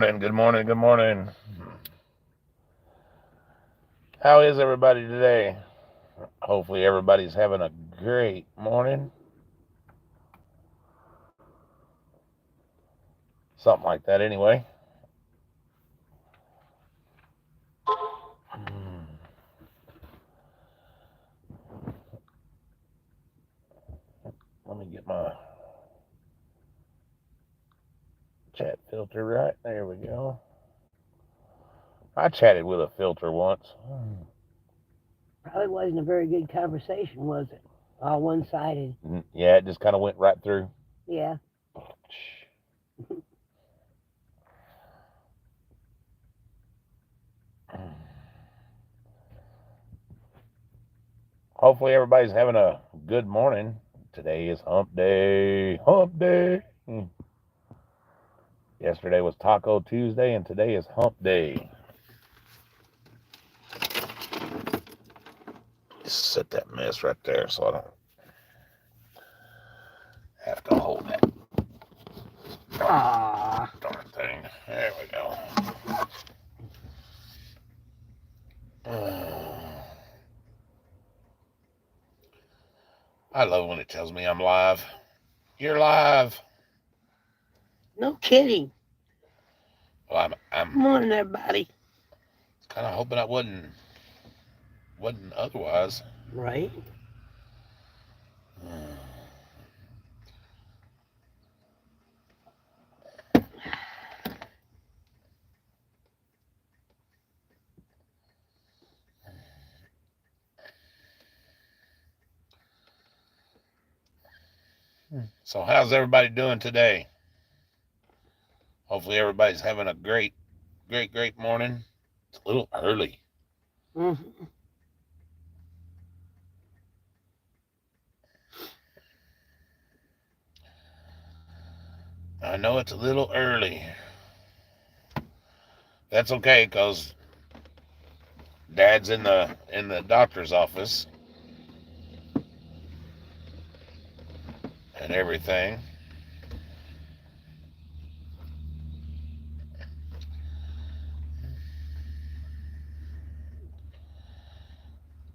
Good morning, good morning. How is everybody today? Hopefully, everybody's having a great morning. Something like that, anyway. Let me get my chat filter right. There we go. I chatted with a filter once. Probably wasn't a very good conversation, was it? All one sided. Yeah, it just kind of went right through. Yeah. Hopefully, everybody's having a good morning. Today is hump day. Hump day. Yesterday was Taco Tuesday, and today is hump day. Just set that mess right there so I don't have to hold that Ah. darn thing. There we go. I love when it tells me I'm live. You're live. No kidding. Well, Good I'm morning, everybody. kind of hoping I wasn't otherwise. Right? So how's everybody doing today? Hopefully everybody's having a great morning. It's a little early. Mm-hmm. I know it's a little early. That's okay, cause Dad's in the doctor's office and everything.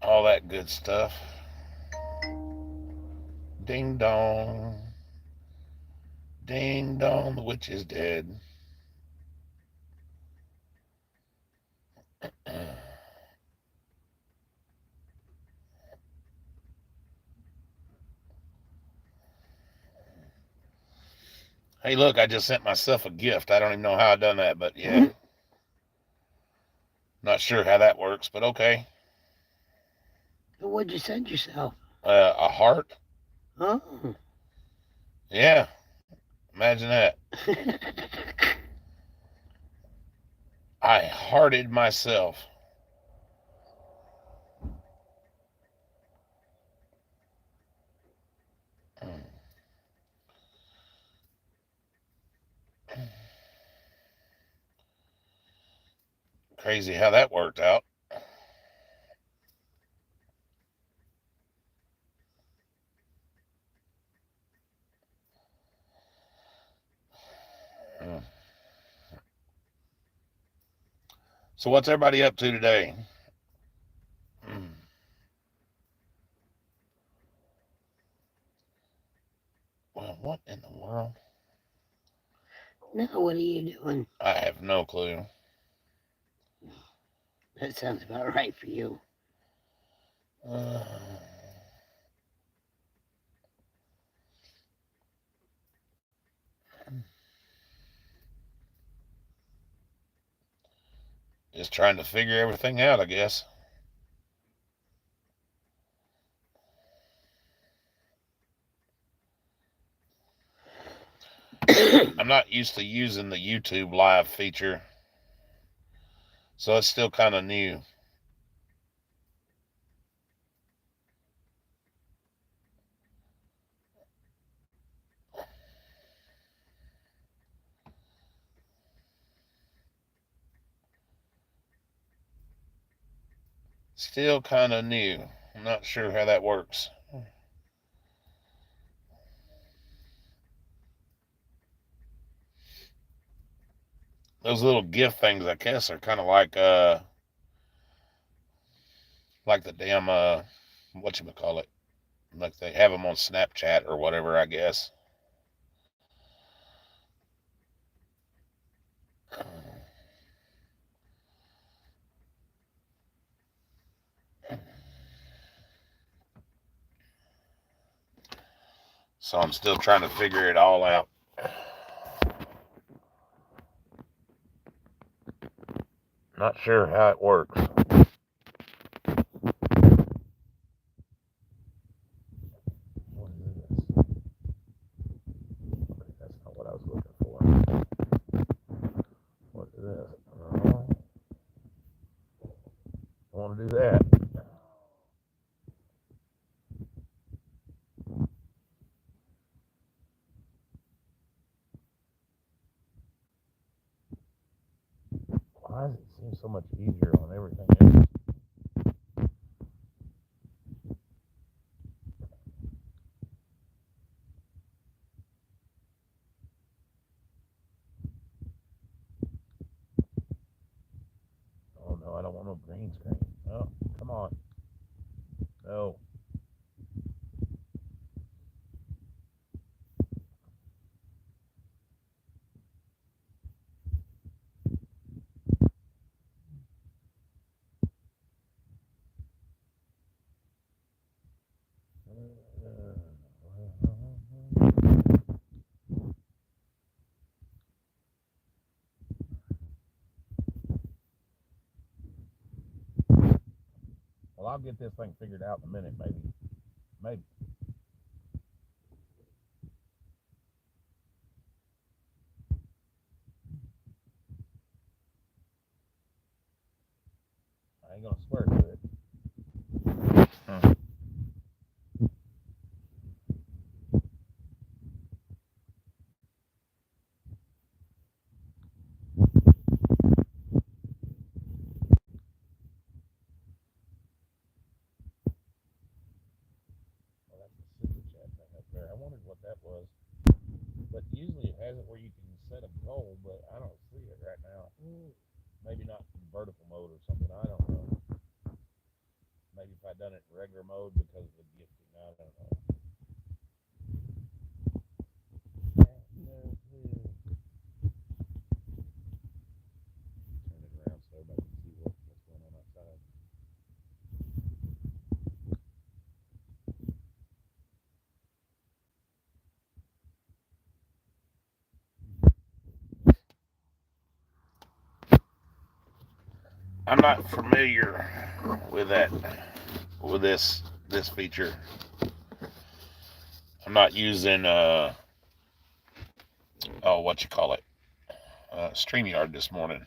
All that good stuff. Ding dong. Ding dong, the witch is dead. Hey, look, I just sent myself a gift. I don't even know how I done that, but yeah. Not sure how that works, but okay. What'd you send yourself? A heart? Oh. Yeah, imagine that. I hearted myself. Crazy how that worked out. So, what's everybody up to today? Well, what in the world? Now, what are you doing? I have no clue. That sounds about right for you. Uh, just trying to figure everything out, I guess. I'm not used to using the YouTube live feature, so it's still kind of new. Still kind of new. I'm not sure how that works. those little gift things, I guess, are kind of like the damn whatchamacallit, like they have them on Snapchat or whatever, I guess. So I'm still trying to figure it all out. Not sure how it works. What is this? That's not what I was looking for. What is this? I want to do that. Why does it seem so much easier on everything else? Oh no, I don't want no green screen. Oh, come on. No. Well, I'll get this thing figured out in a minute, maybe. Maybe. I ain't gonna swear to it. Well, that's the super chat thing up there. I wondered what that was. But usually it has it where you can set a goal, but I don't see it right now. Maybe not in vertical mode or something. I don't know. Maybe if I done it in regular mode because of the gifting. I don't know. Turn it around so everybody can see what's going on outside. I'm not familiar with that, with this feature. I'm not using what you call it, StreamYard this morning.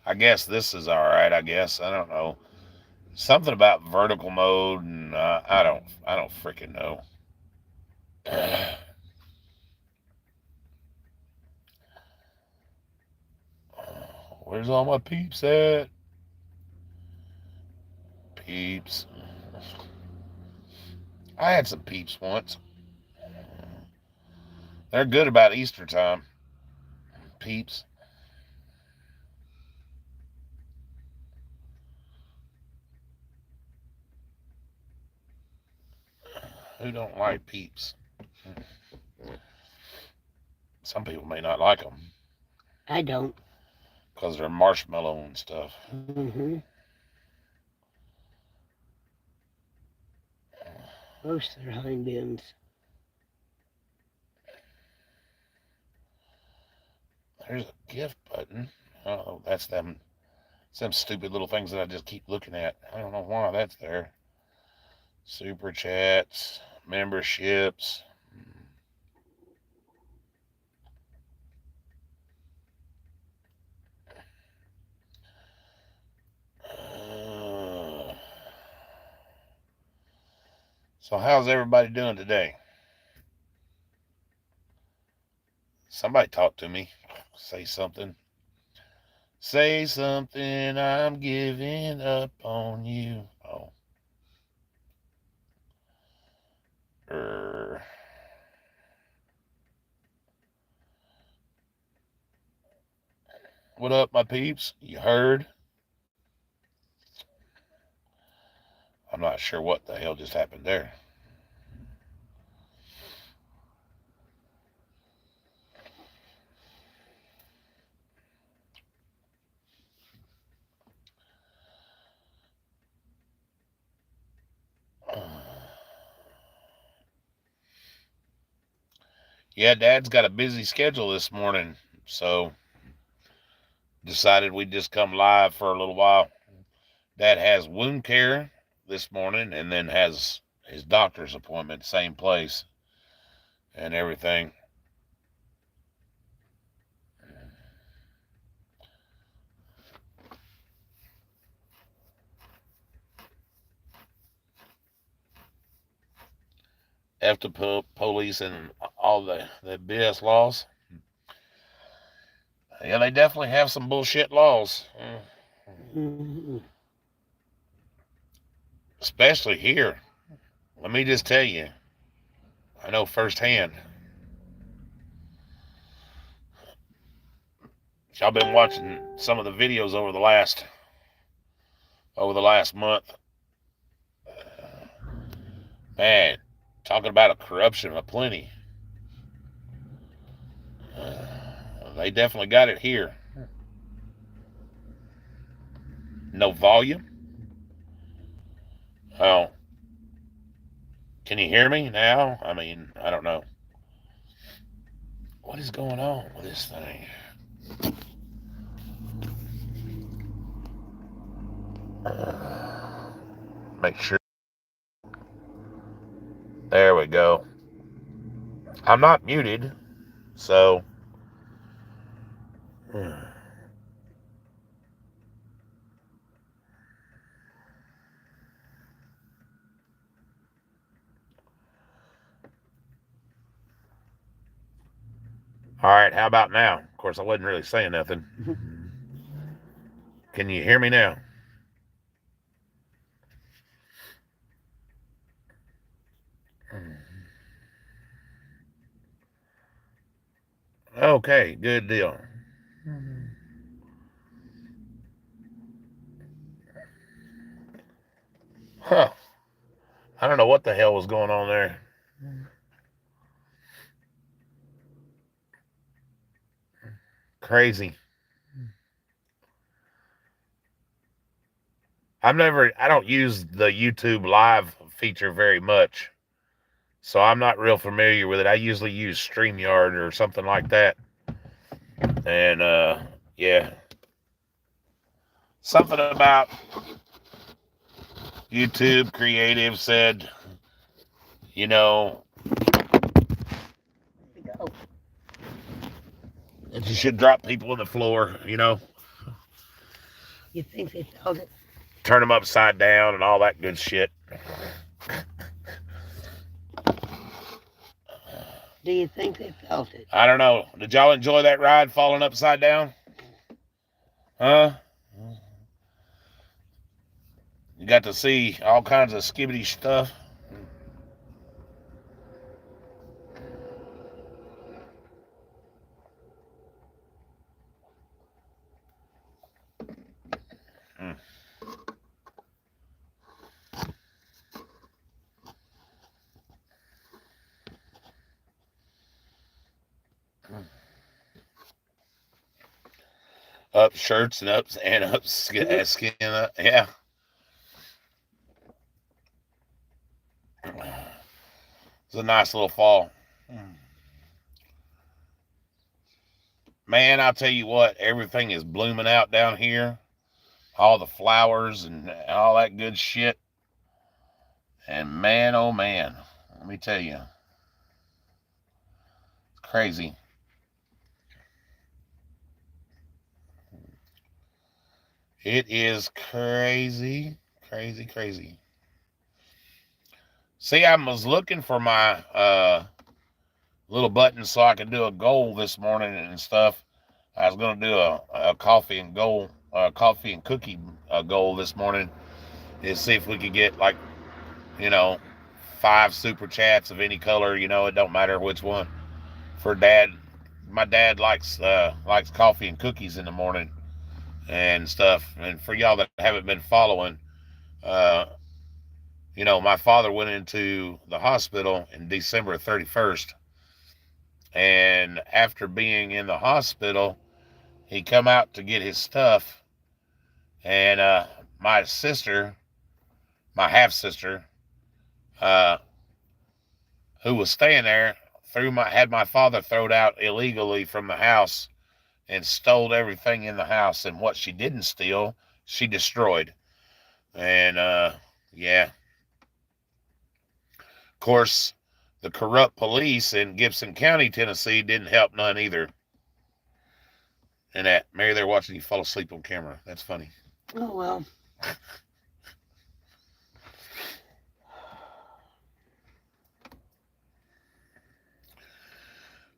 I guess this is all right. I guess I don't know, something about vertical mode, and I don't freaking know. Where's all my peeps at? Peeps. I had some peeps once. They're good about Easter time. Peeps. Who don't like peeps? Some people may not like them I don't. because they're marshmallow and stuff. Mm-hmm. Most of their hind ends. There's a gift button. Oh, that's them. Some stupid little things that I just keep looking at. I don't know why that's there. Super chats, memberships. So how's everybody doing today? Somebody talk to me. Say something. Say something. I'm giving up on you. Oh. What up, my peeps? You heard? I'm not sure what the hell just happened there. Yeah, Dad's got a busy schedule this morning, so decided we'd just come live for a little while. Dad has wound care this morning and then has his doctor's appointment, same place, and everything. After police and all the BS laws. Yeah, they definitely have some bullshit laws. Mm-hmm. Especially here. Let me just tell you, I know firsthand. Y'all been watching some of the videos over the last month. Man, talking about a corruption aplenty. They definitely got it here. No volume. Oh, can you hear me now? I mean, I don't know. What is going on with this thing? Make sure. There we go. I'm not muted, so. All right, how about now? Of course, I wasn't really saying nothing. Can you hear me now? Okay, good deal. Huh. I don't know what the hell was going on there. Crazy. I don't use the YouTube live feature very much. So I'm not real familiar with it. I usually use StreamYard or something like that. And yeah. Something about YouTube Creative said, you know, that you should drop people on the floor, you know. You think they felt it? Turn them upside down and all that good shit. Do you think they felt it? I don't know. Did y'all enjoy that ride falling upside down? Huh? You got to see all kinds of skibbity stuff. Up shirts and up skin up. Yeah. It's a nice little fall. Man, I'll tell you what, everything is blooming out down here. All the flowers and all that good shit. And man, oh man, let me tell you, it's crazy. It is crazy, crazy, crazy. See, I was looking for my little button so I could do a goal this morning and stuff. I was going to do a coffee and coffee and cookie goal this morning and see if we could get like, you know, 5 super chats of any color. You know, it don't matter which one for Dad my dad likes coffee and cookies in the morning and stuff. And for y'all that haven't been following, uh, my father went into the hospital in December 31st, and after being in the hospital, he come out to get his stuff, and my sister, my half sister, uh, who was staying there, had my father thrown out illegally from the house and stole everything in the house. And what she didn't steal, she destroyed. And yeah, of course, the corrupt police in Gibson County, Tennessee, didn't help none either. And that, Mary, they're watching you fall asleep on camera. That's funny. Oh, well.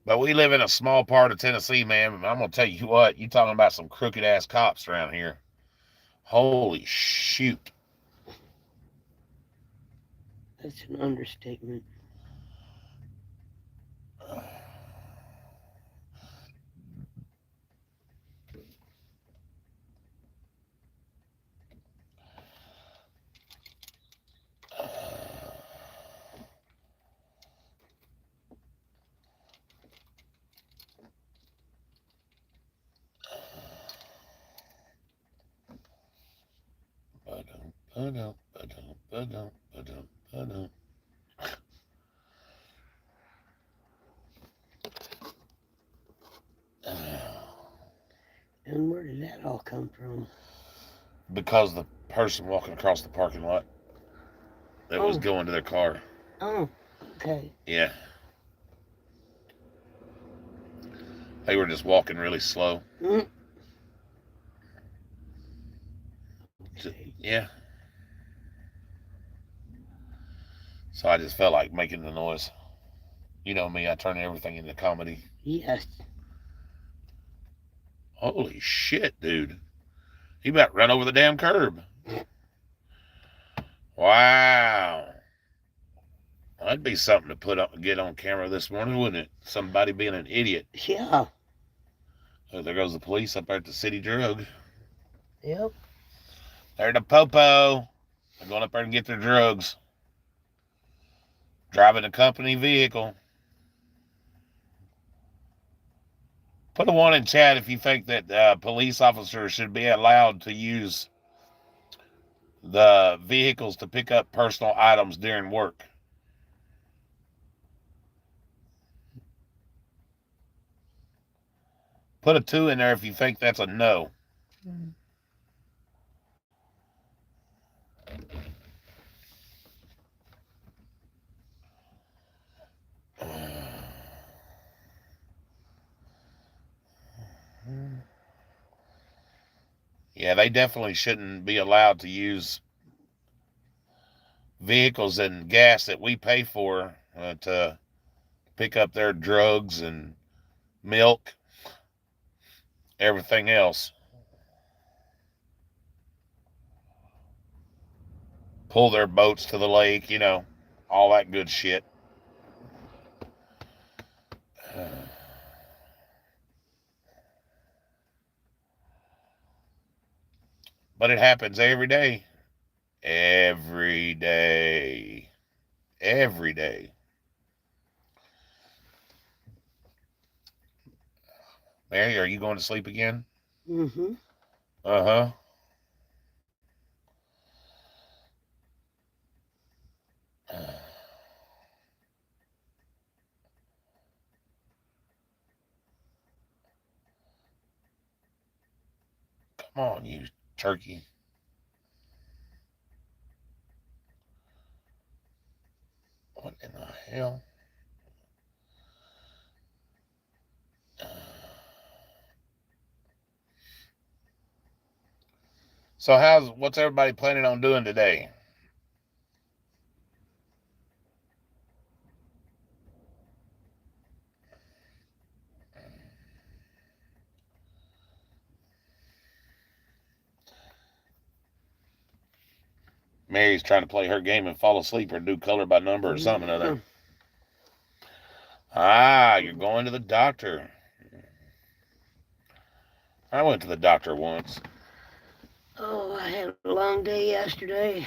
But we live in a small part of Tennessee, man. I'm going to tell you what, you talking about some crooked ass cops around here. Holy shoot. That's an understatement. And where did that all come from? Because the person walking across the parking lot that was going to their car. Oh, okay. Yeah. They were just walking really slow. Okay. Yeah. So I just felt like making the noise. You know me, I turn everything into comedy. Yes. Holy shit, dude. He about run over the damn curb. Wow. That'd be something to get on camera this morning, wouldn't it? Somebody being an idiot. Yeah. Oh, there goes the police up there at the city drug. Yep. They're the popo. They're going up there and get their drugs. Driving a company vehicle. Put a one in chat if you think that police officers should be allowed to use the vehicles to pick up personal items during work. Put a 2 in there if you think that's a no. Yeah, they definitely shouldn't be allowed to use vehicles and gas that we pay for to pick up their drugs and milk, everything else. Pull their boats to the lake, all that good shit. But it happens every day. Every day. Every day. Mary, are you going to sleep again? Mm-hmm. Uh-huh. Come on, you turkey. What in the hell? So what's everybody planning on doing today? Mary's trying to play her game and fall asleep or do color by number or something or other. Ah, you're going to the doctor. I went to the doctor once. Oh, I had a long day yesterday.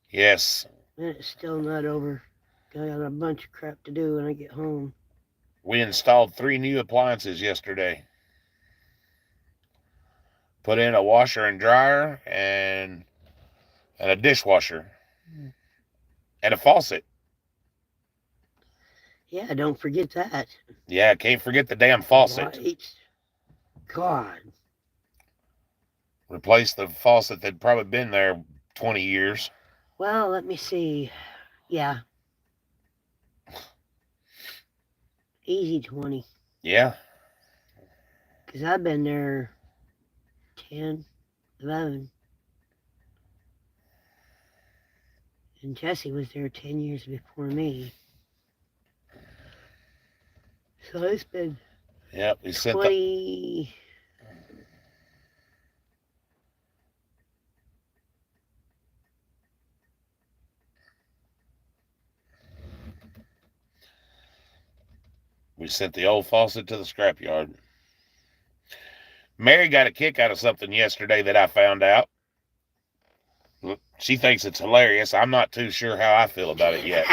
Yes. And it's still not over. I got a bunch of crap to do when I get home. We installed 3 new appliances yesterday. Put in a washer and dryer and a dishwasher and a faucet. Yeah, don't forget that. Yeah, can't forget the damn faucet. Right. God. Replaced the faucet that'd probably been there 20 years. Well, let me see. Yeah. Easy 20. Yeah. Because I've been there 10, 11. And Jesse was there 10 years before me. So it's been Yep. We sent 20. the old faucet to the scrapyard. Mary got a kick out of something yesterday that I found out. She thinks it's hilarious. I'm not too sure how I feel about it yet.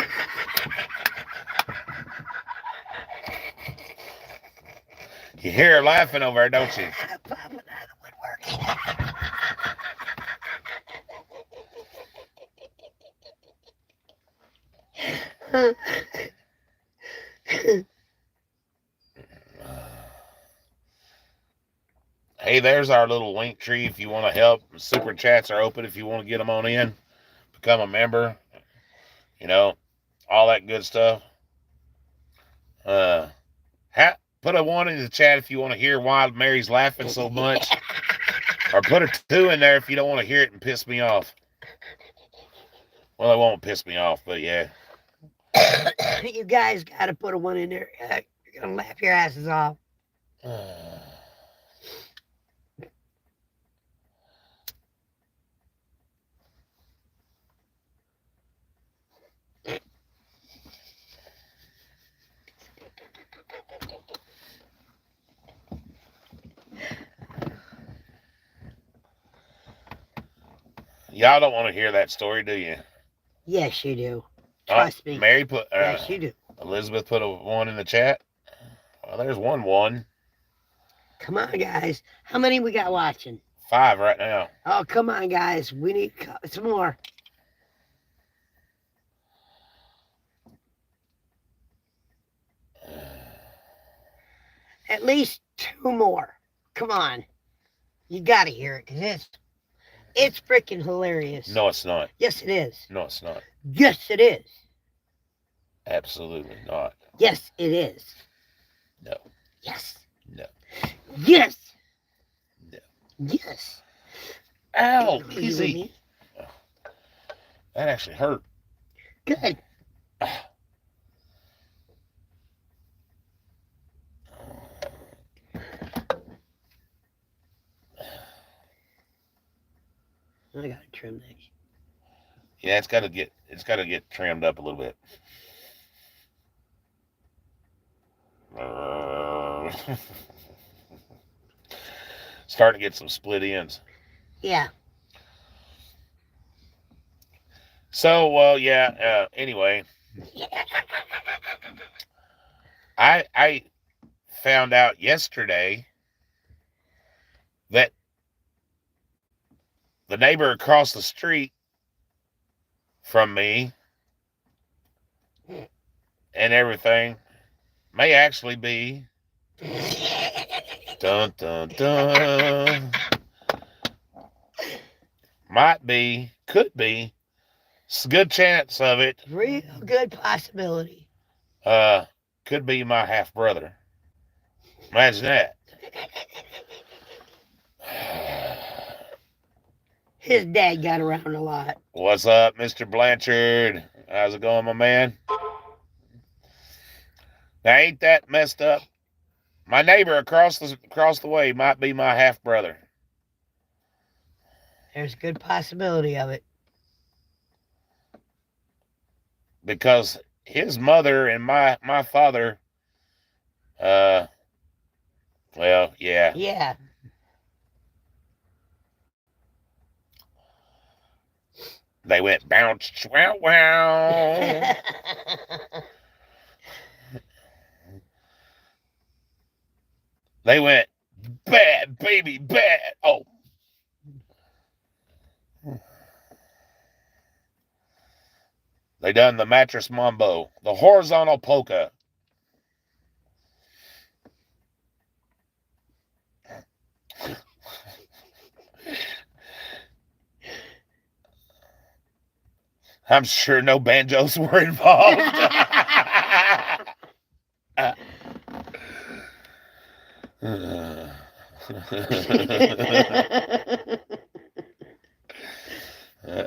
You hear her laughing over there, don't you? Popping out of the woodworking. Hey, there's our little link tree if you want to help. Super chats are open if you want to get them on in. Become a member. You know, all that good stuff. Put a 1 in the chat if you want to hear why Mary's laughing so much. Or put a 2 in there if you don't want to hear it and piss me off. Well, it won't piss me off, but yeah. You guys got to put a 1 in there. You're going to laugh your asses off. Y'all don't want to hear that story, do you? Yes, you do. Trust me. Mary put. Yes, you do. Elizabeth put a 1 in the chat. Well, there's 1. Come on, guys. How many we got watching? 5 right now. Oh, come on, guys. We need some more. At least 2 more. Come on. You got to hear it because it's freaking hilarious. No, it's not. Yes, it is. No, it's not. Yes, it is. Absolutely not. Yes, it is. No. Yes. No. Yes. No. Yes. Ow, easy. That actually hurt. Good. I gotta trim that. Yeah, it's gotta get trimmed up a little bit. Starting to get some split ends. Yeah. So, well, yeah. Anyway, I found out yesterday that the neighbor across the street from me and everything may actually be dun dun dun might be, could be, it's a good chance of it. Real good possibility. Could be my half brother. Imagine that. His dad got around a lot. What's up, Mr. Blanchard? How's it going, my man? Now, ain't that messed up? My neighbor across the way might be my half brother. There's a good possibility of it. Because his mother and my father Well, yeah. Yeah. They went bounce, wow, wow. They went bad, baby, bad. Oh. They done the mattress mambo, the horizontal polka. I'm sure no banjos were involved.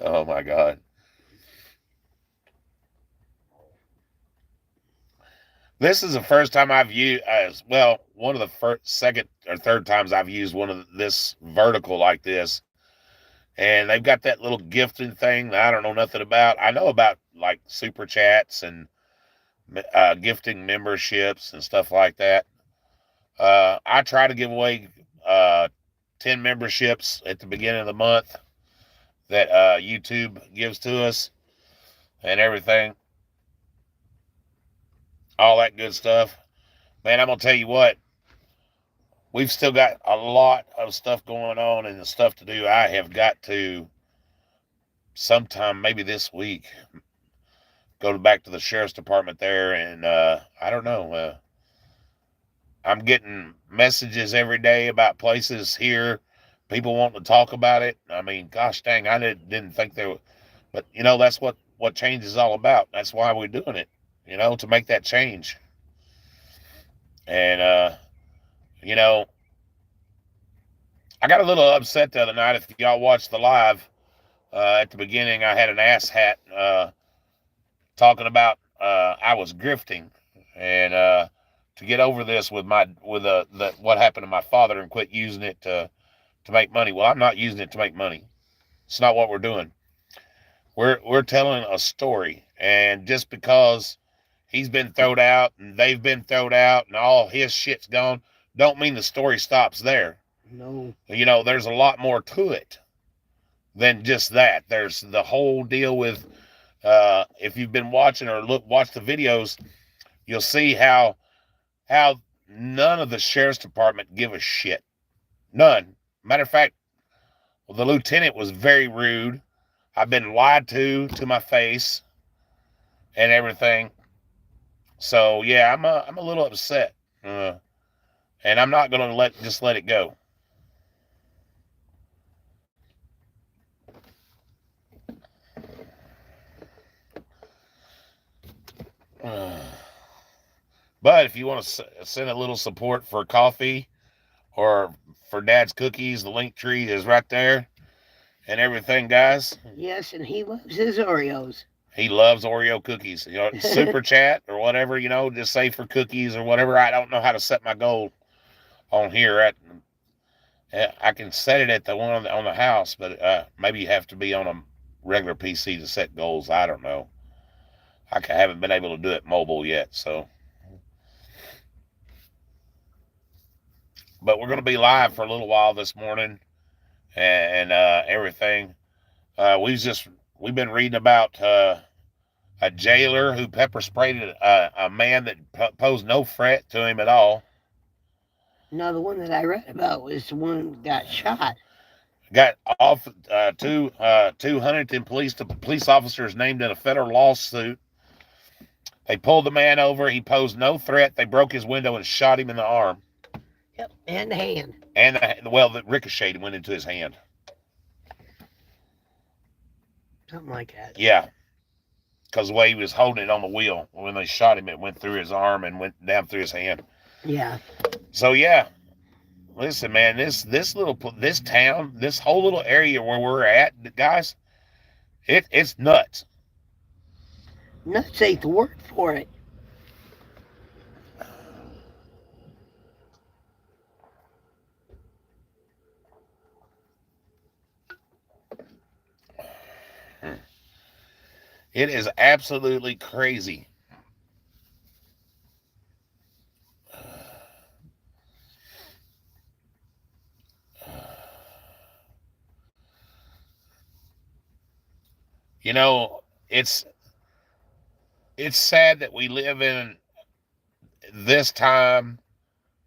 Oh my God. This is the first time I've used, as well, one of the first, second, or third times I've used one of this vertical like this. And they've got that little gifting thing that I don't know nothing about. I know about like super chats and gifting memberships and stuff like that. I try to give away 10 memberships at the beginning of the month that YouTube gives to us and everything. All that good stuff. Man, I'm going to tell you what, we've still got a lot of stuff going on and the stuff to do. I have got to sometime, maybe this week, go back to the sheriff's department there. And I don't know. I'm getting messages every day about places here, people wanting to talk about it. I mean, gosh dang, I didn't think they were, but that's what change is all about. That's why we're doing it, to make that change. And you know, I got a little upset the other night. If y'all watched the live at the beginning, I had an ass hat talking about I was grifting, and to get over this with what happened to my father and quit using it to make money. Well, I'm not using it to make money. It's not what we're doing. We're telling a story, and just because he's been thrown out and they've been thrown out and all his shit's gone, don't mean the story stops there. No. There's a lot more to it than just that. There's the whole deal with if you've been watching or watch the videos, you'll see how none of the sheriff's department give a shit. None. Matter of fact, the lieutenant was very rude. I've been lied to my face and everything. So yeah, I'm a little upset, and I'm not gonna let it go. But if you want to send a little support for coffee or for Dad's cookies, the link tree is right there and everything, guys. Yes, and he loves his Oreos. He loves Oreo cookies. Super chat or whatever, just say for cookies or whatever. I don't know how to set my goal on here. I can set it at the one on the house, but maybe you have to be on a regular PC to set goals. I don't know. I haven't been able to do it mobile yet, so. But we're going to be live for a little while this morning and everything. We've been reading about a jailer who pepper sprayed a man that posed no threat to him at all. No, the one that I read about was the one that got shot. Got off two Huntington police officers named in a federal lawsuit. They pulled the man over. He posed no threat. They broke his window and shot him in the arm. Yep, and the hand. And the ricochet went into his hand. Something like that. Yeah, because the way he was holding it on the wheel when they shot him, it went through his arm and went down through his hand. Yeah. So yeah, listen, man, this town, this whole little area where we're at, guys, it's nuts. Nuts ain't the word for it. It is absolutely crazy. You know, it's sad that we live in this time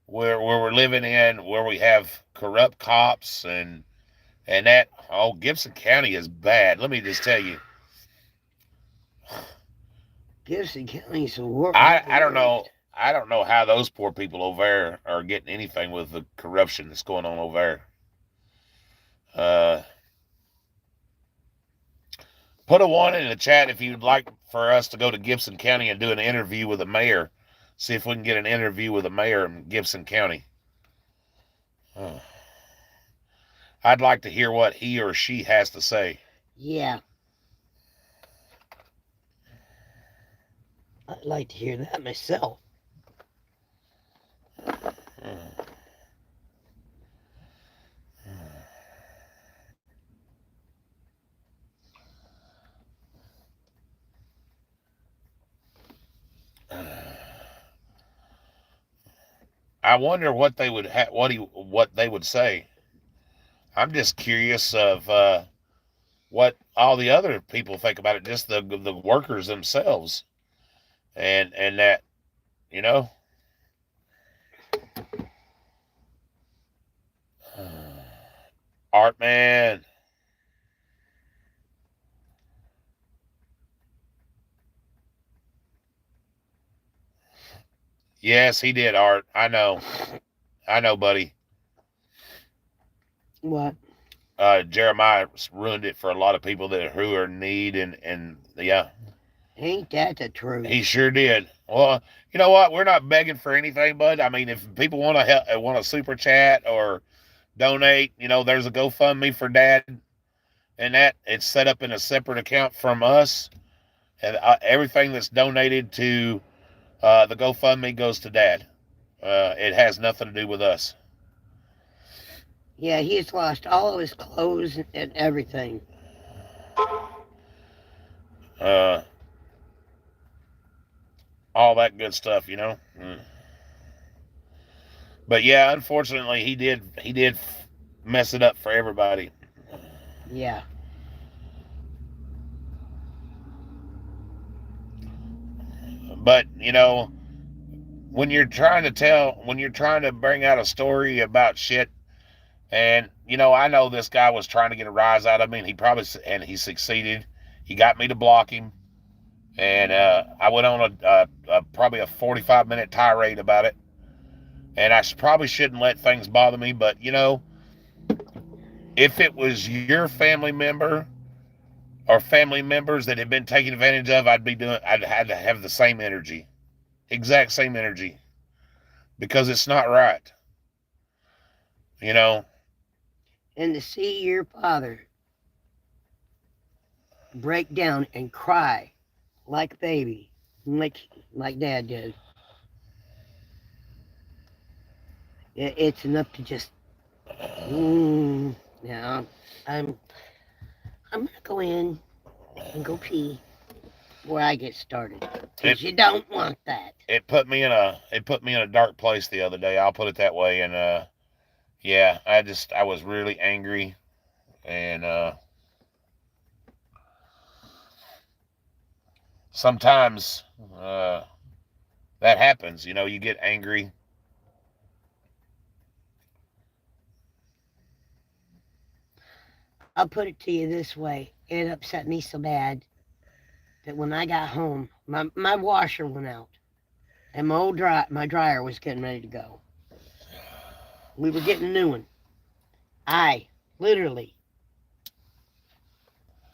where we're living in where we have corrupt cops and that Gibson County is bad. Let me just tell you. Gibson County's the worst. I don't know. I don't know how those poor people over there are getting anything with the corruption that's going on over there. Put a one in the chat if you'd like for us to go to Gibson County and do an interview with the mayor. See if we can get an interview with the mayor in Gibson County. I'd like to hear what he or she has to say. Yeah. I'd like to hear that myself. I wonder what they would what they would say. I'm just curious of what all the other people think about it, just the workers themselves, and that you know. Art man. Yes, he did, Art. I know, buddy. What? Jeremiah ruined it for a lot of people who are in need, and yeah, Ain't that the truth? he sure did. Well, you know what? We're not begging for anything, bud. I mean, if people want to help, want to super chat or donate, there's a GoFundMe for Dad, and that it's set up in a separate account from us, and everything that's donated to the GoFundMe goes to Dad. It has nothing to do with us. Yeah, he's lost all of his clothes and everything. All that good stuff, Mm. But yeah, unfortunately, he did mess it up for everybody. Yeah. But when you're trying to bring out a story about shit, and I know this guy was trying to get a rise out of me, and he succeeded. He got me to block him, and I went on a probably a 45-minute tirade about it. And I probably shouldn't let things bother me, but if it was your family member or family members that had been taken advantage of, I'd had to have the same energy, exact same energy, because it's not right. You know, And to see your father break down and cry like a baby, like Dad did, it's enough to just. Now, I'm I'm gonna go in and go pee before I get started, because you don't want that. It put me in a dark place the other day. I'll put it that way. And yeah, I was really angry, and sometimes that happens. You get angry. I'll put it to you this way: it upset me so bad that when I got home, my washer went out, and my dryer was getting ready to go. We were getting a new one. I literally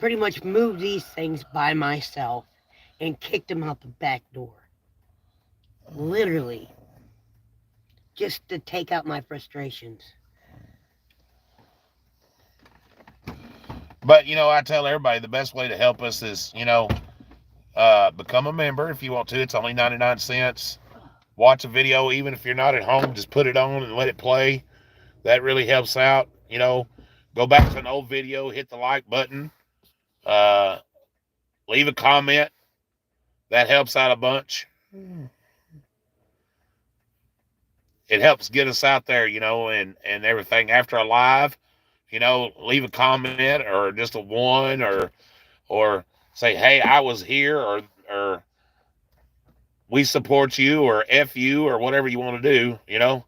pretty much moved these things by myself and kicked them out the back door. Literally, just to take out my frustrations. But I tell everybody the best way to help us is become a member if you want to. It's only 99 cents. Watch a video, even if you're not at home. Just put it on and let it play. That really helps out. Go back to an old video, hit the like button, leave a comment. That helps out a bunch. It helps get us out there, and everything. After a live, leave a comment or just a one, or or say, hey, I was here, or we support you, or F you, or whatever you want to do, you know?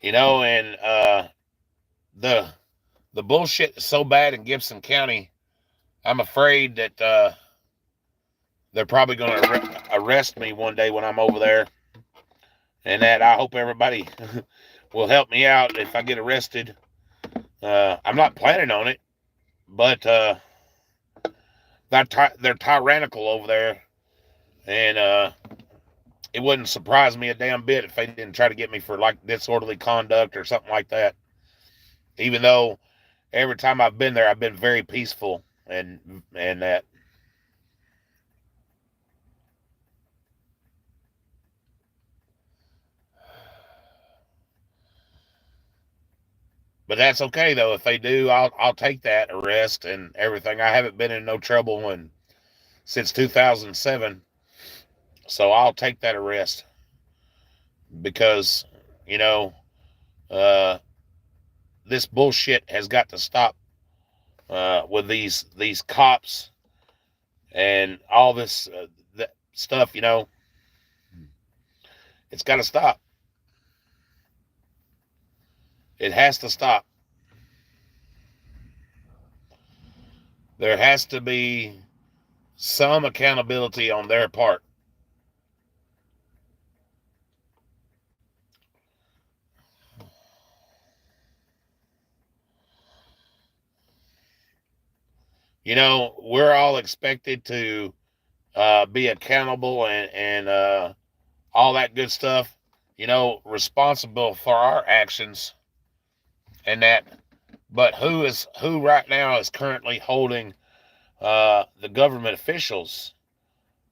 You know, and the the bullshit is so bad in Gibson County. I'm afraid that they're probably going to arrest me one day when I'm over there, and that I hope everybody will help me out if I get arrested. I'm not planning on it, but they're tyrannical over there, and it wouldn't surprise me a damn bit if they didn't try to get me for like disorderly conduct or something like that. Even though every time I've been there, I've been very peaceful and that. But that's okay though. If they do, I'll take that arrest and everything. I haven't been in no trouble since 2007, so I'll take that arrest because you know uh, this bullshit has got to stop with these cops and all this that stuff. You know, it's got to stop. It has to stop. There has to be some accountability on their part. You know, we're all expected to be accountable and all that good stuff. You know, responsible for our actions and that. But who right now is currently holding the government officials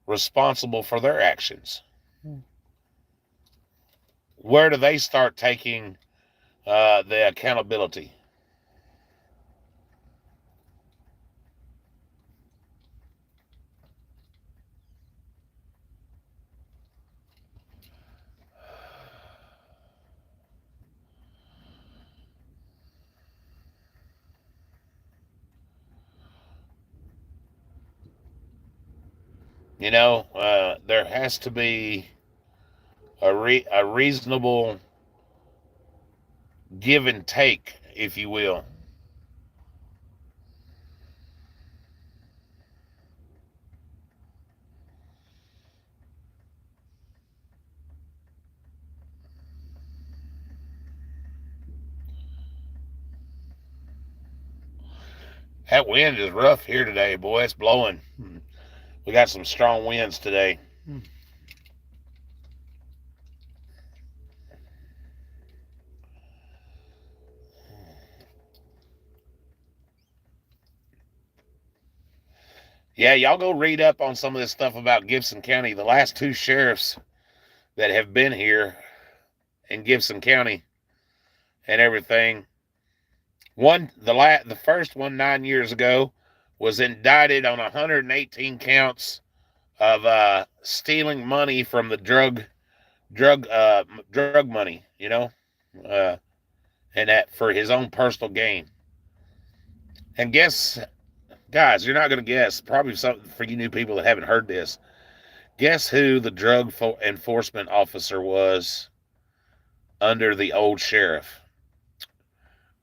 responsible for their actions? Where do they start taking the accountability? You know, there has to be a reasonable give and take, if you will. That wind is rough here today, boy. It's blowing. We got some strong winds today. Yeah, y'all go read up on some of this stuff about Gibson County. The last two sheriffs that have been here in Gibson County and everything. The first one 9 years ago was indicted on 118 counts of stealing money from the drug money, you know, uh, and that for his own personal gain. And guess, guys, you're not going to guess. Probably something for you new people that haven't heard this. Guess who the drug enforcement officer was under the old sheriff?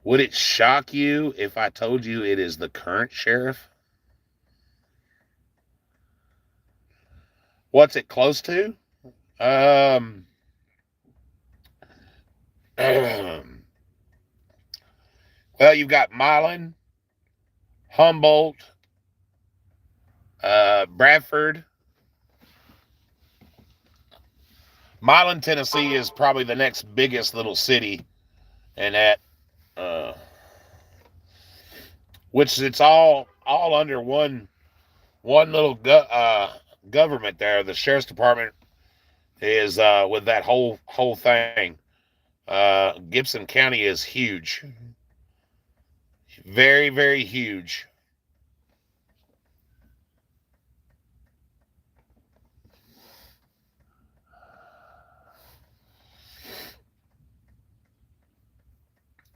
Would it shock you if I told you it is the current sheriff? What's it close to? Um, well, you've got Milan, Humboldt, Bradford. Milan, Tennessee is probably the next biggest little city, and that, uh, which it's all under one little government there. The sheriff's department is with that whole thing. Gibson County is huge. Mm-hmm. Very, very huge.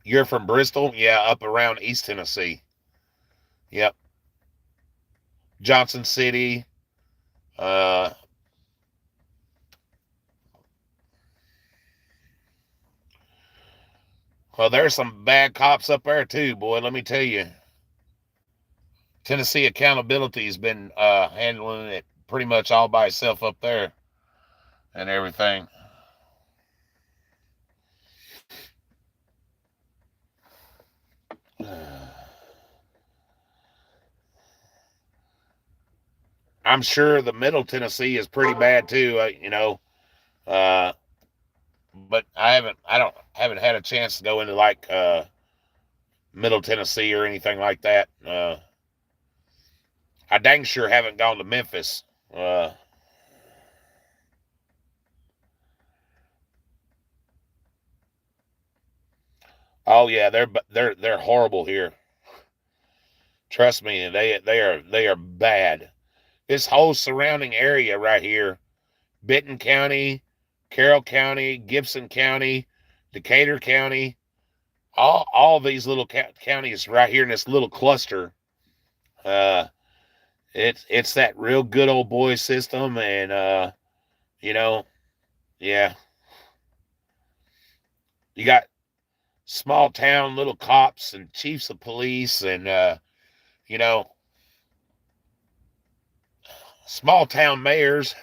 You're from Bristol? Yeah, up around East Tennessee. Yep. Johnson City. Uh, well, there's some bad cops up there too, boy. Let me tell you. Tennessee Accountability's been handling it pretty much all by itself up there and everything. I'm sure the Middle Tennessee is pretty bad too. Uh, but I haven't had a chance to go into like Middle Tennessee or anything like that. I dang sure haven't gone to Memphis. Uh, oh yeah, they're horrible here. Trust me, they are bad. This whole surrounding area right here, Benton County, Carroll County, Gibson County, Decatur County, all these little counties right here in this little cluster. Uh, it's that real good old boy system, and you know, yeah, you got small town little cops and chiefs of police, and you know, small town mayors.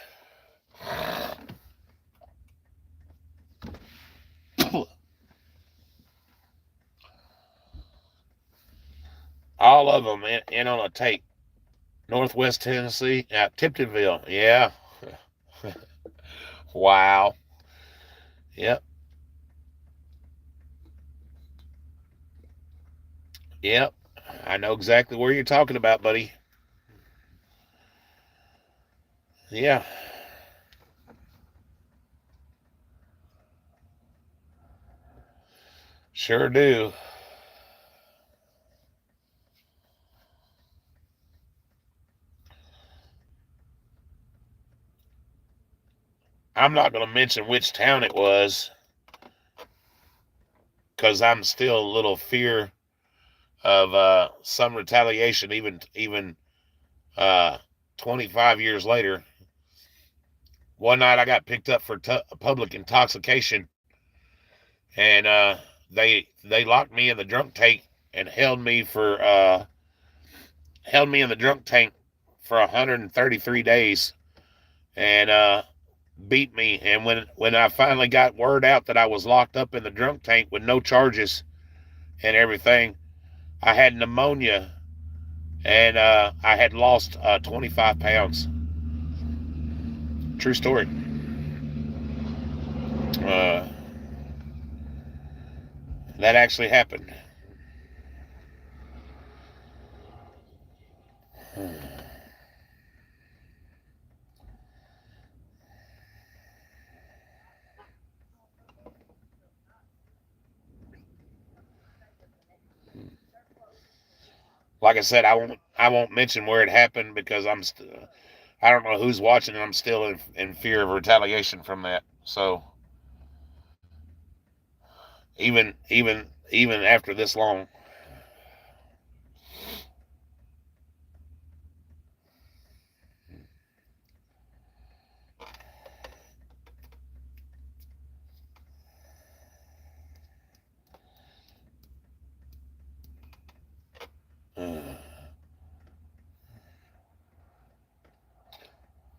All of them in on a tape. Northwest Tennessee, Tiptonville. Yeah. Wow. Yep. Yep. I know exactly where you're talking about, buddy. Yeah. Sure do. I'm not going to mention which town it was because I'm still a little fear of some retaliation, even uh, 25 years later. One night I got picked up for public intoxication, and they locked me in the drunk tank and held me in the drunk tank for 133 days, and beat me. And when I finally got word out that I was locked up in the drunk tank with no charges and everything, I had pneumonia, and I had lost 25 pounds. True story. Uh, that actually happened. Like I said, I won't mention where it happened because I don't know who's watching, and I'm still in fear of retaliation from that. So even after this long.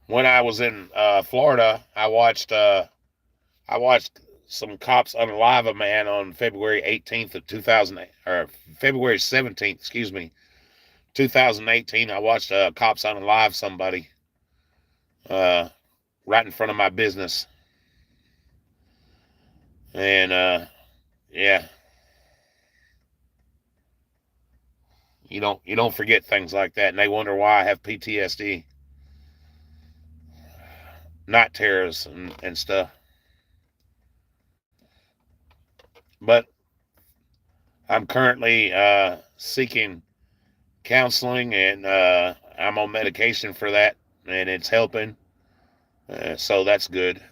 When I was in Florida, I watched some cops unalive a man on February 18th of 2008, or February 17th, excuse me, 2018. I watched cops unalive somebody uh, right in front of my business, and yeah, you don't forget things like that, and they wonder why I have PTSD, night terrors and stuff. but I'm currently seeking counseling, and I'm on medication for that, and it's helping. So that's good.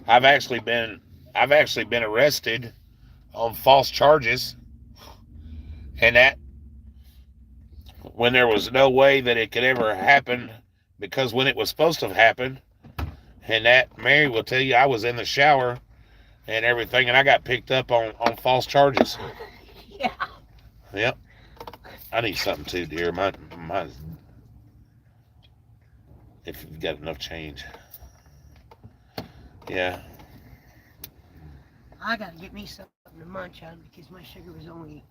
I've actually been I've actually been arrested on false charges, and that when there was no way that it could ever happen, because when it was supposed to have happened, and that Mary will tell you, I was in the shower and everything, and I got picked up on false charges. Yeah. Yep. I need something too, dear. Mine. If you've got enough change. Yeah. I gotta get me something to munch on because my sugar was only.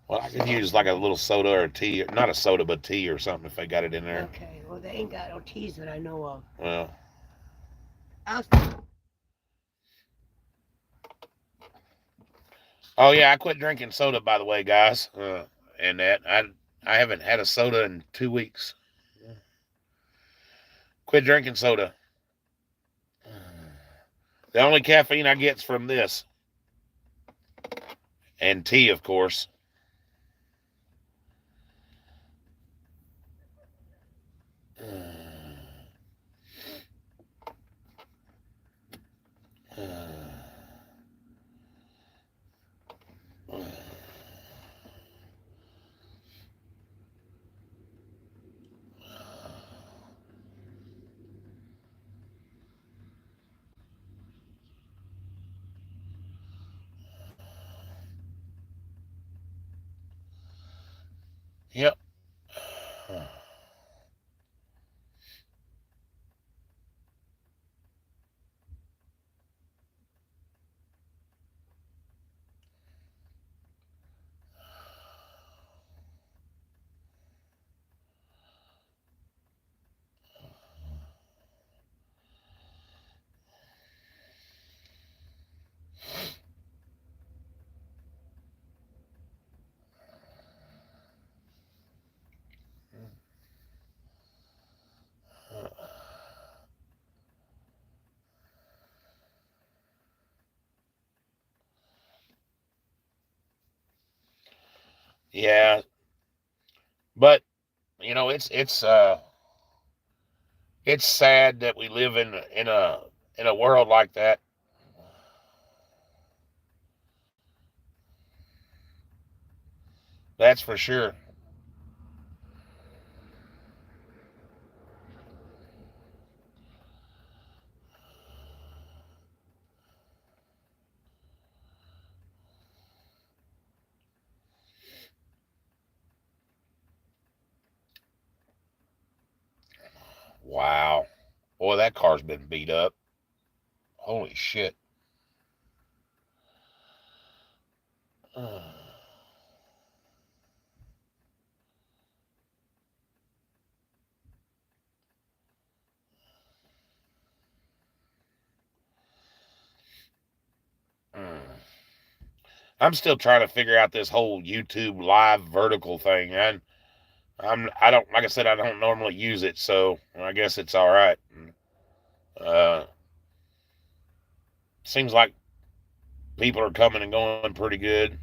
Well, I could use like a little soda or tea, not a soda, but tea or something if they got it in there. Okay, well, they ain't got no teas that I know of. Well, I'll. oh yeah, I quit drinking soda, by the way, guys. And that I haven't had a soda in 2 weeks. Quit drinking soda. The only caffeine I get's from this, and tea, of course. Yep. Yeah, but it's sad that we live in a world like that. That's for sure. Wow. Boy, that car's been beat up. Holy shit. I'm still trying to figure out this whole YouTube live vertical thing. I don't, like I said, I don't normally use it, so I guess it's all right. Uh, Seems like people are coming and going pretty good.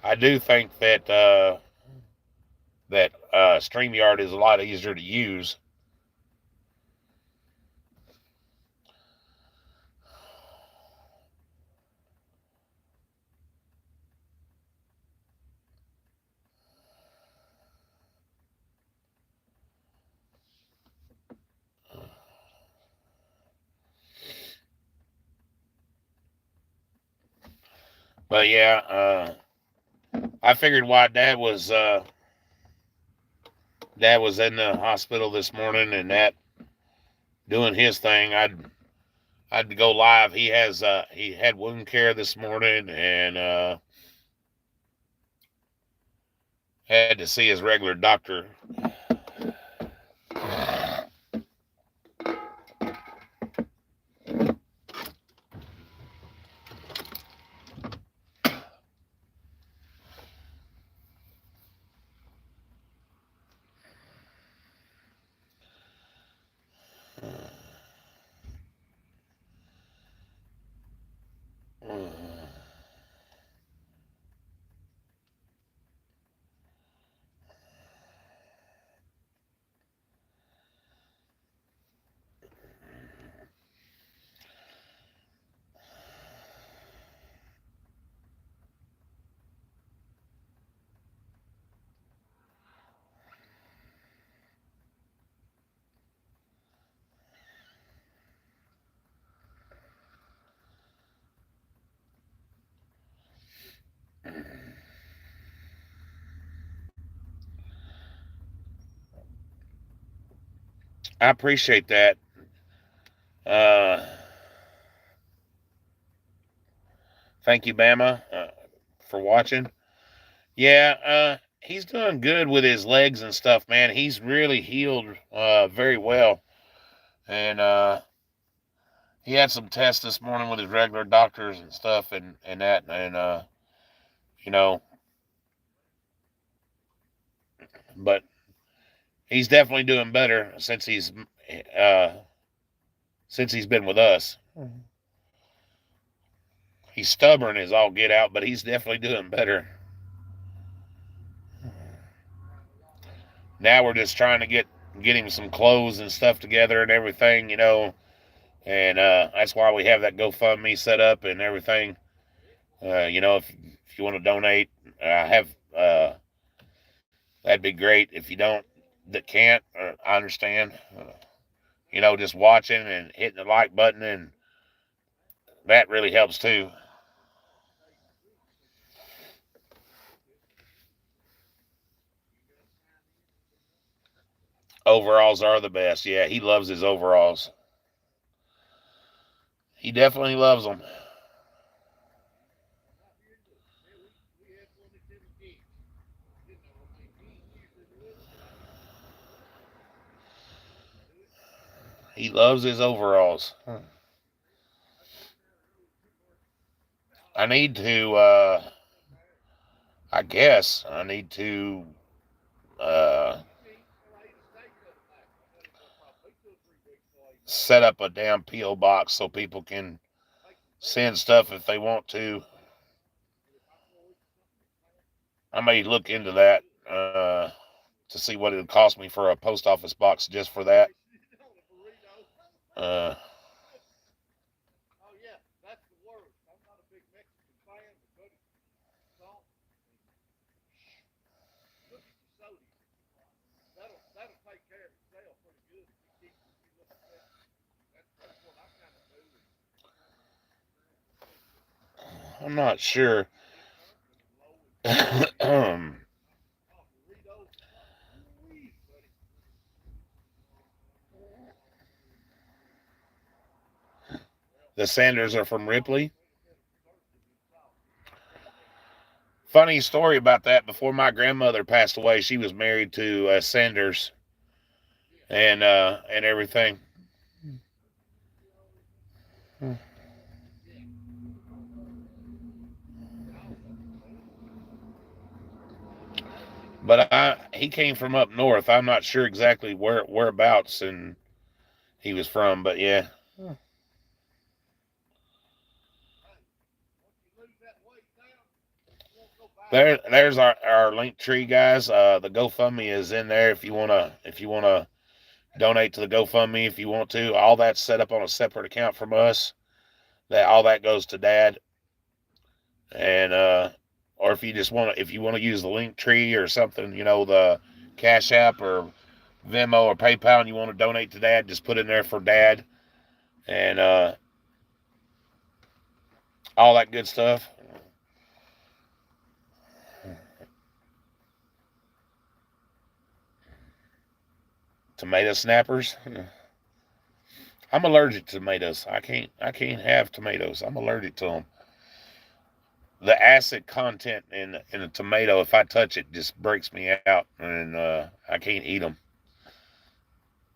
I do think that StreamYard is a lot easier to use. But yeah, I figured why Dad was in the hospital this morning, and that doing his thing. I'd go live. He had wound care this morning, Had to see his regular doctor. I appreciate that. Uh, Thank you, Bama, for watching. Yeah, he's doing good with his legs and stuff, man. He's really healed very well. And he had some tests this morning with his regular doctors and stuff and that. And, you know, but he's definitely doing better uh, since he's been with us. He's stubborn as all get out, but he's definitely doing better. Now we're just trying to get him some clothes and stuff together and everything, and that's why we have that GoFundMe set up and everything. If you want to donate, I have that'd be great. If you don't, that can't, I understand. Just watching and hitting the like button, and that really helps too. Overalls are the best. Yeah, he loves his overalls. He definitely loves them. He loves his overalls. I need to. I guess I need to. Uh, Set up a damn PO box so people can send stuff if they want to. I may look into that to see what it would cost me for a post office box just for that. Uh, I'm not sure. The Sanders are from Ripley. Funny story about that. Before my grandmother passed away, she was married to Sanders and everything. But he came from up north. I'm not sure exactly whereabouts and he was from, but yeah. There's our link tree, guys. The GoFundMe is in there if you wanna donate to the GoFundMe if you want to. All that's set up on a separate account from us. That all that goes to Dad, and or if you want to use the link tree or something, the Cash App or Venmo or PayPal, and you want to donate to Dad, just put in there for Dad, and all that good stuff. Tomato snappers. I'm allergic to tomatoes. I can't have tomatoes. I'm allergic to them. the acid content in a tomato, if I touch it, just breaks me out, and I can't eat them.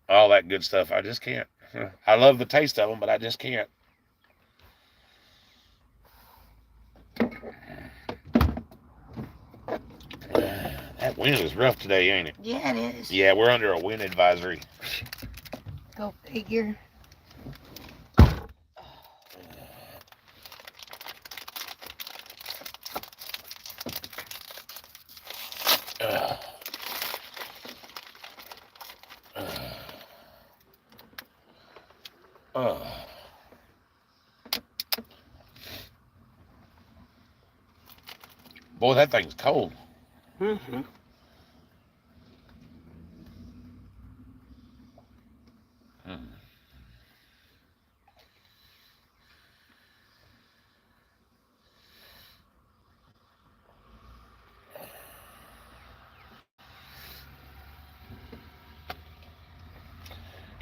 All that good stuff, I just can't. I love the taste of them, but I just can't. That wind is rough today, ain't it? Yeah, it is. Yeah, we're under a wind advisory. Go figure. Uh, uh. Boy, that thing's cold. Mm-hmm. Mm.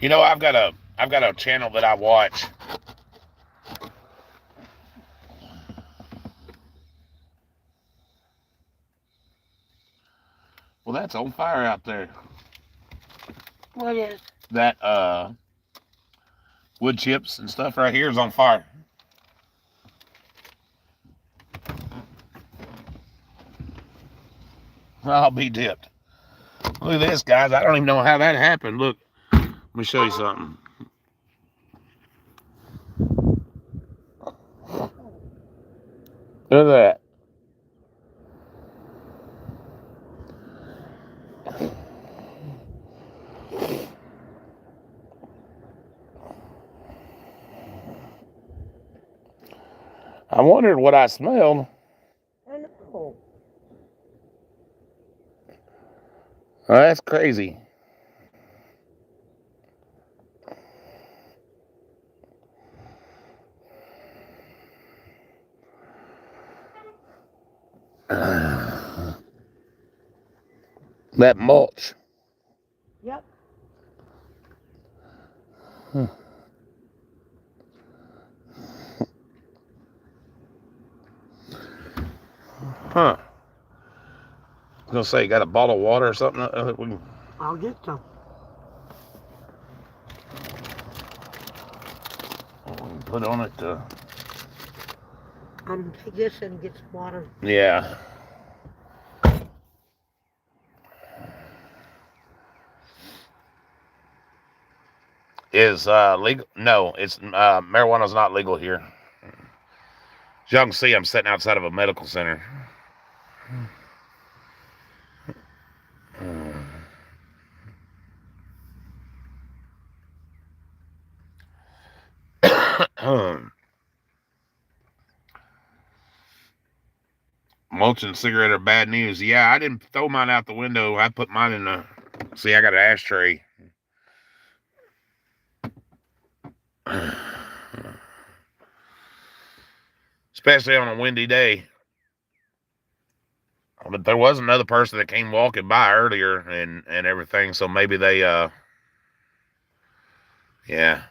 You know, I've got a channel that I watch. Well, that's on fire out there. What is? That wood chips and stuff right here is on fire. I'll be dipped. Look at this, guys. I don't even know how that happened. Look, let me show you something. Look at that. I wondered what I smelled. I know. Oh, that's crazy. That mulch. Yep. Huh. I was gonna say, you got a bottle of water or something? I'll get some. We can put on it. I'm gonna take this and get some water. Yeah. Is legal? No, it's marijuana's not legal here. As y'all can see, I'm sitting outside of a medical center. Mulch and cigarette are bad news. Yeah, I didn't throw mine out the window. I put mine in the. See, I got an ashtray. Especially on a windy day. But there was another person that came walking by earlier and everything, so maybe they yeah.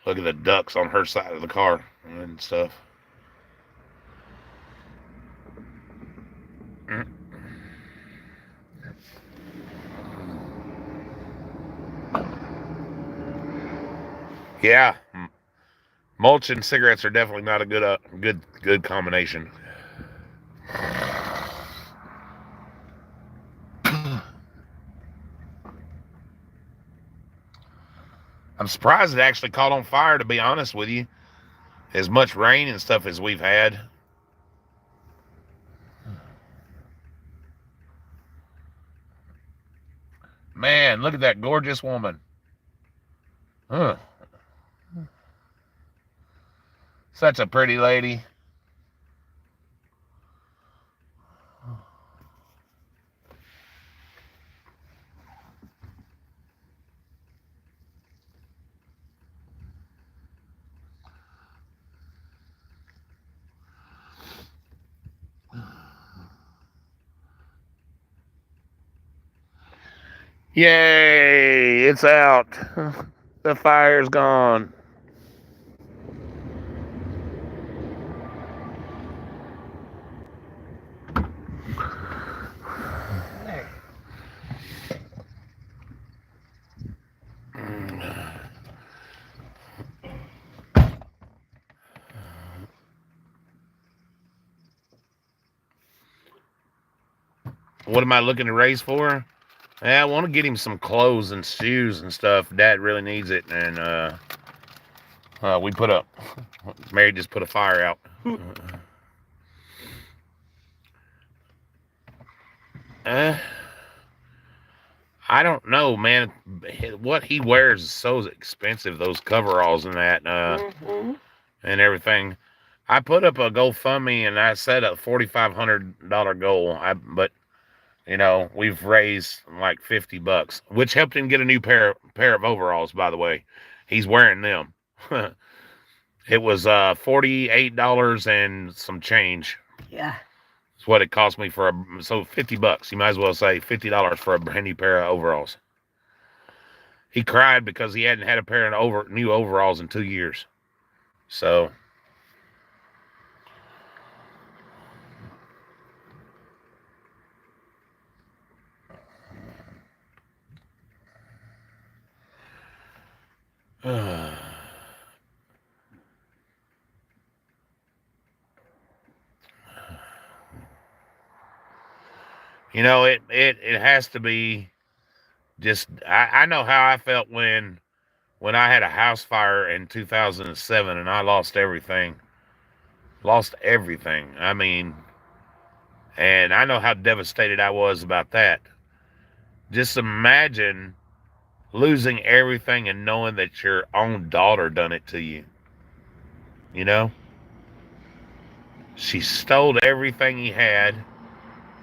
Look at the ducks on her side of the car and stuff. Yeah, mulch and cigarettes are definitely not a good combination. I'm surprised it actually caught on fire, to be honest with you. As much rain and stuff as we've had. Man, look at that gorgeous woman. Huh. Such a pretty lady. Yay, it's out. The fire's gone. what am I looking to raise for? I want to get him some clothes and shoes and stuff. Dad really needs it, and Mary just put a fire out. Uh, I don't know, man. What he wears is so expensive. Those coveralls and that, and everything. I put up a GoFundMe and I set a $4,500 goal. But we've raised like $50, which helped him get a new pair of overalls. By the way, he's wearing them. It was $48 and some change. Yeah. It's what it cost me so $50. You might as well say $50 for a brand new pair of overalls. He cried because he hadn't had a pair of new overalls in 2 years. So. It has to be just. I know how I felt when I had a house fire in 2007 and I lost everything. Lost everything. I mean, and I know how devastated I was about that. Just imagine losing everything and knowing that your own daughter done it to you. She stole everything he had,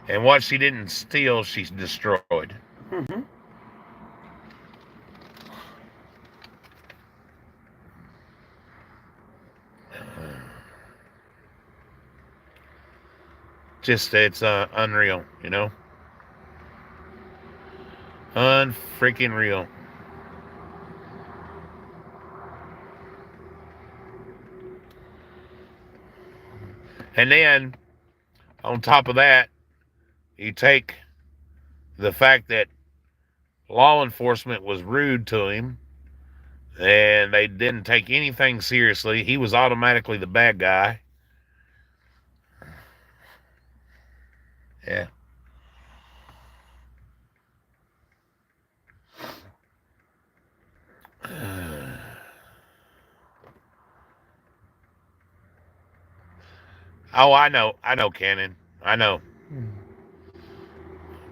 and what she didn't steal, she destroyed. Mm-hmm. Just, it's unreal, Unfreaking real. And then, on top of that, you take the fact that law enforcement was rude to him and they didn't take anything seriously. He was automatically the bad guy. Yeah. Oh, I know, Cannon. I know.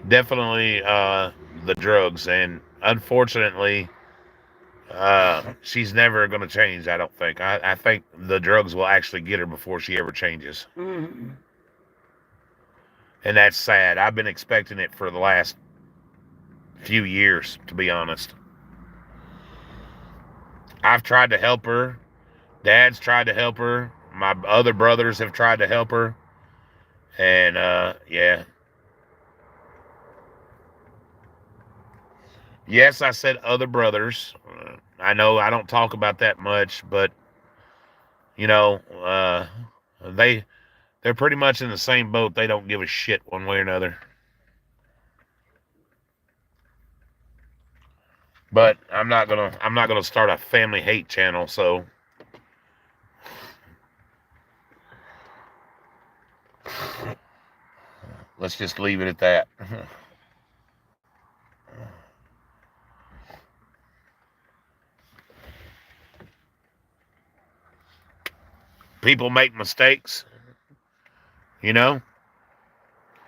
Definitely the drugs, and unfortunately, she's never going to change. I don't think. I think the drugs will actually get her before she ever changes, Mm-hmm. and that's sad. I've been expecting it for the last few years, to be honest. I've tried to help her. Dad's tried to help her. My other brothers have tried to help her, and yeah. Yes, I said other brothers. I know I don't talk about that much, but you know, uh, they're pretty much in the same boat. They don't give a shit one way or another. But I'm not gonna start a family hate channel. So let's just leave it at that. People make mistakes, you know.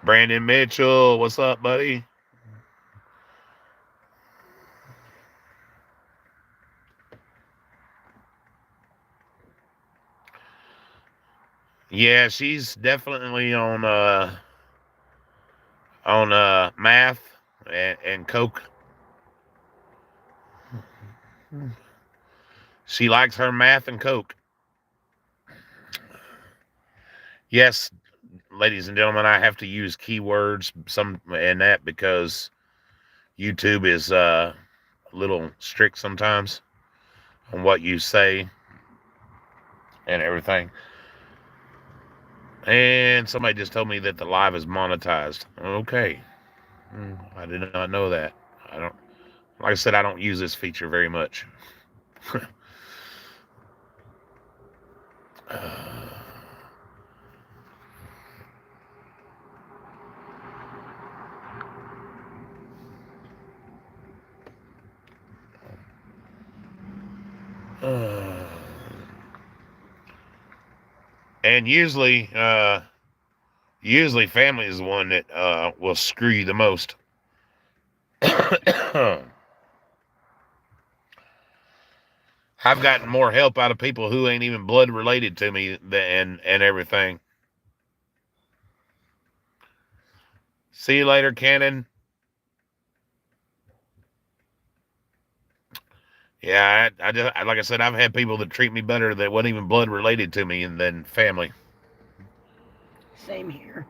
Brandon Mitchell, what's up, buddy? Yeah, she's definitely on math and coke. She likes her math and coke. Yes, ladies and gentlemen, I have to use keywords some in that because YouTube is a little strict sometimes on what you say and everything. And somebody just told me that the live is monetized. Okay. I did not know that. I don't, like I said, I don't use this feature very much. And usually family is the one that will screw you the most. I've gotten more help out of people who ain't even blood related to me and everything. See you later, Cannon. Yeah, I just like I said, I've had people that treat me better that wasn't even blood related to me and than family. Same here.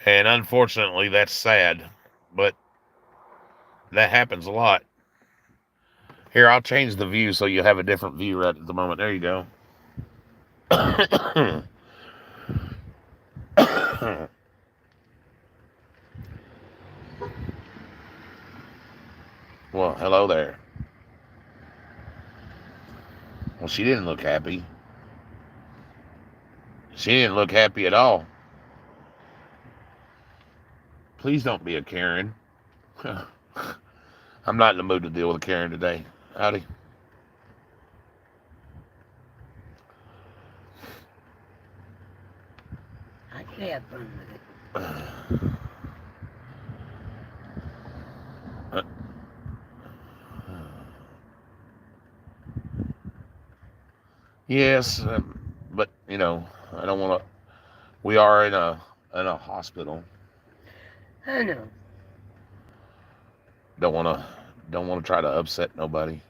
And unfortunately, that's sad, but that happens a lot. Here, I'll change the view so you have a different view right at the moment. There you go. Well, hello there. Well, she didn't look happy. She didn't look happy at all. Please don't be a Karen. I'm not in the mood to deal with a Karen today. Howdy. I could have fun with it. Yes, but you know, I don't want to. We are in a hospital. I know. Don't want to don't want to try to upset nobody.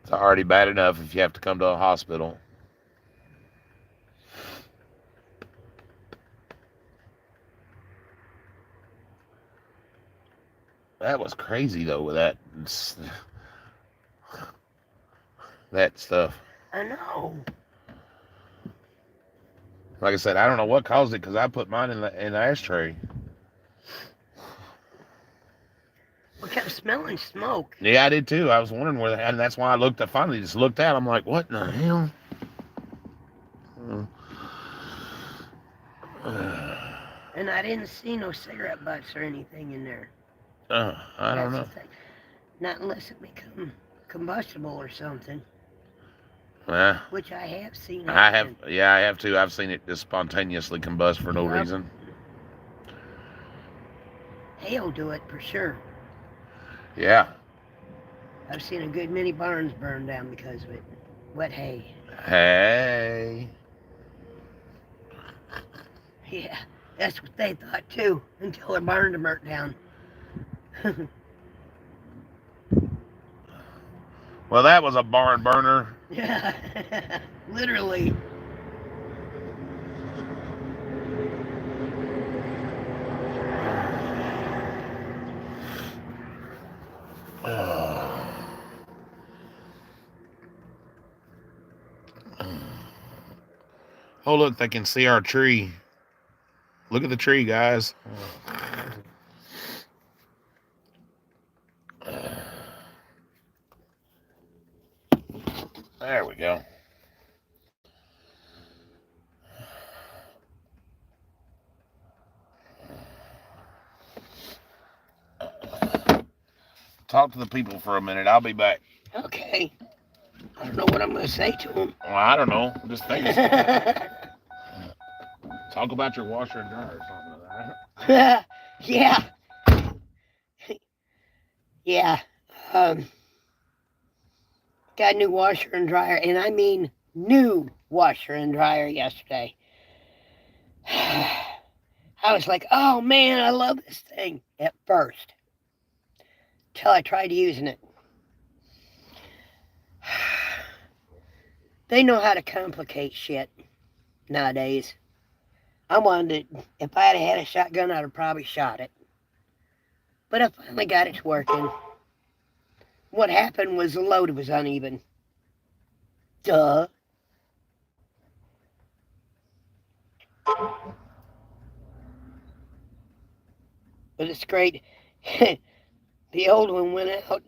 It's already bad enough if you have to come to a hospital. That was crazy though with that stuff. I know. Like I said, I don't know what caused it because I put mine in the ashtray. We kept smelling smoke. Yeah, I did too. I was wondering where, and that's why I looked. I finally just looked out. I'm like, what in the hell? And I didn't see no cigarette butts or anything in there. I don't know. That's the thing. Not unless it become combustible or something. Which I have seen. I have, yeah, I have too. I've seen it just spontaneously combust for no reason. Hay'll do it for sure. Yeah. I've seen a good many barns burn down because of it. Wet hay. Hey. Yeah, that's what they thought too, until their barn burnt down. Well, that was a barn burner. Yeah, literally. Oh, look, they can see our tree. Look at the tree, guys. There we go. Talk to the people for a minute. I'll be back. Okay. I don't know what I'm going to say to them. Well, I don't know. I'm just thinking. Talk about your washer and dryer or something like that. Yeah. Yeah. Got a new washer and dryer, and I mean new washer and dryer yesterday. I was like, oh man, I love this thing at first. Till I tried using it. They know how to complicate shit nowadays. I wanted to, if I had a shotgun, I'd have probably shot it. But I finally got it to working. What happened was the load was uneven. Duh. But it's great. The old one went out,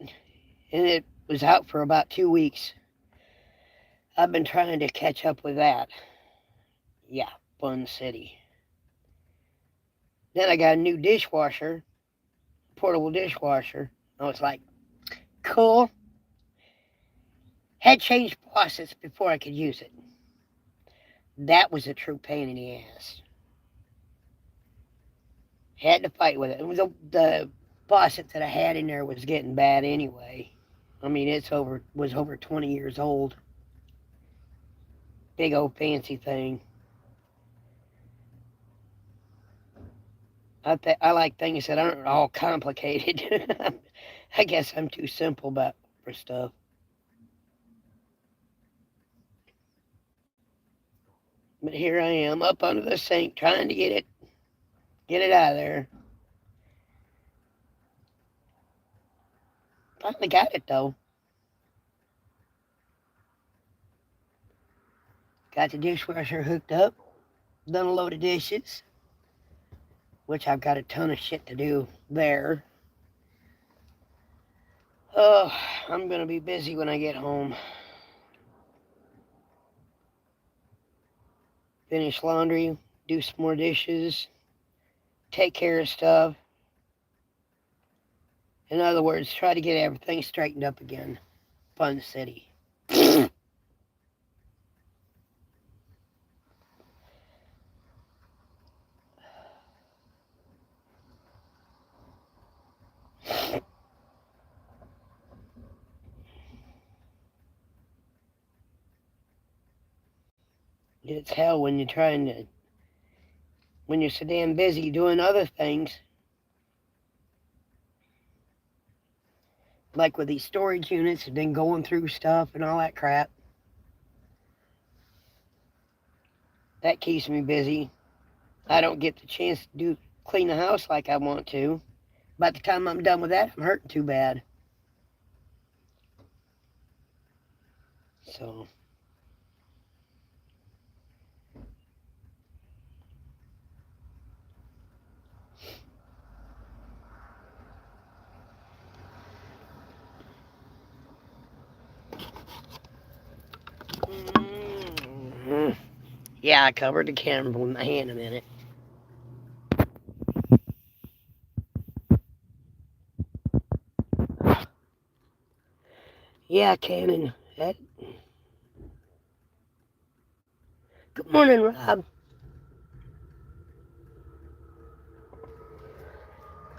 and it was out for about 2 weeks. I've been trying to catch up with that. Yeah, Fun City. Then I got a new dishwasher, portable dishwasher. I was like, cool. Had changed faucets before I could use it. That was a true pain in the ass. Had to fight with it. The faucet that I had in there was getting bad anyway. I mean, was over 20 years old. Big old fancy thing. I like things that aren't all complicated. I guess I'm too simple for stuff. But here I am up under the sink trying to get it out of there. Finally got it though. Got the dishwasher hooked up. Done a load of dishes, which I've got a ton of shit to do there. Oh, I'm gonna be busy when I get home. Finish laundry, do some more dishes, take care of stuff. In other words, try to get everything straightened up again. Fun city. It's hell when you're so damn busy doing other things, like with these storage units and then going through stuff and all that crap. That keeps me busy. I don't get the chance to clean the house like I want to. By the time I'm done with that, I'm hurting too bad. So yeah, I covered the camera with my hand a minute. Yeah, Cannon. Good morning, Rob.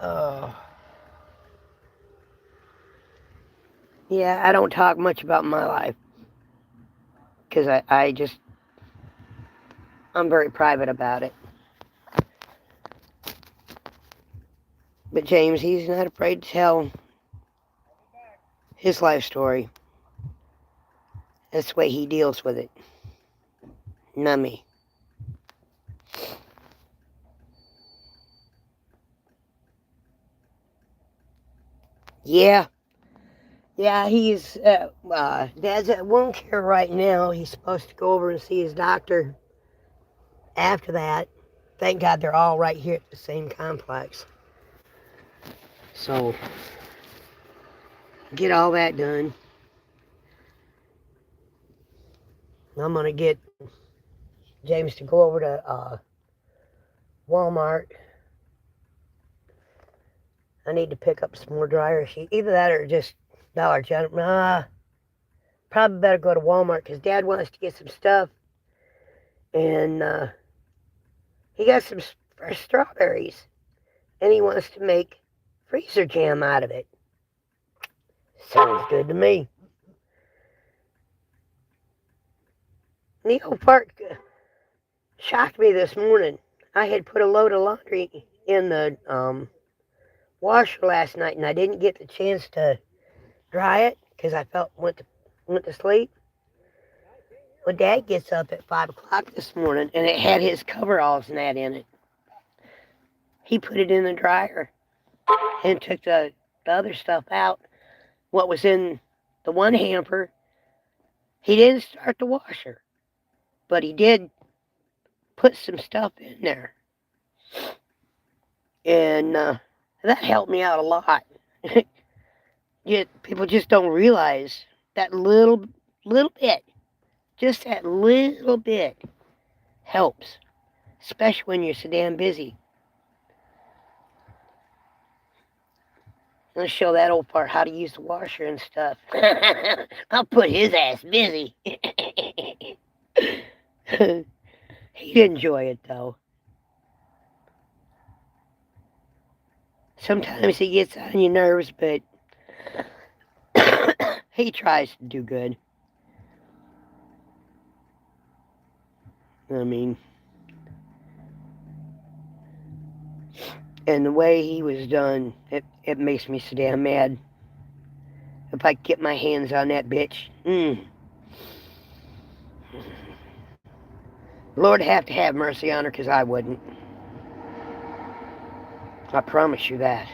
Oh. Yeah, I don't talk much about my life. Because I'm very private about it. But James, he's not afraid to tell his life story. That's the way he deals with it. Not me. Yeah. Yeah, Dad's at wound care right now. He's supposed to go over and see his doctor after that. Thank God they're all right here at the same complex. So, get all that done. I'm going to get James to go over to Walmart. I need to pick up some more dryer sheet. Either that or just Dollar General. Probably better go to Walmart because Dad wants to get some stuff. And he got some fresh strawberries. And he wants to make freezer jam out of it. Sounds good to me. Neil Park shocked me this morning. I had put a load of laundry in the washer last night, and I didn't get the chance to dry it because I went to sleep. Well, Dad gets up at 5 o'clock this morning, and it had his coveralls and that in it. He put it in the dryer and took the other stuff out. What was in the one hamper, he didn't start the washer, but he did put some stuff in there. And that helped me out a lot. People just don't realize that little bit, just that little bit helps, especially when you're so damn busy. Let's show that old part how to use the washer and stuff. I'll put his ass busy. He'd enjoy it though. Sometimes he gets on your nerves, but he tries to do good. I mean, and the way he was done, it makes me so damn mad. If I could get my hands on that bitch, Lord have to have mercy on her, 'cause I wouldn't. I promise you that.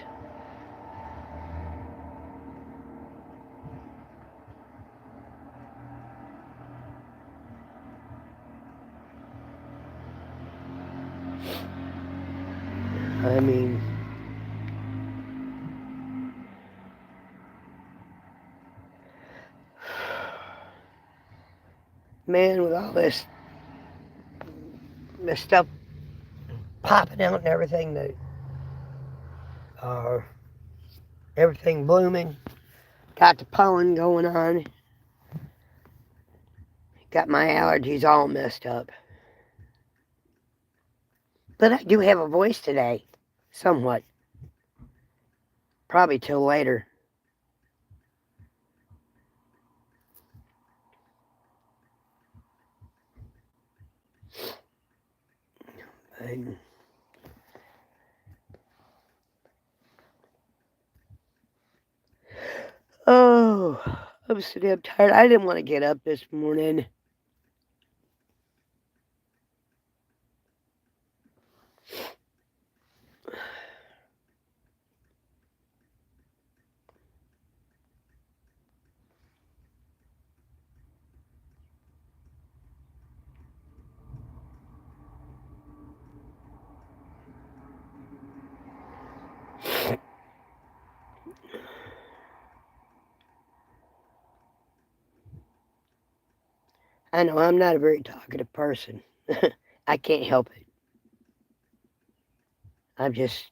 I mean, man, with all this stuff popping out and everything, uh, everything blooming, got the pollen going on, got my allergies all messed up. But I do have a voice today, somewhat. Probably till later. And oh, I'm so damn tired. I didn't want to get up this morning. I know I'm not a very talkative person. I can't help it. I'm just,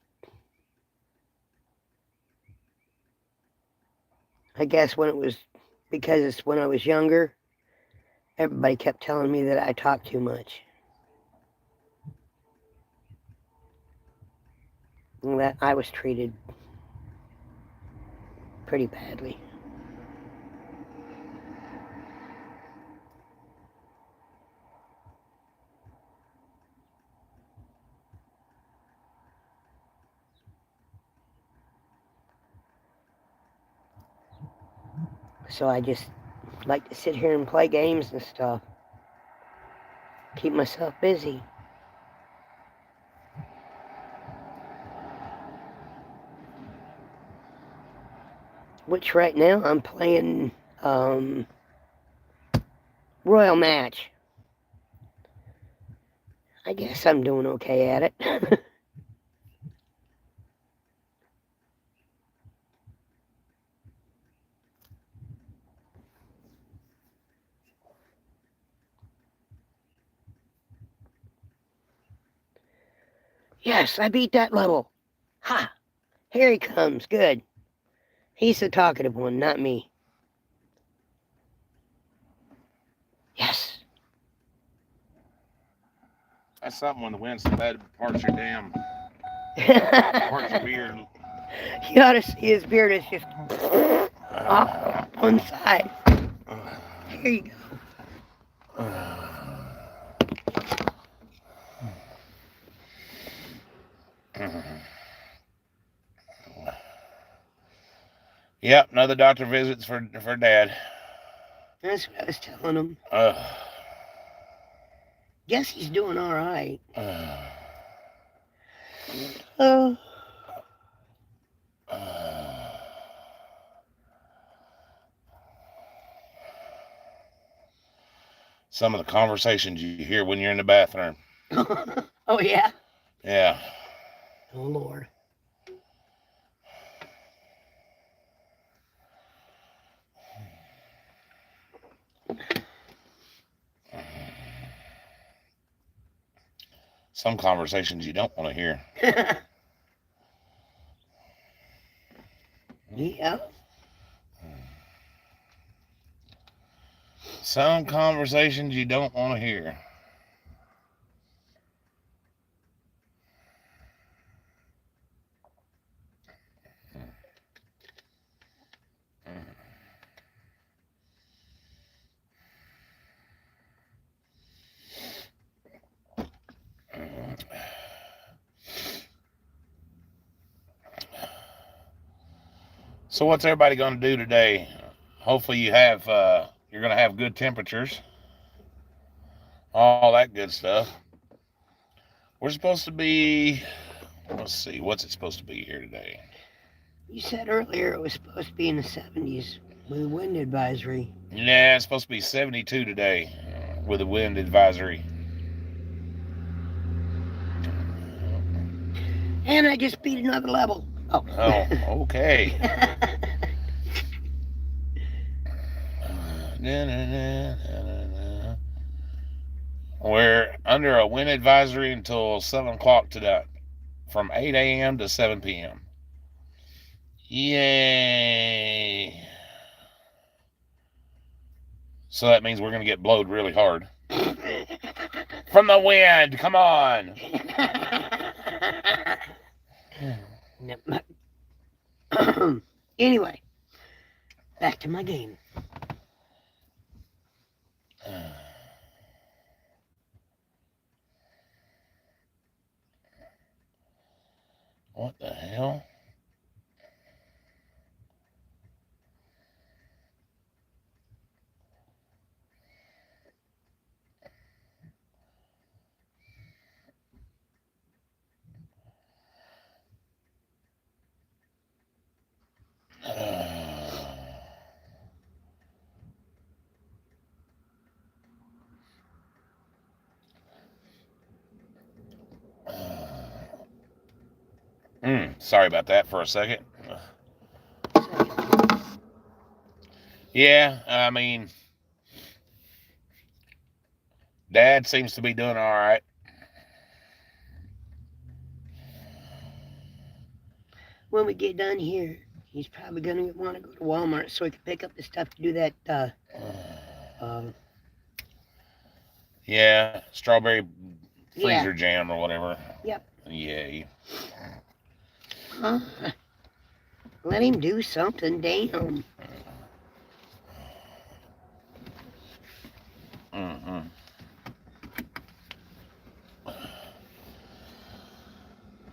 I guess when it was, because it's when I was younger, everybody kept telling me that I talk too much. And that I was treated pretty badly. So I just like to sit here and play games and stuff. Keep myself busy. Which right now I'm playing Royal Match. I guess I'm doing okay at it. Yes, I beat that level. Ha! Here he comes. Good. He's the talkative one, not me. Yes. That's something when the wind's so bad, it parts your damn, parts your beard. You ought to see his beard is just off one side. Here you go. Yep, another doctor visits for Dad. That's what I was telling him. Uh, Guess he's doing all right. uh, Oh, some of the conversations you hear when you're in the bathroom. oh yeah. Yeah. Oh Lord. Some conversations you don't want to hear. Yeah. Some conversations you don't want to hear. So what's everybody going to do today? Hopefully you're going to have good temperatures, all that good stuff. We're supposed to be, let's see, what's it supposed to be here today? You said earlier it was supposed to be in the 70s with a wind advisory. Yeah, it's supposed to be 72 today with a wind advisory. And I just beat another level. Oh. Oh, okay. We're under a wind advisory until 7 o'clock today, from 8 a.m. to 7 p.m. Yay. So that means we're going to get blowed really hard. From the wind, come on. Anyway, back to my game. What the hell? Sorry about that for a second. Yeah, I mean, Dad seems to be doing all right. When we get done here, he's probably going to want to go to Walmart so he can pick up the stuff to do that. Yeah, strawberry freezer Yeah. jam or whatever. Yep. Yay. Let him do something. Damn. Mm-hmm.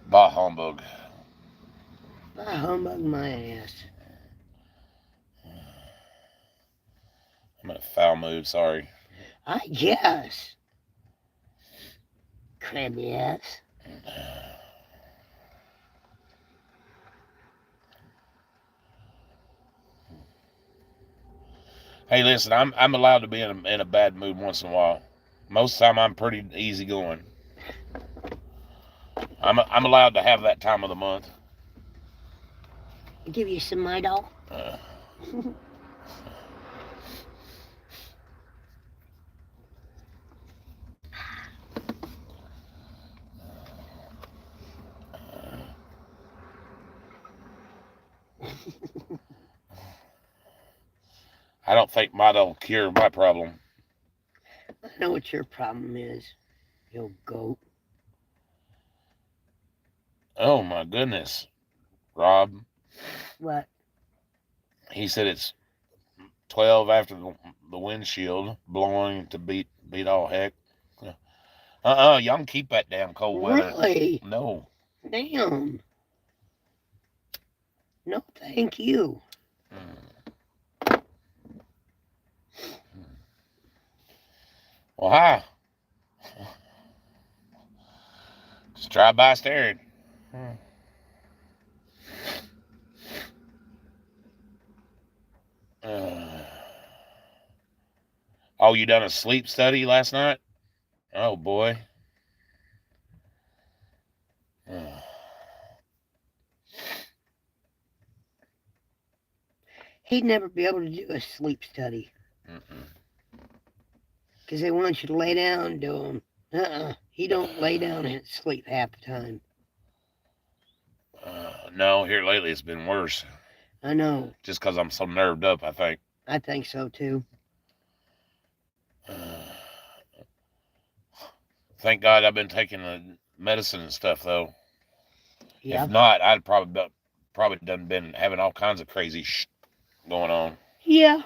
Bah humbug. I humbug my ass. I'm in a foul mood, sorry. I guess. Crabby ass. Hey, listen, I'm allowed to be in a bad mood once in a while. Most of the time, I'm pretty easygoing. I'm allowed to have that time of the month. Give you some Midol. I don't think might'll cure my problem. I know what your problem is, you old goat. Oh my goodness, Rob. What? He said it's 12 after the windshield blowing to beat all heck. Y'all can keep that damn cold weather. Really? No. Damn. No, thank you. Well, hi. Just drive by staring. Oh, you done a sleep study last night? Oh boy. He'd never be able to do a sleep study. Because they want you to lay down and do them. He don't lay down and sleep half the time. No, here lately it's been worse. I know. Just because I'm so nerved up, I think. I think so too. Thank God I've been taking the medicine and stuff, though. Yeah. If not, I'd probably done been having all kinds of crazy going on. Yeah.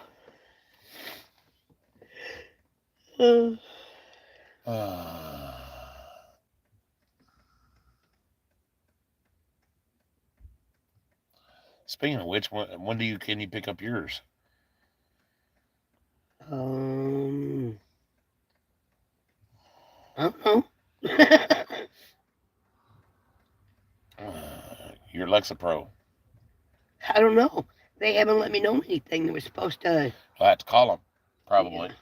Speaking of which, when can you pick up yours? I don't know. Your Lexapro. I don't know. They haven't let me know anything. They were supposed to. I'll have to call them, probably. Yeah.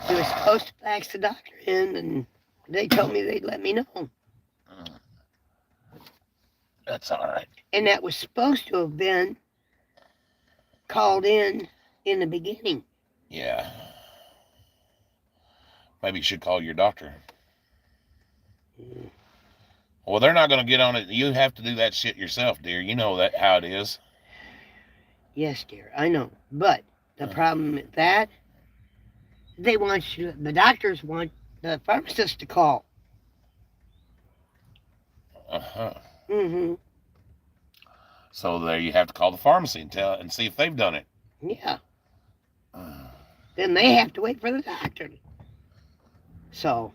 They were supposed to fax the doctor in, and they told me they'd let me know. That's all right. And that was supposed to have been called in the beginning. Yeah. Maybe you should call your doctor. Well, they're not going to get on it. You have to do that shit yourself, dear. You know that how it is. Yes, dear, I know. But the problem with that, they want you. The doctors want the pharmacist to call. Mm-hmm. So there you have to call the pharmacy and see if they've done it. Yeah. Then they have to wait for the doctor. So.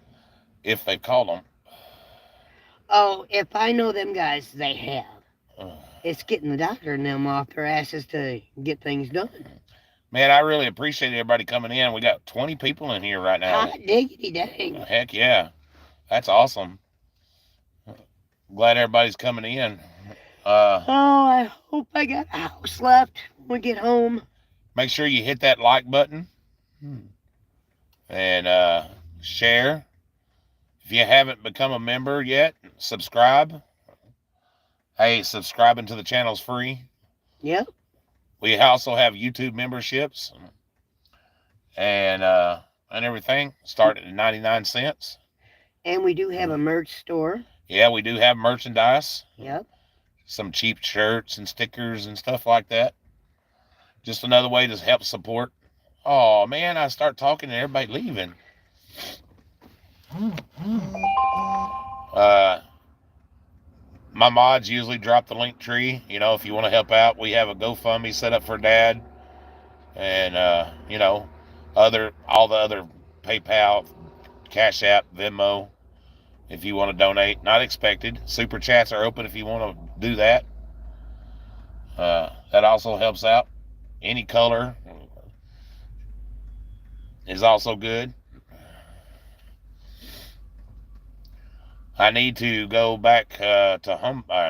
If they've called them. Oh, if I know them guys, they have. It's getting the doctor and them off their asses to get things done. Man, I really appreciate everybody coming in. We got 20 people in here right now. Hot diggity dang. Heck yeah. That's awesome. Glad everybody's coming in. I hope I got a house left when we get home. Make sure you hit that like button. And share. If you haven't become a member yet, subscribe. Hey, subscribing to the channel's free. Yep. We also have YouTube memberships and everything. Start at 99 cents. And we do have a merch store. Yeah, we do have merchandise. Yep. Some cheap shirts and stickers and stuff like that. Just another way to help support. Oh, man, I start talking and everybody leaving. My mods usually drop the link tree. You know, if you want to help out, we have a GoFundMe set up for Dad. And, you know, all the other PayPal, Cash App, Venmo, if you want to donate. Not expected. Super chats are open if you want to do that. That also helps out. Any color is also good. I need to go back to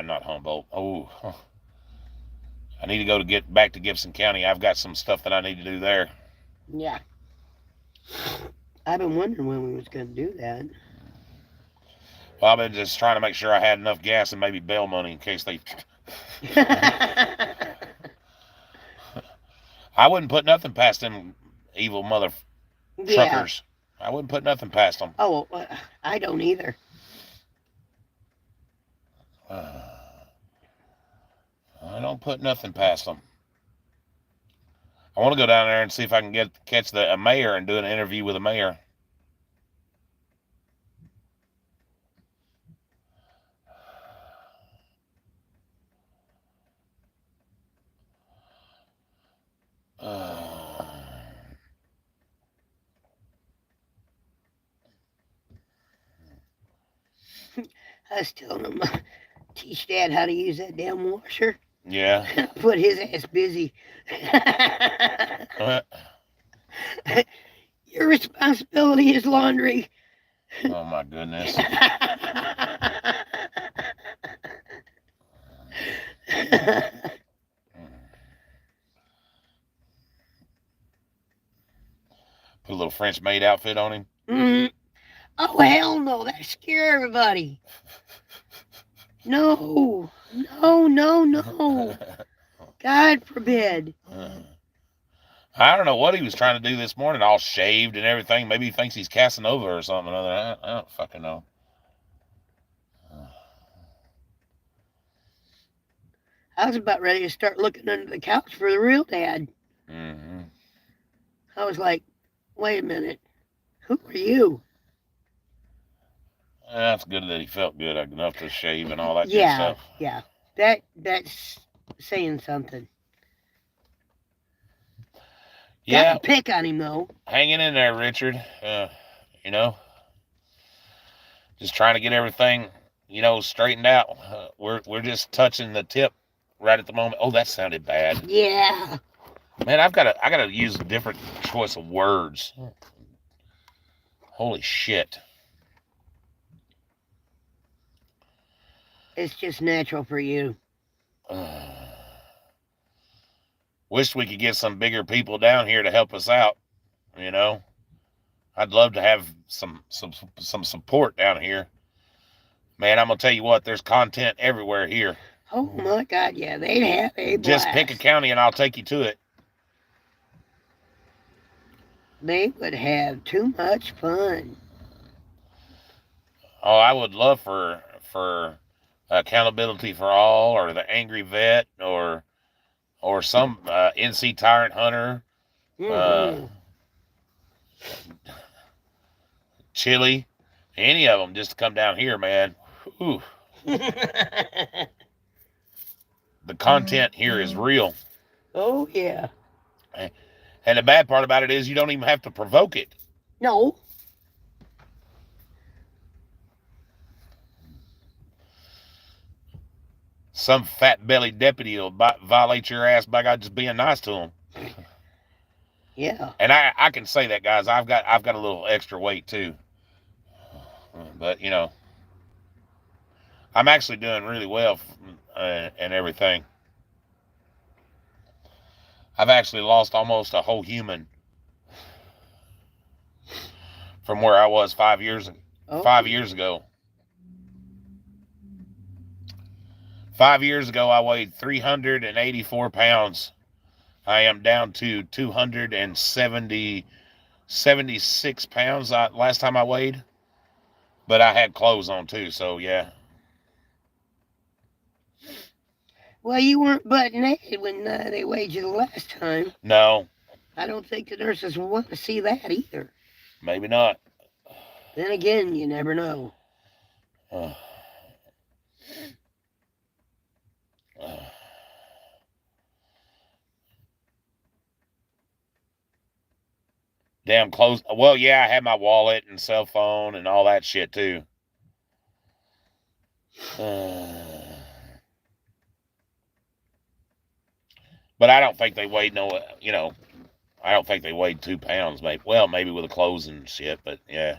not Humboldt. Oh, I need to get back to Gibson County. I've got some stuff that I need to do there. Yeah. I've been wondering when we was going to do that. Well, I've been just trying to make sure I had enough gas and maybe bail money in case they... I wouldn't put nothing past them evil mother truckers. I wouldn't put nothing past them. Oh, I don't either. I don't put nothing past them. I want to go down there and see if I can catch a mayor and do an interview with a mayor. I still don't teach Dad how to use that damn washer. Yeah. Put his ass busy. Your responsibility is laundry. Oh my goodness. Put a little French maid outfit on him. Mm. Oh, hell no. That scare everybody. No. God forbid. I don't know what he was trying to do this morning, all shaved and everything. Maybe he thinks he's Casanova or something or other. I don't fucking know. I was about ready to start looking under the couch for the real dad. Mm-hmm. I was like, wait a minute, who are you? That's good that he felt good enough to shave and all that good Yeah, stuff. yeah. That's saying something. Got to Yeah, pick on him though. hanging in there, Richard. You know, just trying to get everything, straightened out. We're just touching the tip right at the moment. Oh, that sounded bad. Yeah. Man, I gotta use a different choice of words. Holy shit. It's just natural for you. Wish we could get some bigger people down here to help us out. You know, I'd love to have some support down here. Man, I'm gonna tell you what. There's content everywhere here. Oh my God, yeah, they'd have a Just pick a blast. county and I'll take you to it. They would have too much fun. Oh, I would love for accountability for all, or the angry vet, or some NC tyrant hunter, uh, Hmm. Chili, any of them, just to come down here, man. Ooh, the content here is real, Oh yeah. and the bad part about it is you don't even have to provoke it. No. Some fat bellied deputy will violate your ass by God just being nice to them. Yeah. And I can say that, guys. I've got a little extra weight too, but I'm actually doing really well and everything. I've actually lost almost a whole human from where I was 5 years Oh. 5 years ago. 5 years ago, I weighed 384 pounds. I am down to 276 pounds last time I weighed, but I had clothes on too, so yeah. Well, you weren't butt naked when they weighed you the last time. No, I don't think the nurses will want to see that either. maybe not. Then again, you never know. Uh, uh, damn clothes. Well, yeah, I had my wallet and cell phone and all that shit too. But I don't think they weighed I don't think they weighed 2 pounds, maybe. Well, maybe with the clothes and shit, but yeah.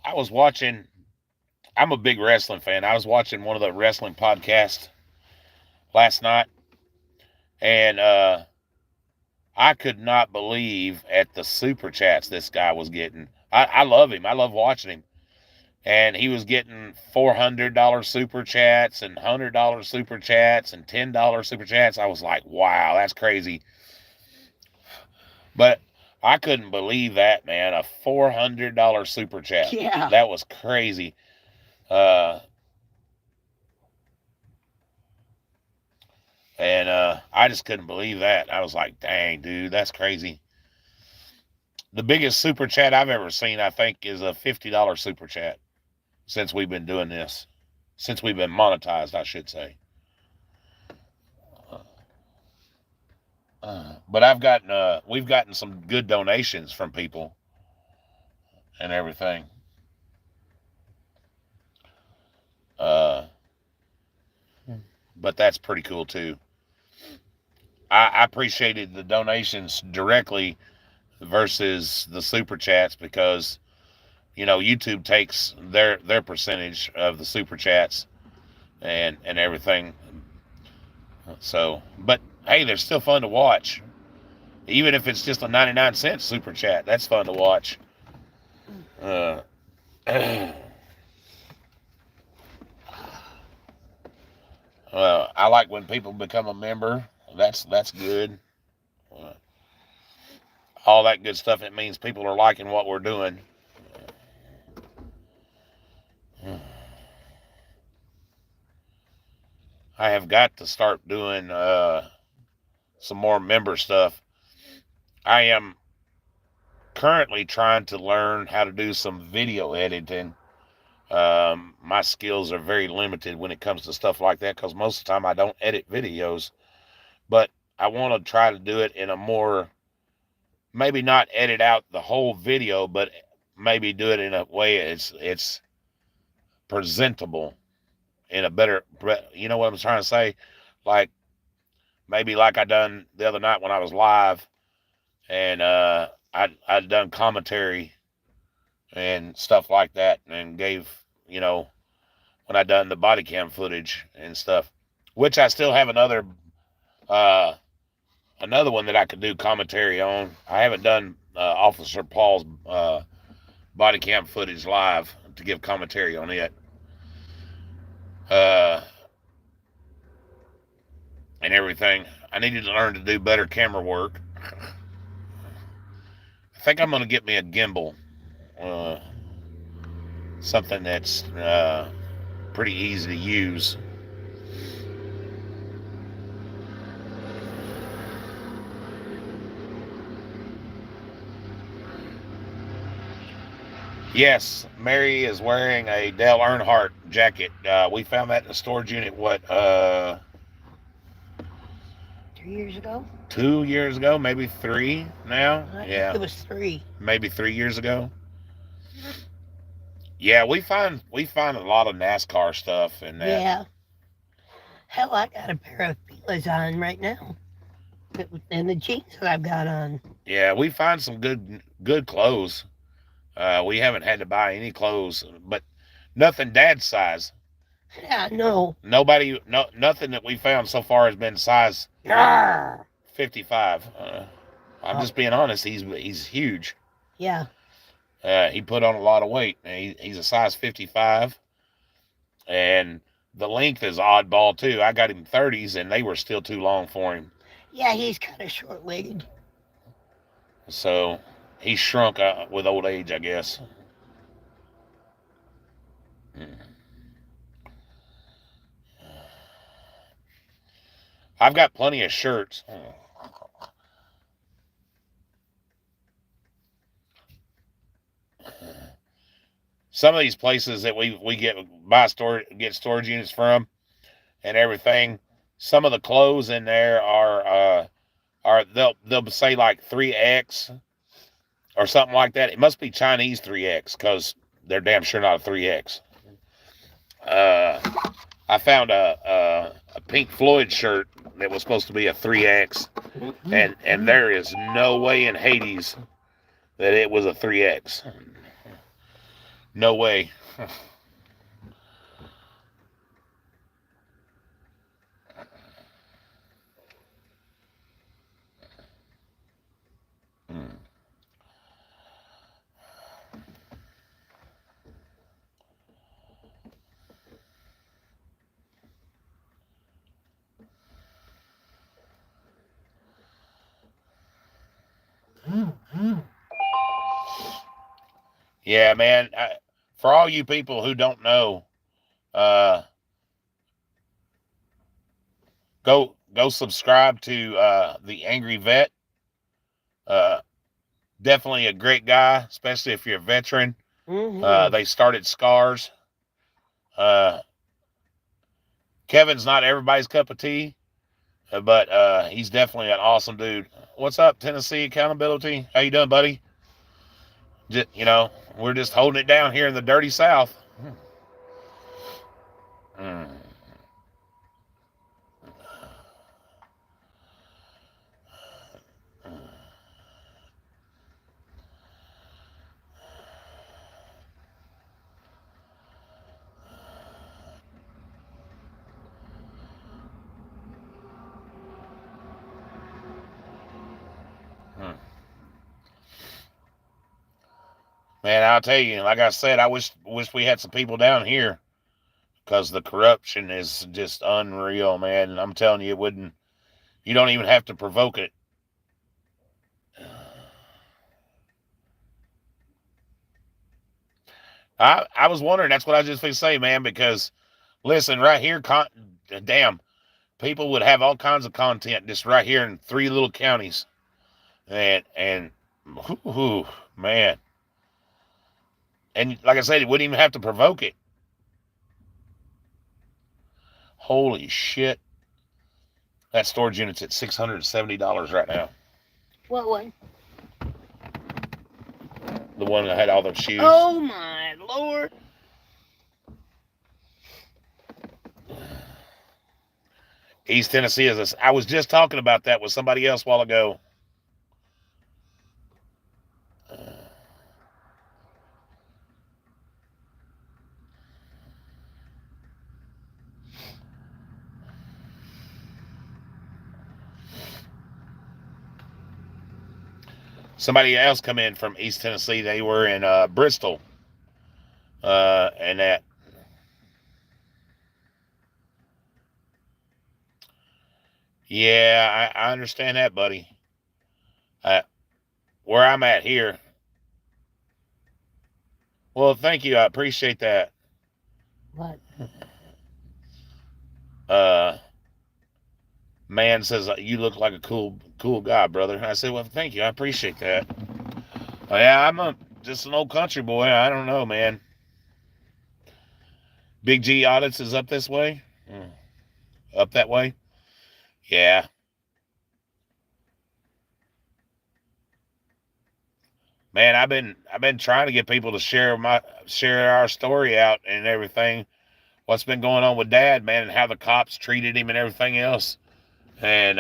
I was watching. I'm a big wrestling fan. I was watching one of the wrestling podcasts last night, and I could not believe at the super chats this guy was getting. I love him. I love watching him. And he was getting $400 super chats and $100 super chats and $10 super chats. I was like, wow, that's crazy. But I couldn't believe that, man. A $400 super chat. Yeah. That was crazy. And I just couldn't believe that. I was like, dang, dude, that's crazy. The biggest super chat I've ever seen, I think, is a $50 super chat since we've been doing this. Since we've been monetized, I should say. But we've gotten some good donations from people and everything. Uh, but that's pretty cool too. I appreciated the donations directly versus the super chats because YouTube takes their percentage of the super chats and everything. So, but hey, they're still fun to watch. Even if it's just a 99-cent super chat, that's fun to watch. Uh, well, I like when people become a member. That's good. all that good stuff. It means people are liking what we're doing. I have got to start doing some more member stuff. I am currently trying to learn how to do some video editing. My skills are very limited when it comes to stuff like that because most of the time I don't edit videos. But I want to try to do it in a more, maybe not edit out the whole video, but maybe do it in a way it's presentable in a better, you know what I'm trying to say? Like, maybe like I done the other night when I was live and I'd done commentary and stuff like that and gave, you know, when I done the body cam footage and stuff, which I still have another one that I could do commentary on. I haven't done Officer Paul's body cam footage live to give commentary on it. And everything. I needed to learn to do better camera work. I think I'm going to get me a gimbal. Something that's pretty easy to use. Yes, Mary is wearing a Dale Earnhardt jacket. We found that in the storage unit, 2 years ago? 2 years ago, maybe 3 now. I Yeah, think it was 3. maybe 3 years ago. Yeah, we find a lot of NASCAR stuff and that. Yeah. Hell, I got a pair of Fila's on right now. And the jeans that I've got on. Yeah, we find some good clothes. We haven't had to buy any clothes, but nothing Dad's size. Yeah, no. Nothing that we found so far has been size Yarr. 55. I'm just being honest. He's huge. Yeah. He put on a lot of weight. He's a size 55, and the length is oddball too. I got him 30s, and they were still too long for him. Yeah, he's kind of short-legged. So he's shrunk with old age, I guess. I've got plenty of shirts. Some of these places that we get storage units from and everything, some of the clothes in there are they'll say like 3X or something like that. It must be Chinese 3X because they're damn sure not a 3X. I found a Pink Floyd shirt that was supposed to be a 3X, and there is no way in Hades that it was a 3X. No way. Yeah, man. For all you people who don't know, go subscribe to the Angry Vet. Definitely a great guy, especially if you're a veteran. Mm-hmm. They started Scars. Kevin's not everybody's cup of tea, but he's definitely an awesome dude. What's up, Tennessee Accountability? How you doing, buddy? We're just holding it down here in the dirty South. Man, I'll tell you, like I said, I wish we had some people down here because the corruption is just unreal, man. I'm telling you, you don't even have to provoke it. I was wondering. That's what I was just going to say, man. Because listen, right here, damn, people would have all kinds of content just right here in three little counties, and whoo, man, and like I said, it wouldn't even have to provoke it. Holy shit! That storage unit's at $670 right now. What one? The one that had all those shoes. Oh my lord! East Tennessee is. I was just talking about that with somebody else a while ago. Somebody else come in from East Tennessee. They were in Bristol, and that. Yeah, I understand that, buddy. Where I'm at here. Well, thank you. I appreciate that. What? Man says you look like a cool guy, brother. I said, well, thank you. I appreciate that. Yeah, just an old country boy. I don't know, man. Big G Audits is up this way. Up that way. Yeah. Man, I've been trying to get people to share our story out and everything. What's been going on with Dad, man, and how the cops treated him and everything else. And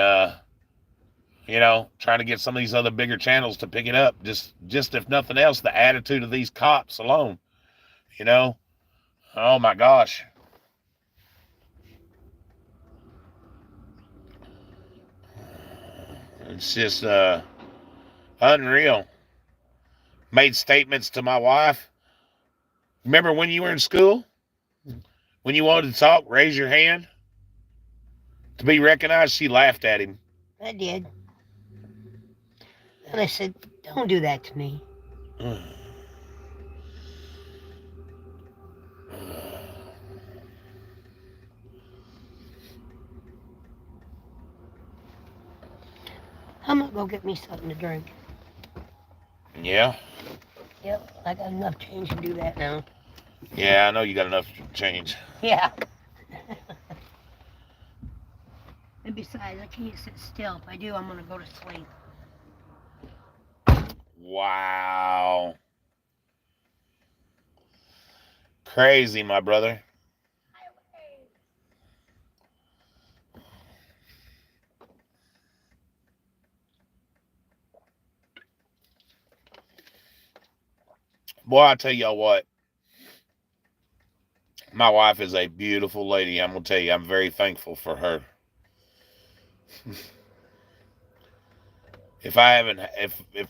trying to get some of these other bigger channels to pick it up. Just if nothing else, the attitude of these cops alone. Oh my gosh. It's just unreal. Made statements to my wife. Remember when you were in school? When you wanted to talk, raise your hand. To be recognized, she laughed at him. I did. And I said, don't do that to me. I'm gonna go get me something to drink. Yeah. Yep, I got enough change to do that now. Yeah, I know you got enough change. Yeah. And besides, I can't sit still. If I do, I'm gonna go to sleep. Wow. Crazy, my brother. Boy, I tell y'all what. My wife is a beautiful lady. I'm gonna tell you, I'm very thankful for her. If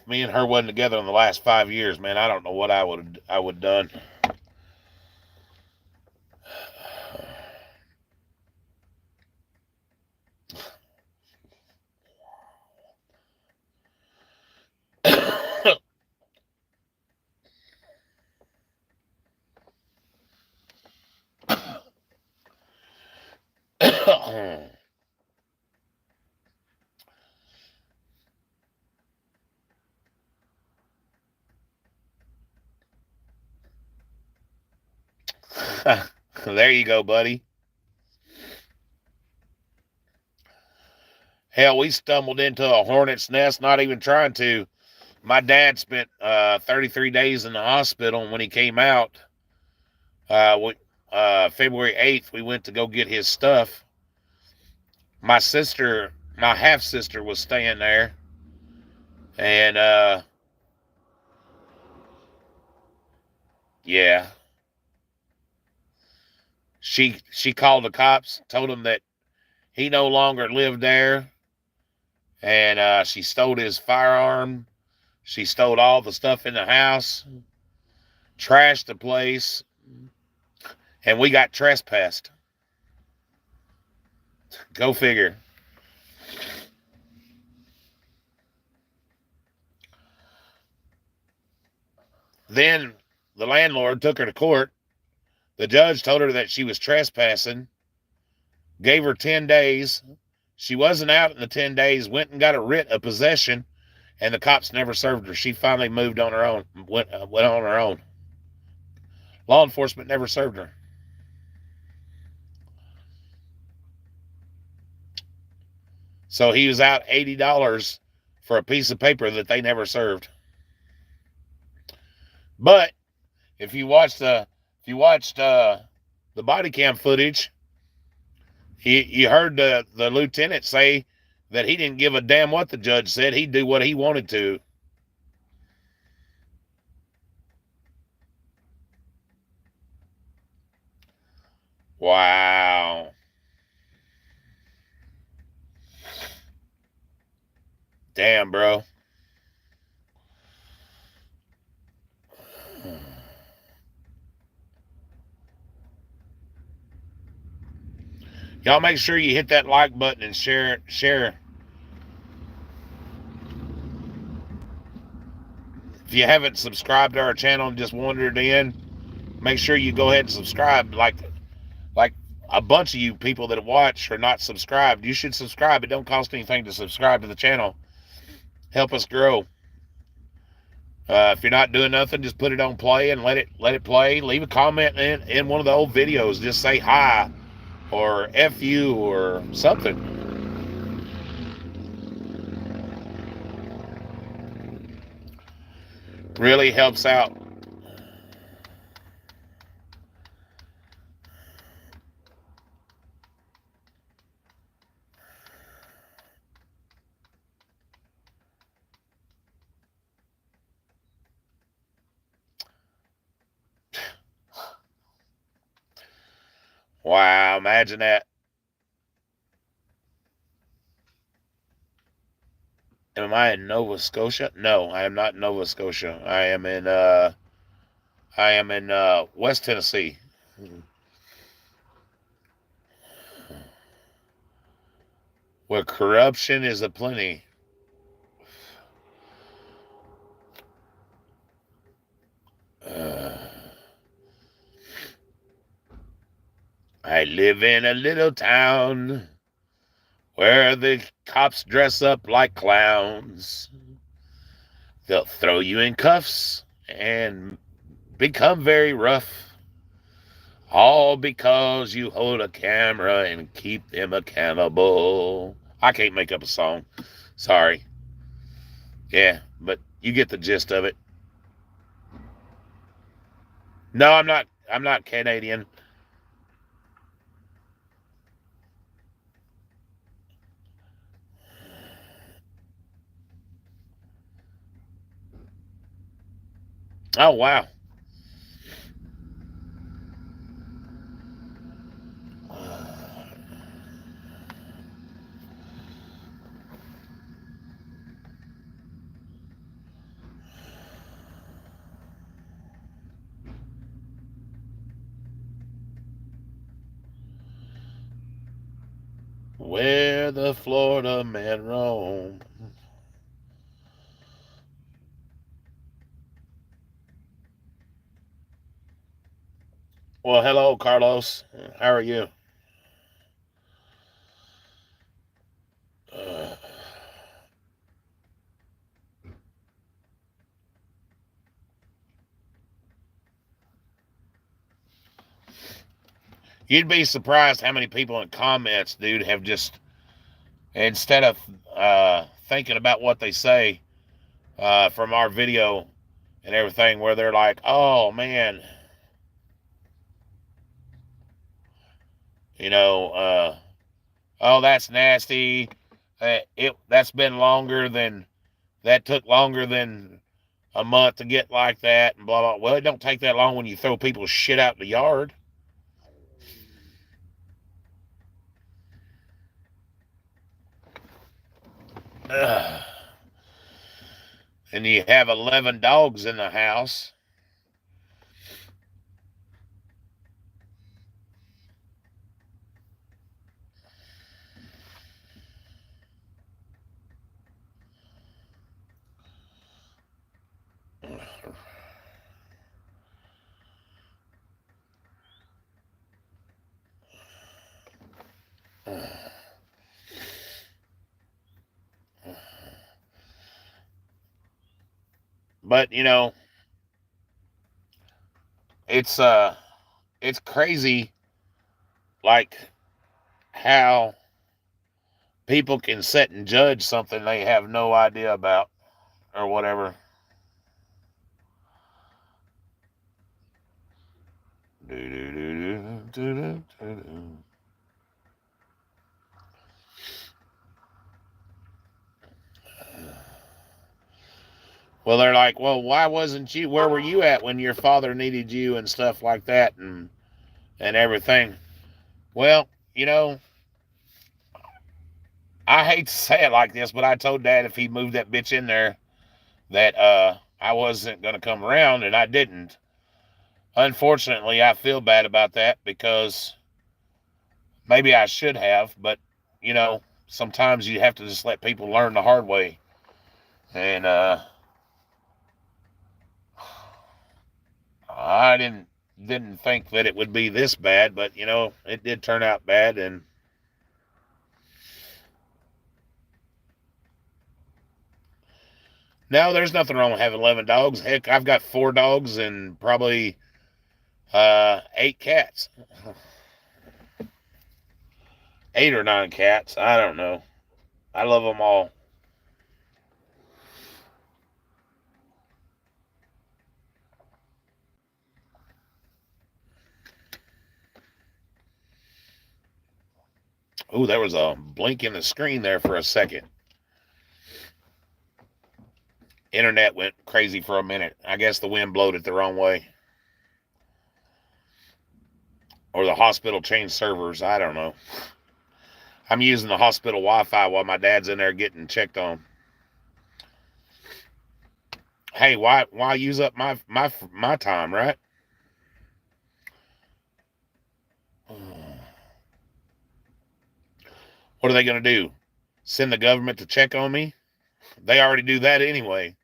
me and her wasn't together in the last 5 years, man, I don't know what I would done. There you go, buddy. Hell, we stumbled into a hornet's nest, not even trying to. My dad spent 33 days in the hospital, and when he came out, February 8th, we went to go get his stuff. My sister, my half sister, was staying there, and yeah, she called the cops, told them that he no longer lived there, and she stole his firearm. She stole all the stuff in the house, trashed the place, and we got trespassed. Go figure. Then the landlord took her to court. The judge told her that she was trespassing, gave her 10 days. She wasn't out in the 10 days, went and got a writ of possession, and the cops never served her. She finally moved on her own, went on her own. Law enforcement never served her. So he was out $80 for a piece of paper that they never served. But if you watched the body cam footage, you heard the lieutenant say that he didn't give a damn what the judge said. He'd do what he wanted to. Wow. Damn, bro. Y'all make sure you hit that like button and share. If you haven't subscribed to our channel and just wandered in, make sure you go ahead and subscribe. Like a bunch of you people that watch are not subscribed. You should subscribe. It don't cost anything to subscribe to the channel. Help us grow. If you're not doing nothing, just put it on play and let it play. Leave a comment in one of the old videos. Just say hi or F you or something. Really helps out. Wow, imagine that. Am I in Nova Scotia? No, I am not in Nova Scotia. I am in West Tennessee. Where corruption is aplenty. I live in a little town where the cops dress up like clowns. They'll throw you in cuffs and become very rough. All because you hold a camera and keep them accountable. I can't make up a song. Sorry. Yeah, but you get the gist of it. No, I'm not Canadian. Oh, wow. Where the Florida men roam. Well, hello, Carlos. How are you? You'd be surprised how many people in comments, dude, have just, instead of thinking about what they say from our video and everything, where they're like, oh, man, you know, oh, that's nasty. That's been longer than, that took longer than a month to get like that, and blah, blah. Well, it don't take that long when you throw people's shit out in the yard. Ugh. And you have 11 dogs in the house. But it's it's crazy, like how people can sit and judge something they have no idea about or whatever. Well, they're like, well, why wasn't you? Where were you at when your father needed you and stuff like that, and everything? Well, I hate to say it like this, but I told Dad if he moved that bitch in there that I wasn't gonna come around, and I didn't. Unfortunately, I feel bad about that because maybe I should have, but sometimes you have to just let people learn the hard way. And I didn't think that it would be this bad, but it did turn out bad. And no, there's nothing wrong with having 11 dogs. Heck, I've got 4 dogs and probably 8 cats. 8 or 9 cats. I don't know. I love them all. Oh, there was a blink in the screen there for a second. Internet went crazy for a minute. I guess the wind blowed it the wrong way. Or the hospital changed servers. I don't know. I'm using the hospital Wi-Fi while my dad's in there getting checked on. Hey, why use up my time, right? What are they going to do? Send the government to check on me? They already do that anyway.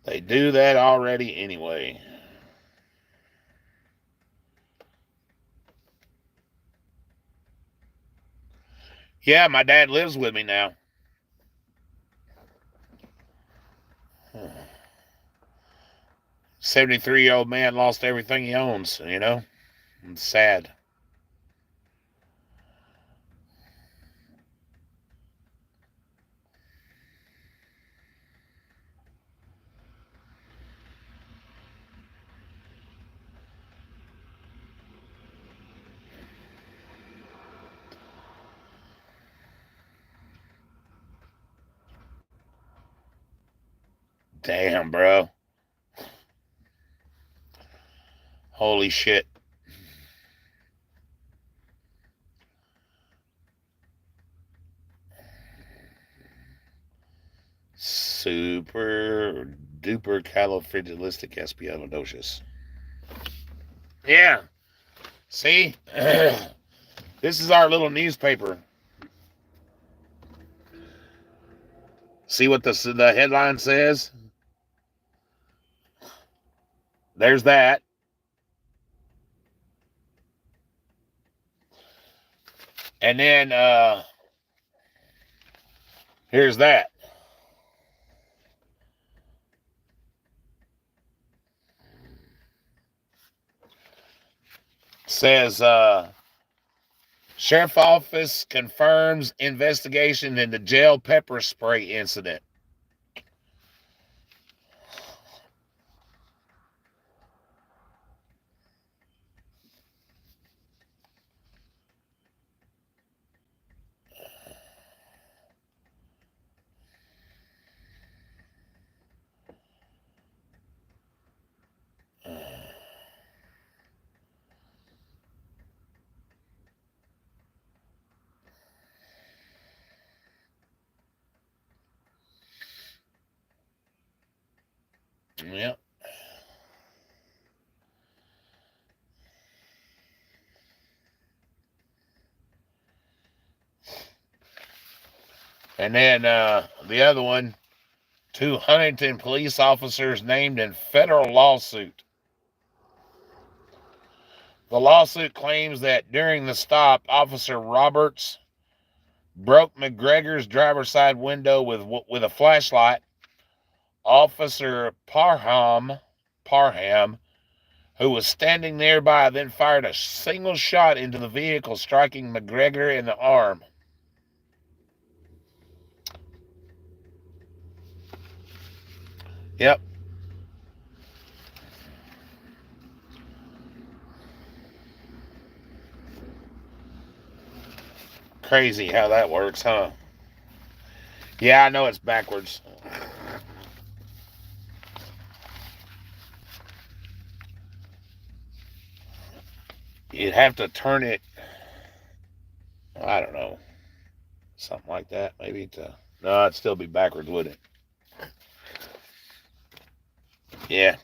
They do that already anyway. Yeah, my dad lives with me now. 73-year-old man lost everything he owns, It's sad. Damn, bro. Holy shit. Super duper califragilisticexpialidocious. Yeah. See? This is our little newspaper. See what the headline says? There's that. And then here's that. Says Sheriff Office confirms investigation into jail pepper spray incident. Yep. And then the other one, 2 Huntington police officers named in federal lawsuit. The lawsuit claims that during the stop, Officer Roberts broke McGregor's driver's side window with a flashlight. Officer Parham, who was standing nearby, then fired a single shot into the vehicle, striking McGregor in the arm. Yep. Crazy how that works, huh? Yeah, I know it's backwards. You'd have to turn it, I don't know, something like that, maybe no, it'd still be backwards, wouldn't it? Yeah.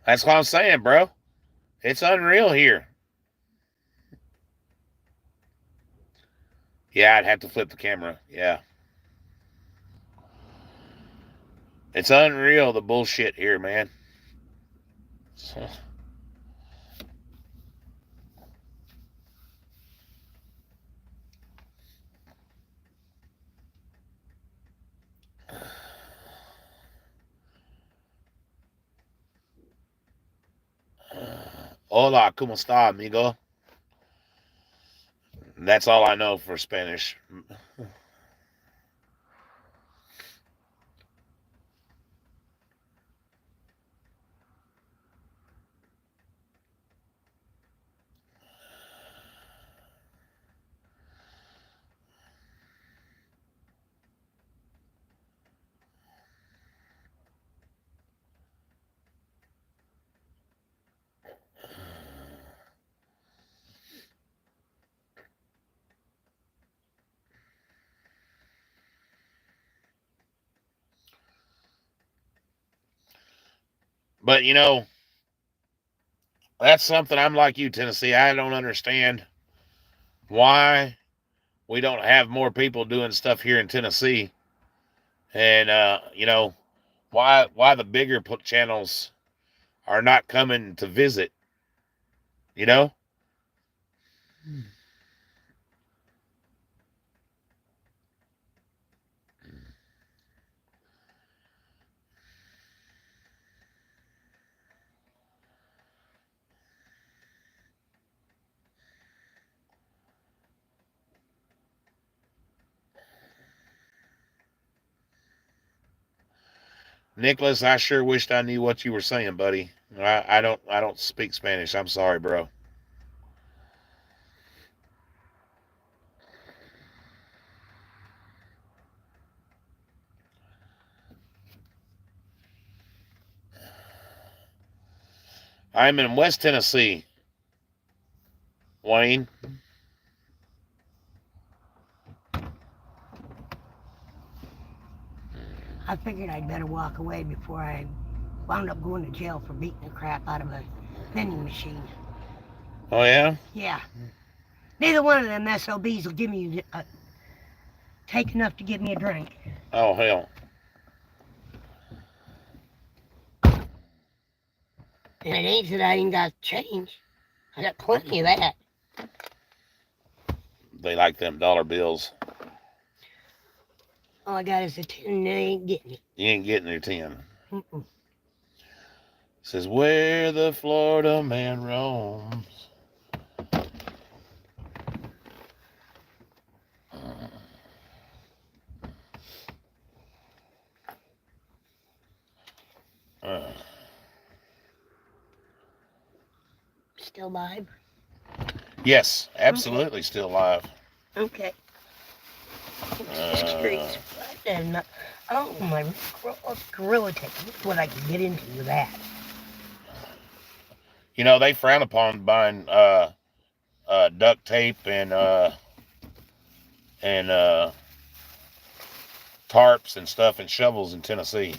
That's what I'm saying, bro. It's unreal here. Yeah, I'd have to flip the camera. Yeah. It's unreal, the bullshit here, man. Hola, ¿cómo está, amigo? That's all I know for Spanish. But, that's something I'm like you, Tennessee. I don't understand why we don't have more people doing stuff here in Tennessee. And, why the bigger channels are not coming to visit, you know? Nicholas, I sure wished I knew what you were saying, buddy. I don't speak Spanish. I'm sorry, bro. I'm in West Tennessee, Wayne. I figured I'd better walk away before I wound up going to jail for beating the crap out of a vending machine. Oh, yeah? Yeah. Neither one of them SOBs will give me take enough to give me a drink. Oh, hell. And it ain't that I ain't got change. I got plenty of that. They like them dollar bills. All I got is a 10 and I ain't getting it. You ain't getting your 10. Mm-mm. Says, where the Florida man roams. Still live? Yes, absolutely still live. Okay. Just curious. Oh, my gorilla technique. What I can get into with that. They frown upon buying duct tape and tarps and stuff and shovels in Tennessee.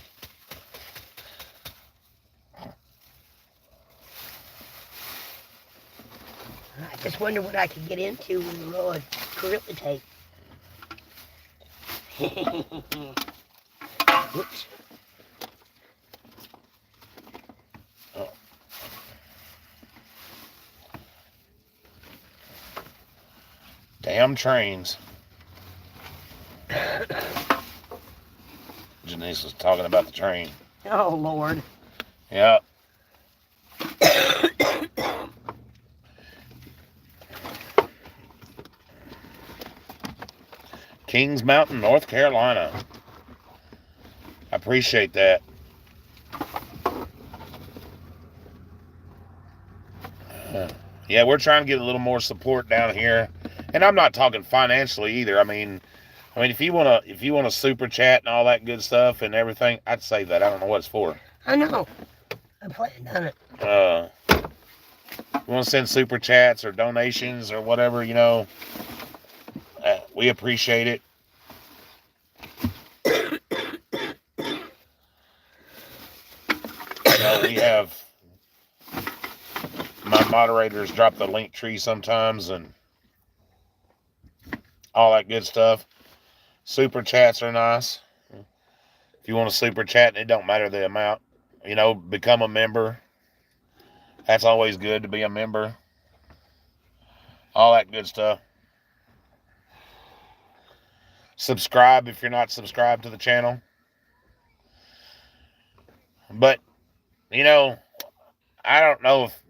I just wonder what I could get into with a roll of Gorilla Tape. Whoops. Oh. Damn trains. Janice was talking about the train. Oh, Lord. Yeah. Kings Mountain, North Carolina. I appreciate that. Yeah, we're trying to get a little more support down here, and I'm not talking financially either. I mean, if you wanna super chat and all that good stuff and everything, I'd save that. I don't know what it's for. I know. I planned on it. You want to send super chats or donations or whatever, we appreciate it. We have my moderators drop the link tree sometimes and all that good stuff. Super chats are nice. If you want to super chat, it don't matter the amount. Become a member. That's always good to be a member. All that good stuff. Subscribe if you're not subscribed to the channel. But, I don't know if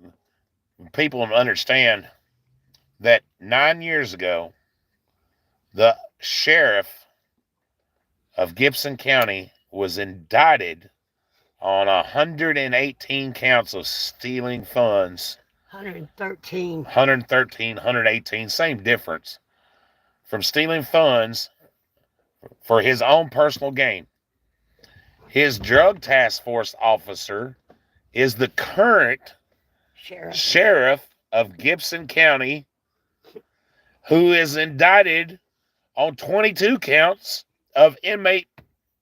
people understand that 9 years ago, the sheriff of Gibson County was indicted on 118 counts of stealing funds. 113. 118, same difference. From stealing funds for his own personal gain. His drug task force officer is the current sheriff of Gibson County, who is indicted on 22 counts of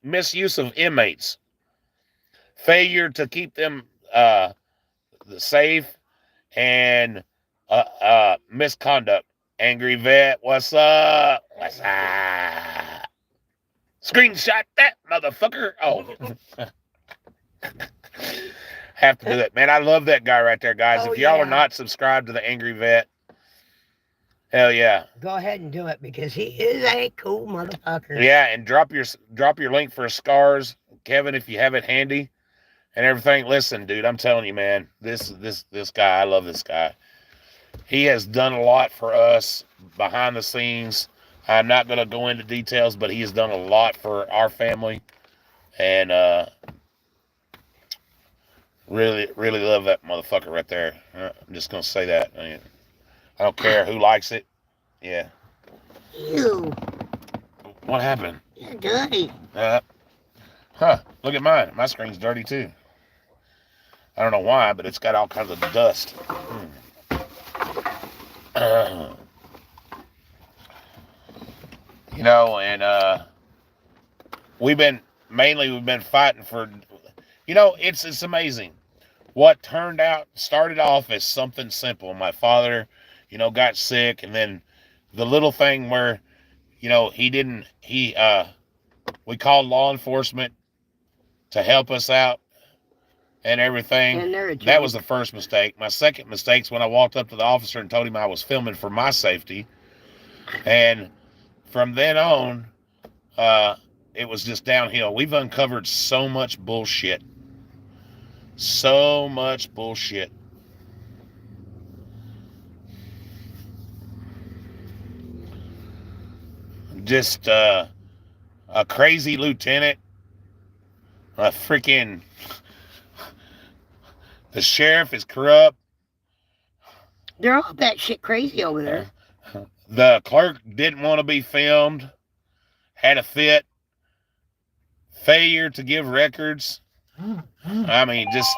misuse of inmates, failure to keep them safe, and misconduct. Angry vet, what's up? What's up? Screenshot that motherfucker. Oh. Have to do it. Man, I love that guy right there, guys. If y'all are not subscribed to the Angry Vet, hell yeah. Go ahead and do it because he is a cool motherfucker. Yeah, and drop your link for scars, Kevin, if you have it handy and everything. Listen, dude, I'm telling you, man, this guy, I love this guy. He has done a lot for us behind the scenes. I'm not going to go into details, but he has done a lot for our family. And really, really love that motherfucker right there. I'm just going to say that. I don't care who likes it. Yeah. Ew. What happened? You're dirty. Look at mine. My screen's dirty too. I don't know why, but it's got all kinds of dust. And we've been fighting for, it's amazing. What started off as something simple. My father, got sick, and then the little thing where, we called law enforcement to help us out and everything. And that was the first mistake. My second mistake's when I walked up to the officer and told him I was filming for my safety. And from then on, it was just downhill. We've uncovered so much bullshit. So much bullshit. Just a crazy lieutenant. The sheriff is corrupt. They're all batshit crazy over there. The clerk didn't want to be filmed. Had a fit. Failure to give records. I mean, just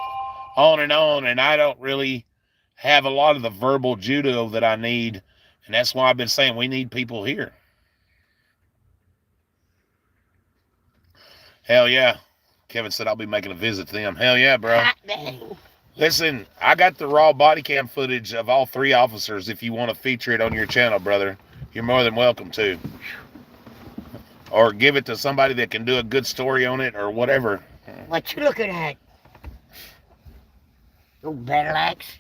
on. And I don't really have a lot of the verbal judo that I need. And that's why I've been saying we need people here. Hell yeah. Kevin said I'll be making a visit to them. Hell yeah, bro. Hot dang. Listen, I got the raw body cam footage of all 3 officers. If you want to feature it on your channel, brother, you're more than welcome to. Or give it to somebody that can do a good story on it or whatever. What you looking at? Oh, battle axe.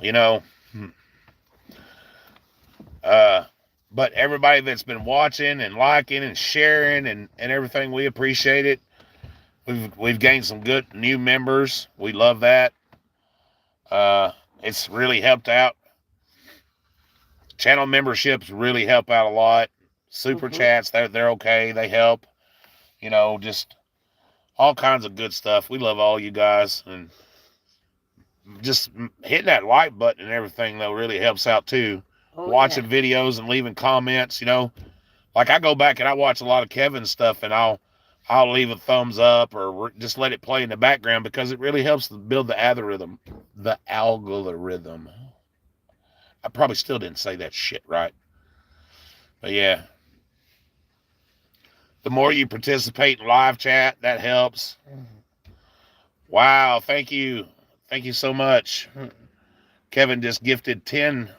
You know, but everybody that's been watching and liking and sharing and everything, we appreciate it. We've gained some good new members. We love that. It's really helped out. Channel memberships really help out a lot. Super chats, they're okay. They help. You know, just all kinds of good stuff. We love all you guys, and just hitting that like button and everything though really helps out too. Watching videos and leaving comments, you know. Like I go back and I watch a lot of Kevin's stuff, and I'll leave a thumbs up or just let it play in the background because it really helps to build the algorithm. The algorithm. I probably still didn't say that shit right. But yeah. The more you participate in live chat, that helps. Wow, thank you. Thank you so much. Kevin just gifted 10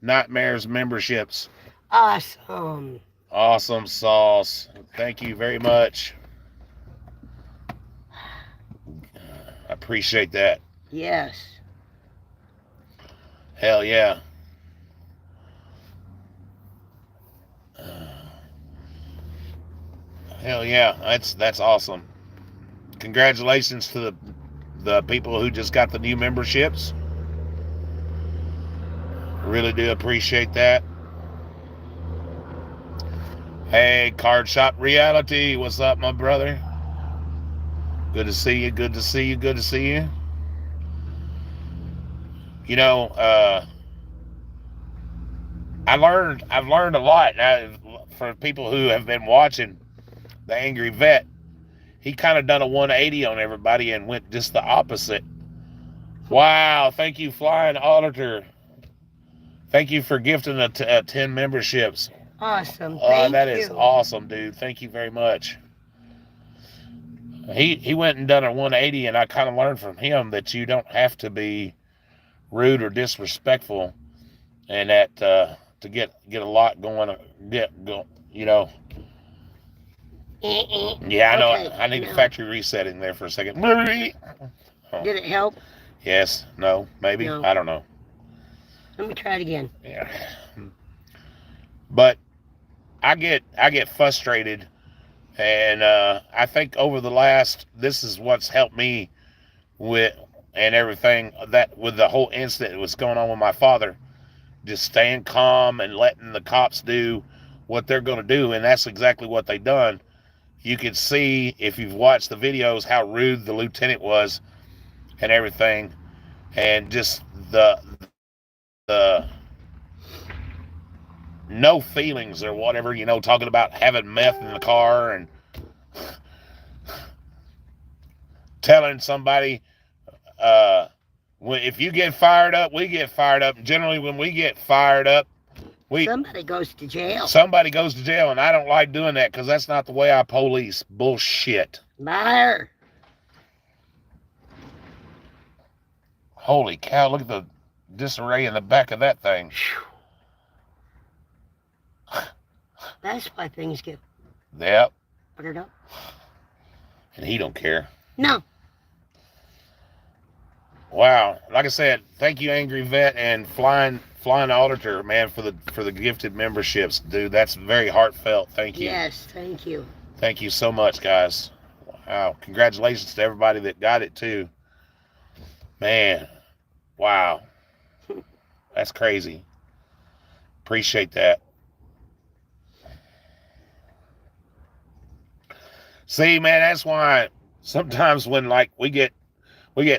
Nightmares memberships. Awesome. Awesome sauce. Thank you very much. I appreciate that. Yes. Hell yeah. Hell yeah. That's awesome. Congratulations to the people who just got the new memberships. Really do appreciate that. Hey, Card Shop Reality. What's up, my brother? Good to see you. Good to see you. Good to see you. You know, I've learned a lot. Now, for people who have been watching the Angry Vet, he kind of done a 180 on everybody and went just the opposite. Wow. Thank you, Flying Auditor. Thank you for gifting 10 memberships. Awesome. Thank that you. is awesome, dude. Thank you very much. He went and done a 180, and I kind of learned from him that you don't have to be rude or disrespectful, and that to get a lot going, you know. Yeah, I know. Okay, I need a factory resetting there for a second. Oh. Did it help? Yes. No. Maybe. No. I don't know. Let me try it again. Yeah. But I get frustrated, and I think over the last, this is what's helped me with and everything that with the whole incident that was going on with my father, just staying calm and letting the cops do what they're going to do, and that's exactly what they done. You could see if you've watched the videos how rude the lieutenant was and everything, and just the no feelings or whatever, you know, talking about having meth in the car and telling somebody, if you get fired up, we get fired up. And generally, when we get fired up, somebody goes to jail. Somebody goes to jail, and I don't like doing that because that's not the way I police. Bullshit. Liar. Holy cow, look at the disarray in the back of that thing. That's why things get buttered up. And he don't care. No. Wow. Like I said, thank you, Angry Vet and Flying Auditor, man, for the gifted memberships, dude. That's very heartfelt. Thank you. Yes, thank you. Thank you so much, guys. Wow. Congratulations to everybody that got it too. Man. Wow. That's crazy. Appreciate that. See, man, that's why sometimes when like we get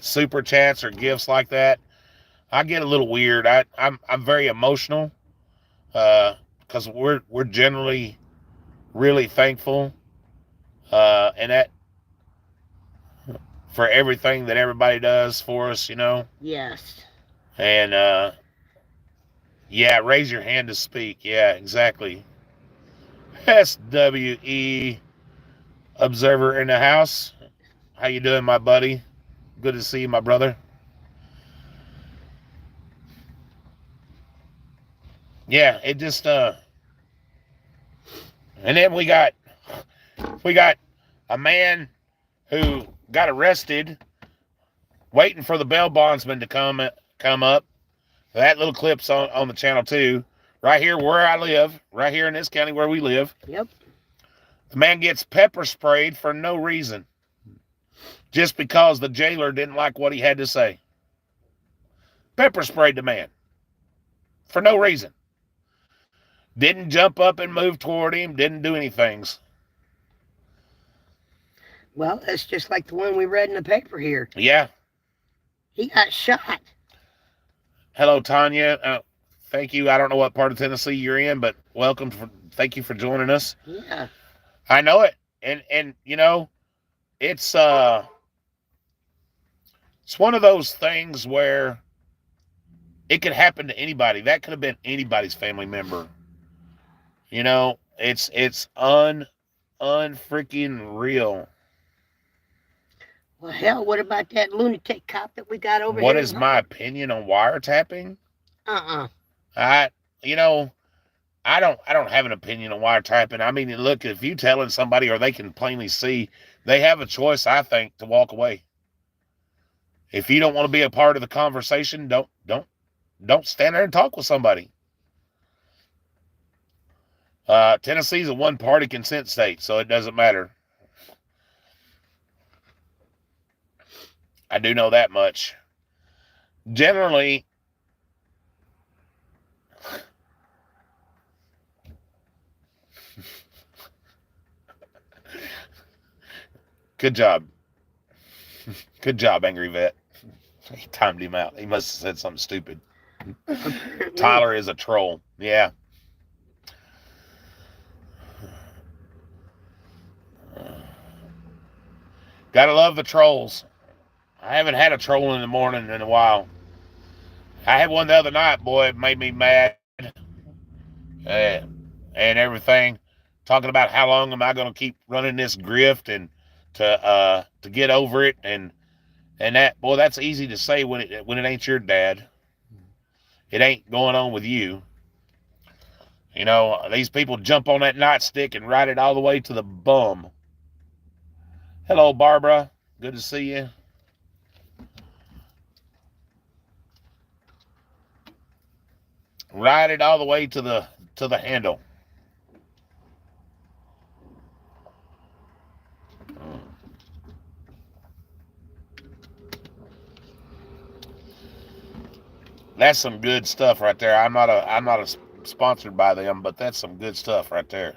super chats or gifts like that, I get a little weird. I'm very emotional, because we're generally really thankful, and that for everything that everybody does for us, you know. Yes. And yeah, raise your hand to speak. Yeah, exactly. SWE Observer in the house. How you doing, my buddy? Good to see you, my brother. Yeah, it just and then we got a man who got arrested waiting for the bail bondsman to come up. That little clip's on the channel too. Right here where I live, right here in this county where we live. Yep. The man gets pepper sprayed for no reason. Just because the jailer didn't like what he had to say. Pepper sprayed the man. For no reason. Didn't jump up and move toward him. Didn't do anything. Well, that's just like the one we read in the paper here. Yeah. He got shot. Hello, Tanya. Thank you. I don't know what part of Tennessee you're in, but welcome. Thank you for joining us. Yeah. I know it. And you know, it's one of those things where it could happen to anybody. That could have been anybody's family member. You know, it's unfreaking real. Well, hell, what about that lunatic cop that we got over here? What is my opinion on wiretapping? You know, I don't have an opinion on wiretapping. I mean, look, if you telling somebody or they can plainly see, they have a choice, I think, to walk away. If you don't want to be a part of the conversation, don't stand there and talk with somebody. Tennessee's a one-party consent state, so it doesn't matter. I do know that much. Generally, good job. Good job, Angry Vet. He timed him out. He must have said something stupid. Tyler is a troll. Yeah. Gotta love the trolls. I haven't had a troll in the morning in a while. I had one the other night, boy. It made me mad. And everything. Talking about how long am I going to keep running this grift and to get over it and that, boy, that's easy to say when it ain't your dad. It ain't going on with you. You know, these people jump on that nightstick and ride it all the way to the bum. Hello, Barbara. Good to see you. Ride it all the way to the handle. That's some good stuff right there. I'm not a sponsored by them, but that's some good stuff right there.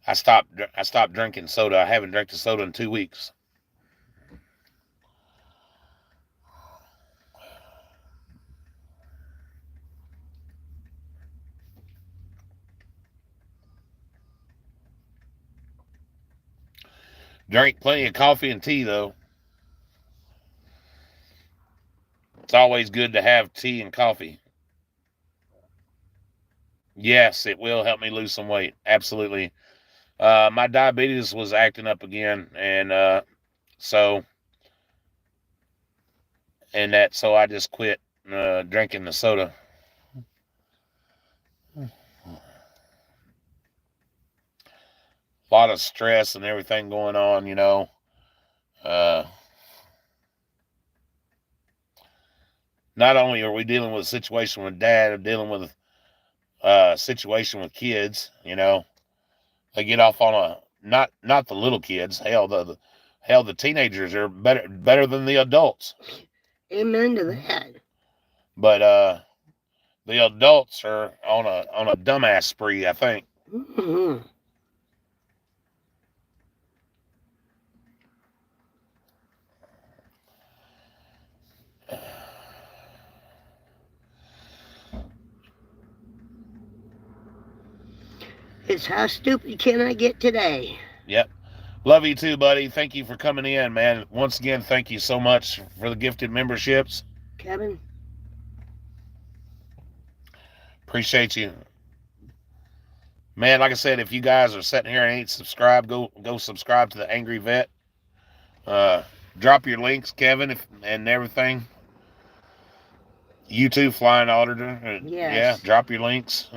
I stopped drinking soda. I haven't drank the soda in 2 weeks. Drink plenty of coffee and tea, though. It's always good to have tea and coffee. Yes, it will help me lose some weight. Absolutely. My diabetes was acting up again, and so I just quit drinking the soda. A lot of stress and everything going on, you know. Not only are we dealing with a situation with dad, I'm dealing with a situation with kids, you know. They get off on a not the little kids. Hell, the teenagers are better than the adults. Amen to that. But the adults are on a dumbass spree, I think. Mm-hmm. It's how stupid can I get today? Yep. Love you too, buddy. Thank you for coming in, man. Once again, thank you so much for the gifted memberships. Kevin, Appreciate you. Man, like I said, if you guys are sitting here and ain't subscribed, go subscribe to the Angry Vet. Uh, drop your links, Kevin, and everything. YouTube Flying Auditor. Yeah, yes. drop your links.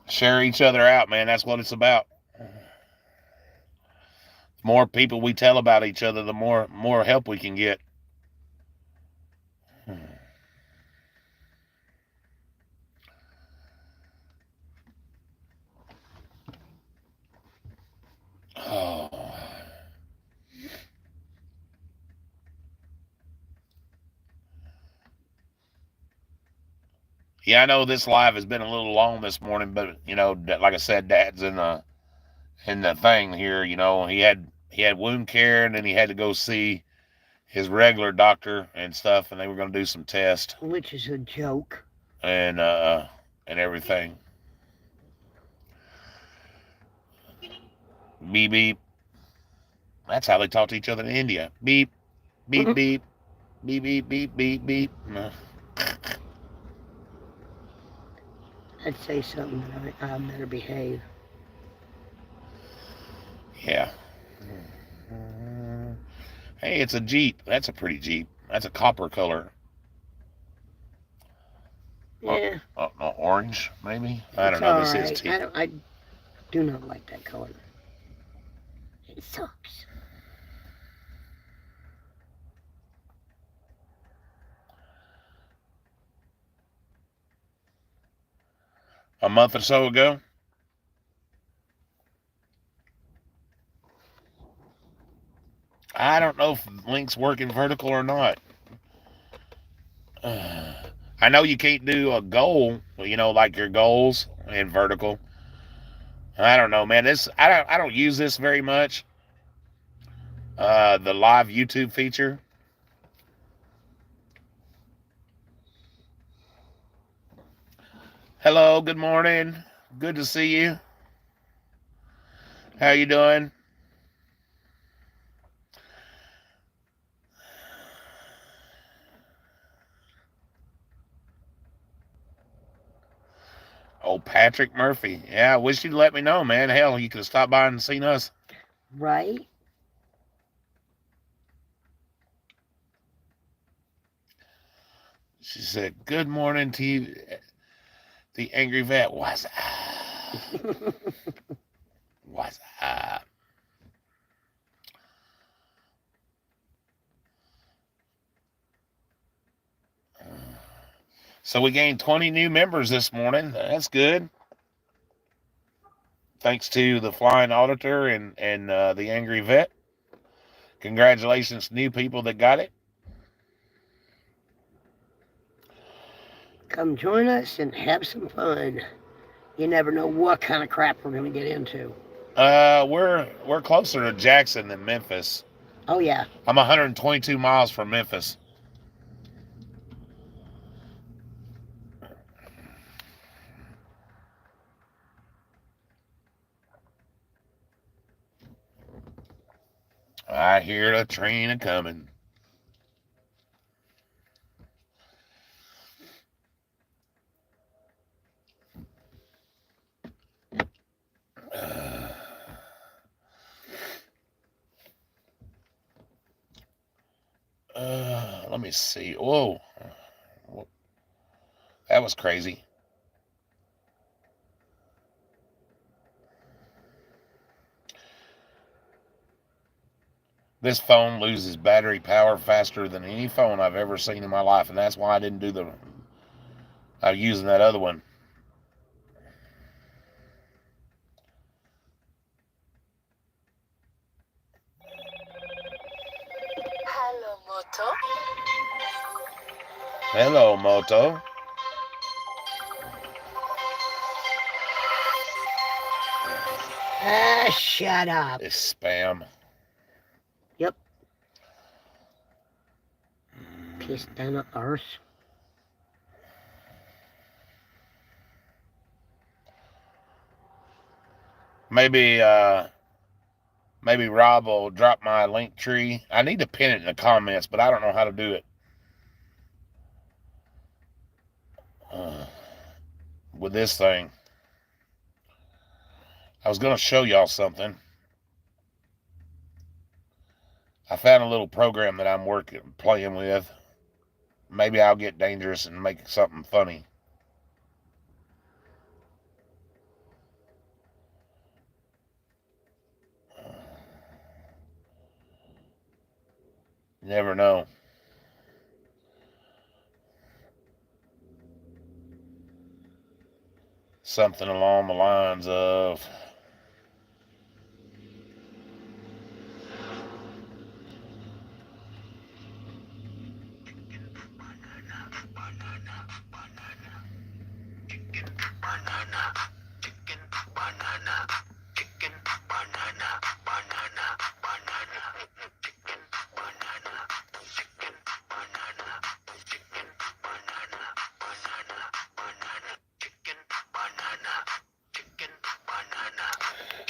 Share each other out, man. That's what it's about. The more people we tell about each other, the more help we can get. Oh. Yeah, I know this live has been a little long this morning, but like I said, Dad's in the thing here. He had wound care, and then he had to go see his regular doctor and stuff, and they were going to do some tests Which is a joke. and everything. Beep beep. That's how they talk to each other in India. Beep beep beep beep beep beep beep beep. I'd say something, but I better behave. Yeah. Hey, it's a Jeep. That's a pretty Jeep. That's a copper color. Yeah, Orange, maybe. I it's don't know. all This is right. I do not like that color. It sucks. a month or so ago. I don't know if links work in vertical or not. I know you can't do a goal, like your goals in vertical. I don't know, man. I don't use this very much. The live YouTube feature. Hello, good morning. Good to see you. How you doing? Oh, Patrick Murphy. Yeah, I wish you'd let me know, man. Hell, you could have stopped by and seen us. Right? She said, "Good morning to you, the angry vet." What's up? What's up? So we gained 20 new members this morning. That's good. Thanks to the Flying Auditor and the Angry Vet. Congratulations to new people that got it. Come join us and have some fun. You never know what kind of crap we're going to get into. We're closer to Jackson than Memphis. Oh, yeah. I'm 122 miles from Memphis. I hear the train a coming. Let me see. Whoa, that was crazy. This phone loses battery power faster than any phone I've ever seen in my life, and that's why I didn't do I'm using that other one. Hello, Moto. Hello, Moto. Shut up. It's spam. Yep. Piss down the arse. Maybe Maybe Rob will drop my link tree. I need to pin it in the comments, but I don't know how to do it. With this thing. I was going to show y'all something. I found a little program that I'm playing with. Maybe I'll get dangerous and make something funny. You never know. Something along the lines of...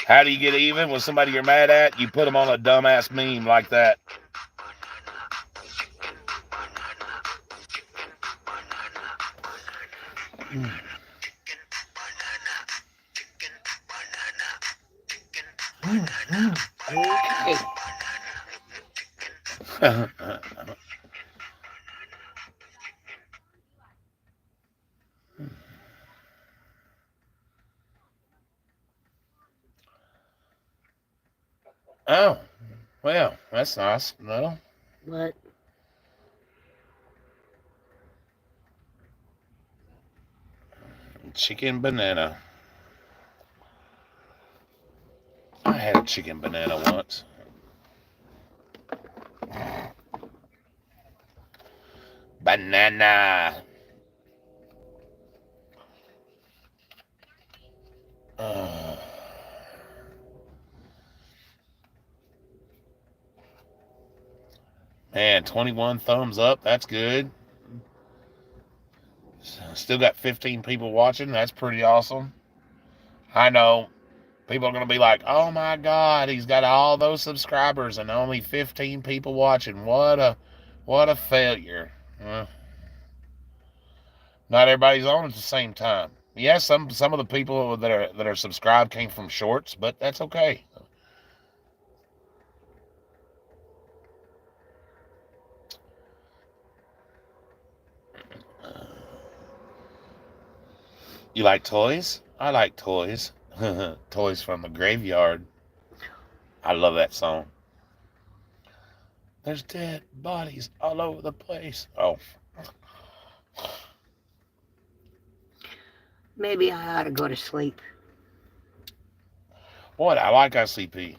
How do you get even with somebody you're mad at? You put them on a dumbass meme like that. Okay. Oh, well, that's nice. No. What? Chicken banana. I had a chicken banana once. Banana. Man, 21 thumbs up. That's good. Still got 15 people watching. That's pretty awesome. I know. People are going to be like, oh my God, he's got all those subscribers and only 15 people watching. What a failure. Not everybody's on at the same time. Yes, some of the people that are subscribed came from shorts, but that's okay. You like toys? I like toys. Toys from the Graveyard. I love that song. There's dead bodies all over the place. Oh. Maybe I ought to go to sleep. What? I like ICP.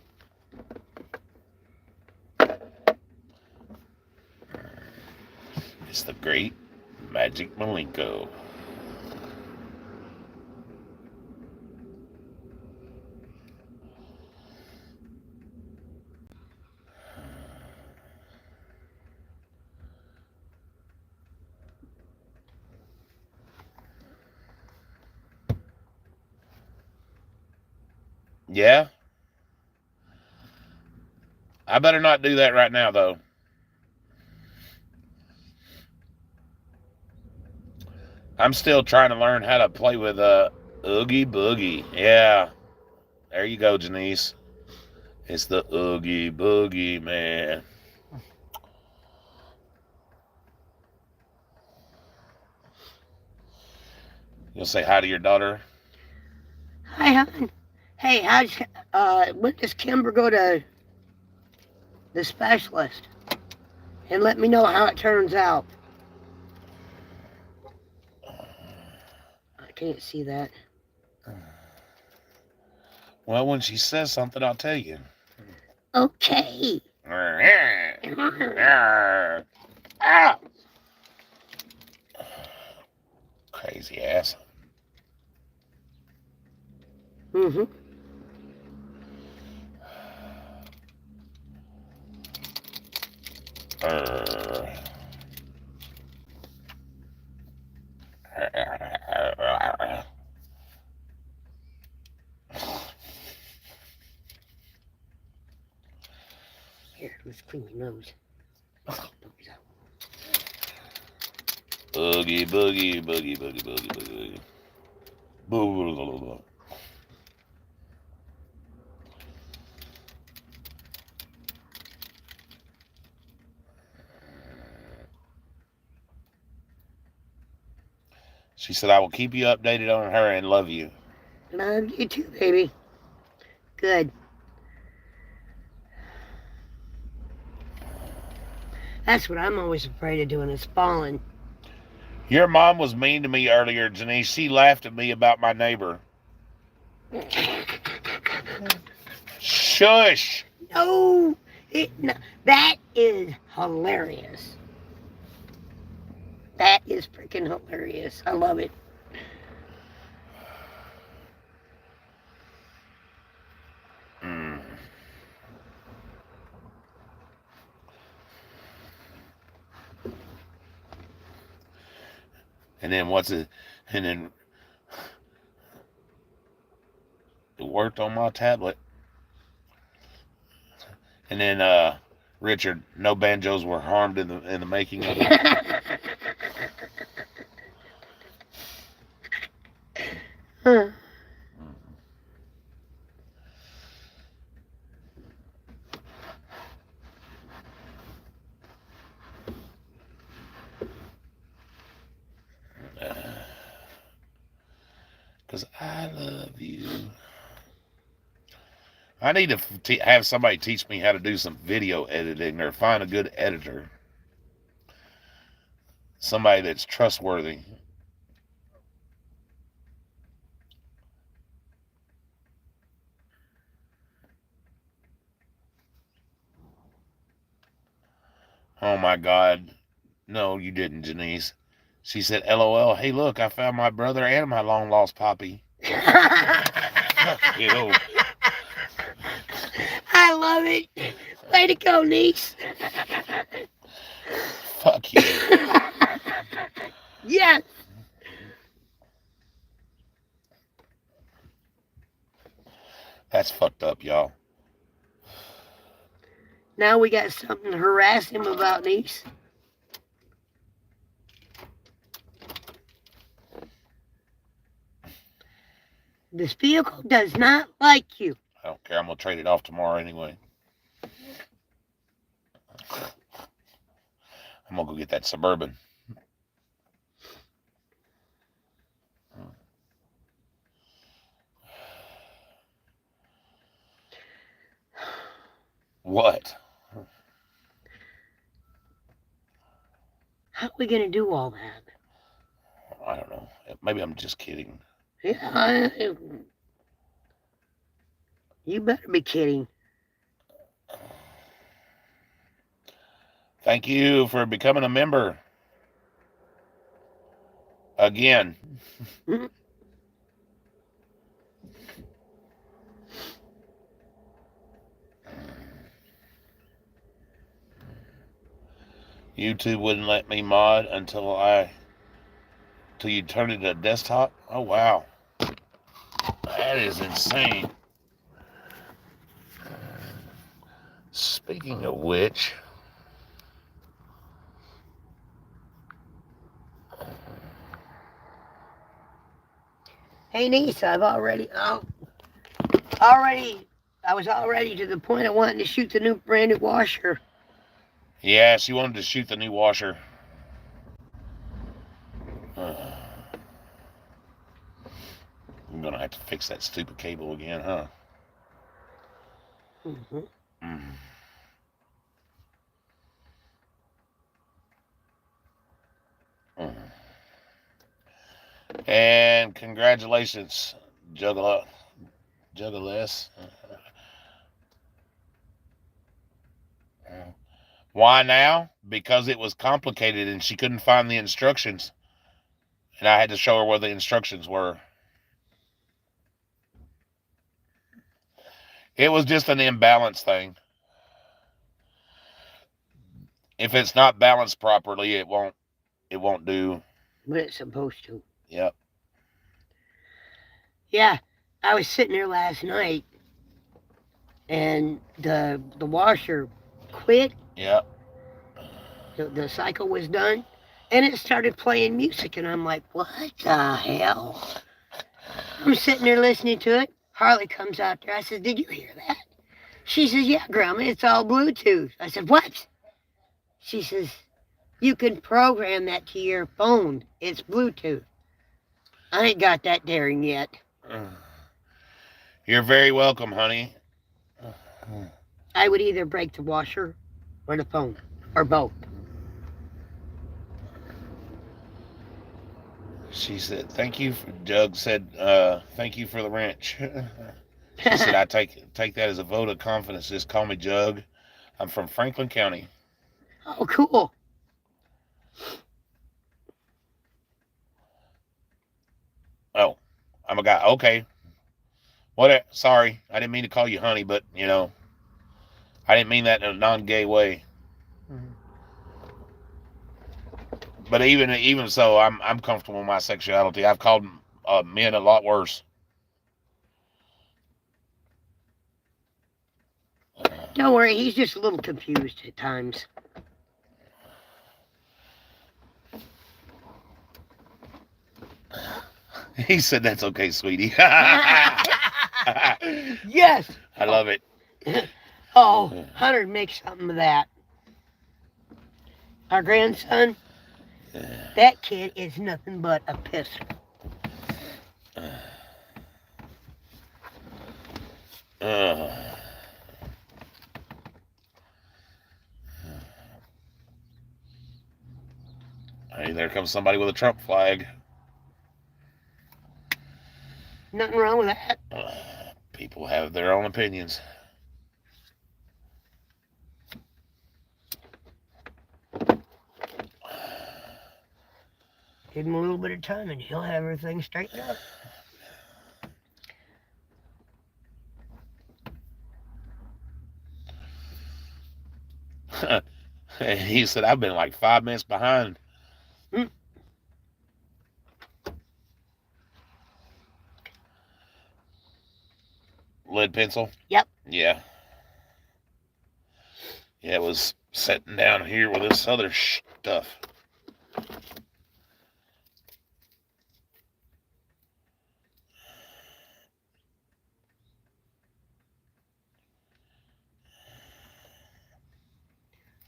It's the great Magic Malenko. Yeah? I better not do that right now, though. I'm still trying to learn how to play with Oogie Boogie. Yeah. There you go, Janice. It's the Oogie Boogie, man. You'll say hi to your daughter? Hi, hon. Hey, when does Kimber go to the specialist? And let me know how it turns out. I can't see that. Well, when she says something, I'll tell you. Okay. Ah! Crazy ass. Mm-hmm. Here, let's clean your nose. Boogie, boogie, boogie, boogie, boogie, boogie. Boo, blah, blah, blah. She said, I will keep you updated on her and love you. Love you too, baby. Good. That's what I'm always afraid of doing, is falling. Your mom was mean to me earlier, Janice. She laughed at me about my neighbor. Shush! No, that is hilarious. That is freaking hilarious. I love it. Mm. And then what's it? And then it worked on my tablet. And then Richard, no banjos were harmed in the making of it. Huh. Because I love you. I need to have somebody teach me how to do some video editing or find a good editor. Somebody that's trustworthy. Oh my God. No, you didn't, Janice. She said, LOL, hey, look, I found my brother and my long lost poppy. You know. I love it. Way to go, niece. Fuck you. Yes. That's fucked up, y'all. Now we got something to harass him about, niece. This vehicle does not like you. I don't care. I'm going to trade it off tomorrow anyway. I'm going to go get that Suburban. What? How are we going to do all that? I don't know. Maybe I'm just kidding. Yeah, you better be kidding. Thank you for becoming a member. Again. YouTube wouldn't let me mod until you turn it to desktop. Oh wow. That is insane. Speaking of which, Hey, niece, I was already to the point of wanting to shoot the brand new washer. yeah, she wanted to shoot the new washer. I'm gonna have to fix that stupid cable again, huh? Mm-hmm. And congratulations, Juggaless. Why now? Because it was complicated and she couldn't find the instructions. And I had to show her where the instructions were. It was just an imbalance thing. If it's not balanced properly, it won't do. But it's supposed to. Yep. Yeah, I was sitting there last night, and the washer quit, Yep. the cycle was done, and it started playing music, and I'm like, what the hell? I'm sitting there listening to it. Harley comes out there. I said, did you hear that? She says, yeah, Grandma, it's all Bluetooth. I said, what? She says, you can program that to your phone. It's Bluetooth. I ain't got that daring yet. You're very welcome, honey. I would either break the washer or the phone, or both. She said, thank you. Doug said, thank you for the wrench. She said, I take that as a vote of confidence. Just call me Jug. I'm from Franklin County. Oh, cool. Oh, I'm a guy. Okay. What? Sorry, I didn't mean to call you honey, but I didn't mean that in a non-gay way. But even so, I'm comfortable with my sexuality. I've called men a lot worse. Don't worry, he's just a little confused at times. He said, "That's okay, sweetie." Yes. I love it. Oh, Hunter makes something of that. Our grandson, that kid is nothing but a pisser. Hey, there comes somebody with a Trump flag. Nothing wrong with that. People have their own opinions. Give him a little bit of time and he'll have everything straightened up. And he said, I've been like 5 minutes behind. Lead pencil? Yep. Yeah. Yeah, it was sitting down here with this other stuff.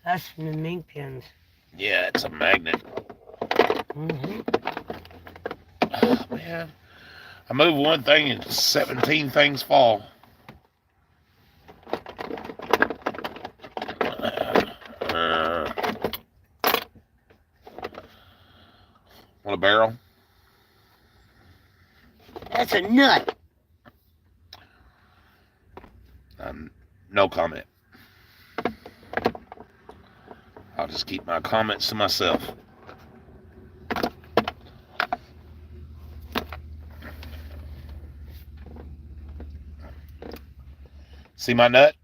That's from the mink pins. Yeah, it's a magnet. Mm-hmm. Oh, man. I move one thing and 17 things fall. Want a barrel? That's a nut. No comment. I'll just keep my comments to myself. See my nut?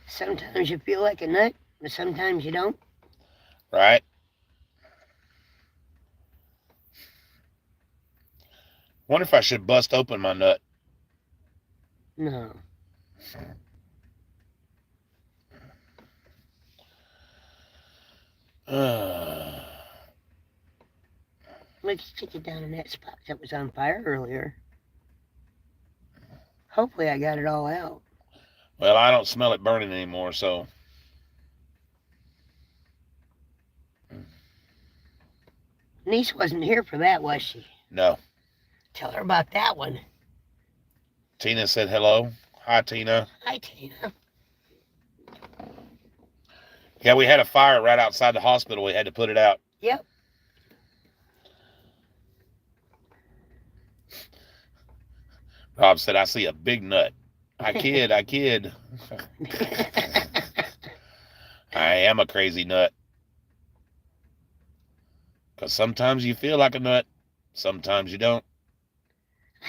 Sometimes you feel like a nut, but sometimes you don't. Right? Wonder if I should bust open my nut. No. Let's stick it down in that spot that was on fire earlier. Hopefully I got it all out. Well, I don't smell it burning anymore, so. Niece wasn't here for that, was she? No. Tell her about that one. Tina said hello. Hi, Tina. Hi, Tina. Yeah, we had a fire right outside the hospital. We had to put it out. Yep. Rob said, I see a big nut. I kid. I am a crazy nut. Because sometimes you feel like a nut. Sometimes you don't.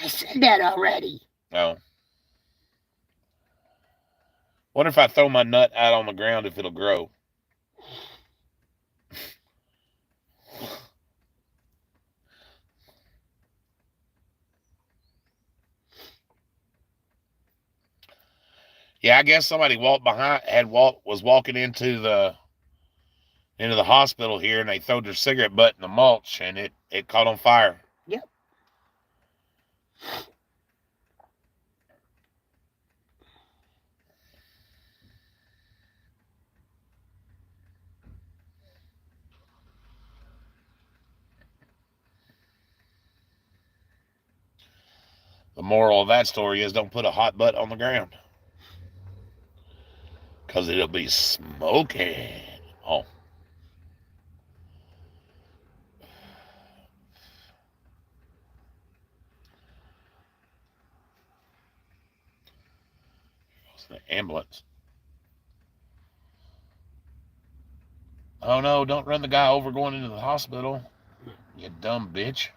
I said that already. No. Wonder if I throw my nut out on the ground if it'll grow. Yeah, I guess somebody was walking into the hospital here, and they threw their cigarette butt in the mulch, and it caught on fire. Yep. The moral of that story is don't put a hot butt on the ground, because it'll be smoking. Oh. It's the ambulance. Oh no, don't run the guy over going into the hospital. You dumb bitch.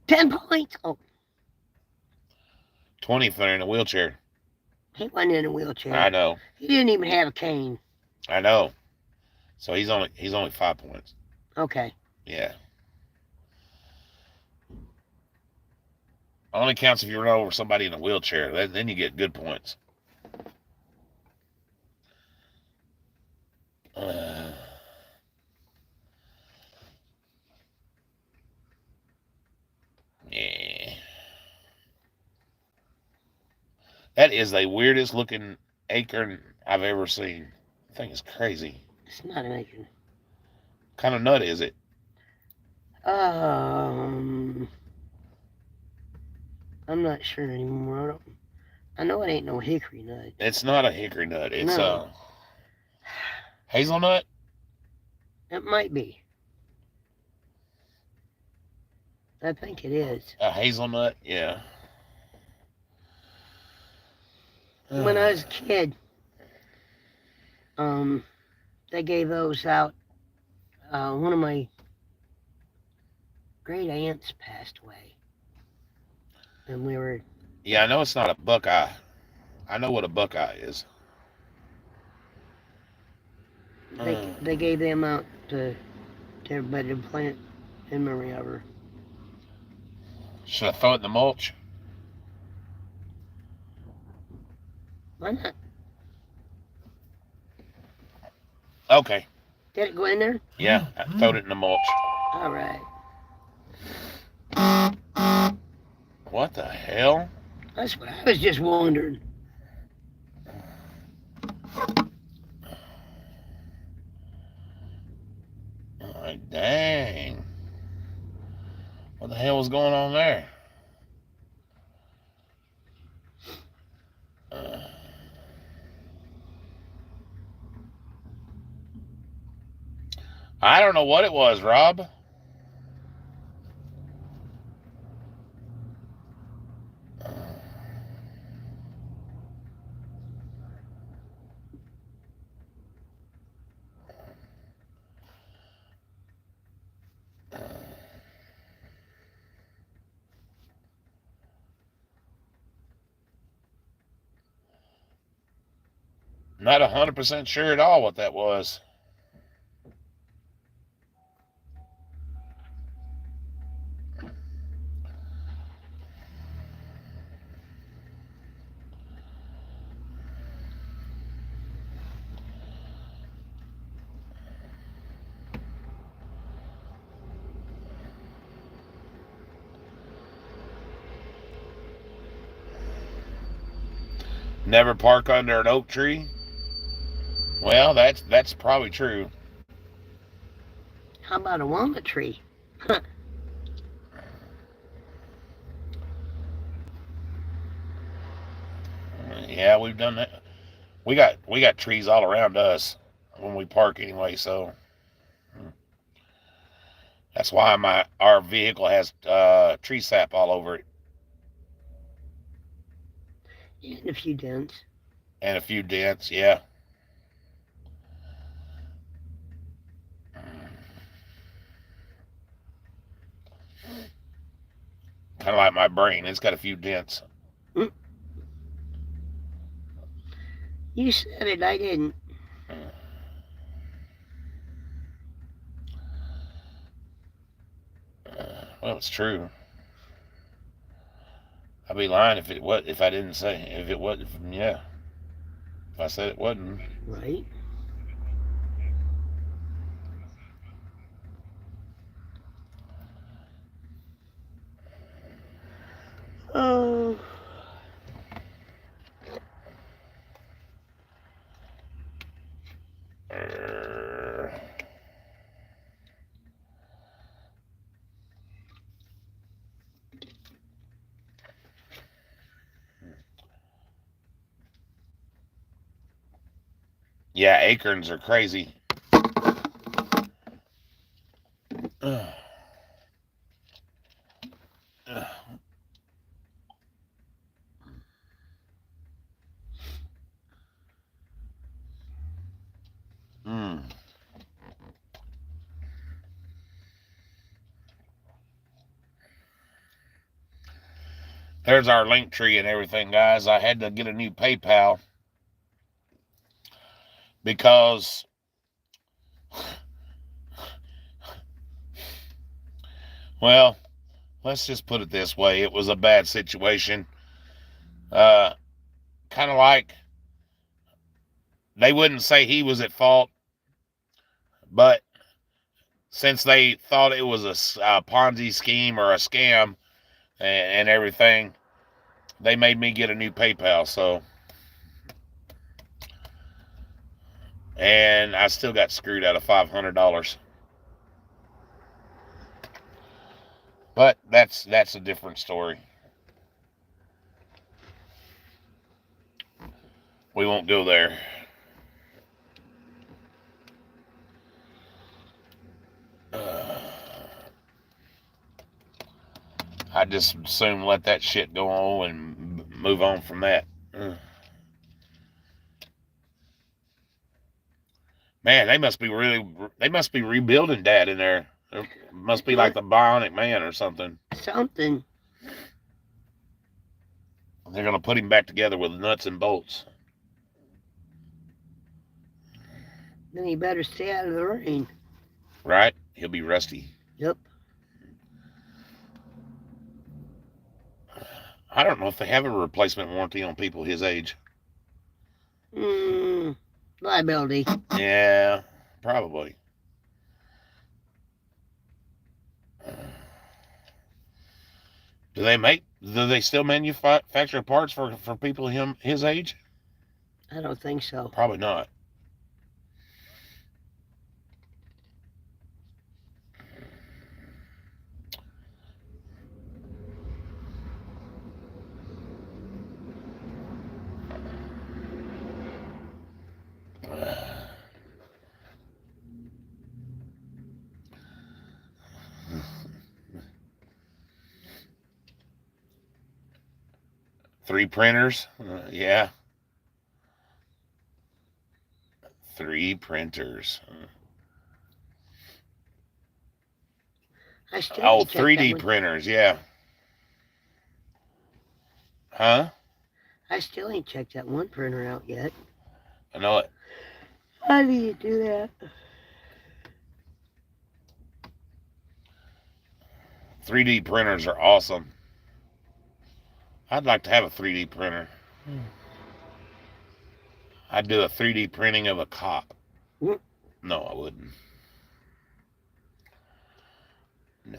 10 points. Oh, 20 if they're in a wheelchair. he wasn't in a wheelchair. I know. He didn't even have a cane. I know. So he's only 5 points. Okay. Yeah. Only counts if you run over somebody in a wheelchair. Then you get good points. Yeah. That is the weirdest looking acorn I've ever seen. The thing is crazy. It's not an acorn. What kind of nut is it? I'm not sure anymore. I know it ain't no hickory nut. It's not a hickory nut. It's No. hazelnut. It might be. I think it is. A hazelnut. Yeah. When I was a kid, they gave those out. One of my great aunts passed away, and we were. Yeah, I know it's not a buckeye. I know what a buckeye is. They gave them out to everybody to plant in memory of her. Should I throw it in the mulch? Why not? Okay. Did it go in there? Yeah, I throwed it in the mulch. All right. What the hell? That's what I was just wondering. Like, dang. What the hell was going on there? I don't know what it was, Rob. Not 100% sure at all what that was. Never park under an oak tree? Well, that's probably true. How about a walnut tree? Yeah, we've done that. We got trees all around us when we park anyway, so that's why our vehicle has tree sap all over it And a few dents. and a few dents. Yeah. Kind of like my brain. It's got a few dents. You said it, I didn't. Well, it's true. I'd be lying if I didn't say if it wasn't. Yeah, if I said it wasn't. Right? Oh. Yeah, acorns are crazy. Mm. There's our link tree and everything, guys. I had to get a new PayPal because, well, let's just put it this way. It was a bad situation. Kind of like they wouldn't say he was at fault, but since they thought it was a Ponzi scheme or a scam and everything, they made me get a new PayPal. So, and I still got screwed out of $500. But that's a different story. We won't go there. I just assume let that shit go on and move on from that. Man, they must be rebuilding Dad in there. It must be like the Bionic Man or something. Something. They're gonna put him back together with nuts and bolts. Then you better stay out of the rain. Right? He'll be rusty. Yep. I don't know if they have a replacement warranty on people his age. Liability. Yeah, probably. Do they still manufacture parts for people his age? I don't think so. Probably not. Three printers? Yeah. 3 printers. I still Oh, ain't checked 3D that one. printers, yeah. Huh? I still ain't checked that one printer out yet. I know it. How do you do that? 3D printers are awesome. I'd like to have a 3D printer. I'd do a 3D printing of a cop. Mm. No, I wouldn't. No.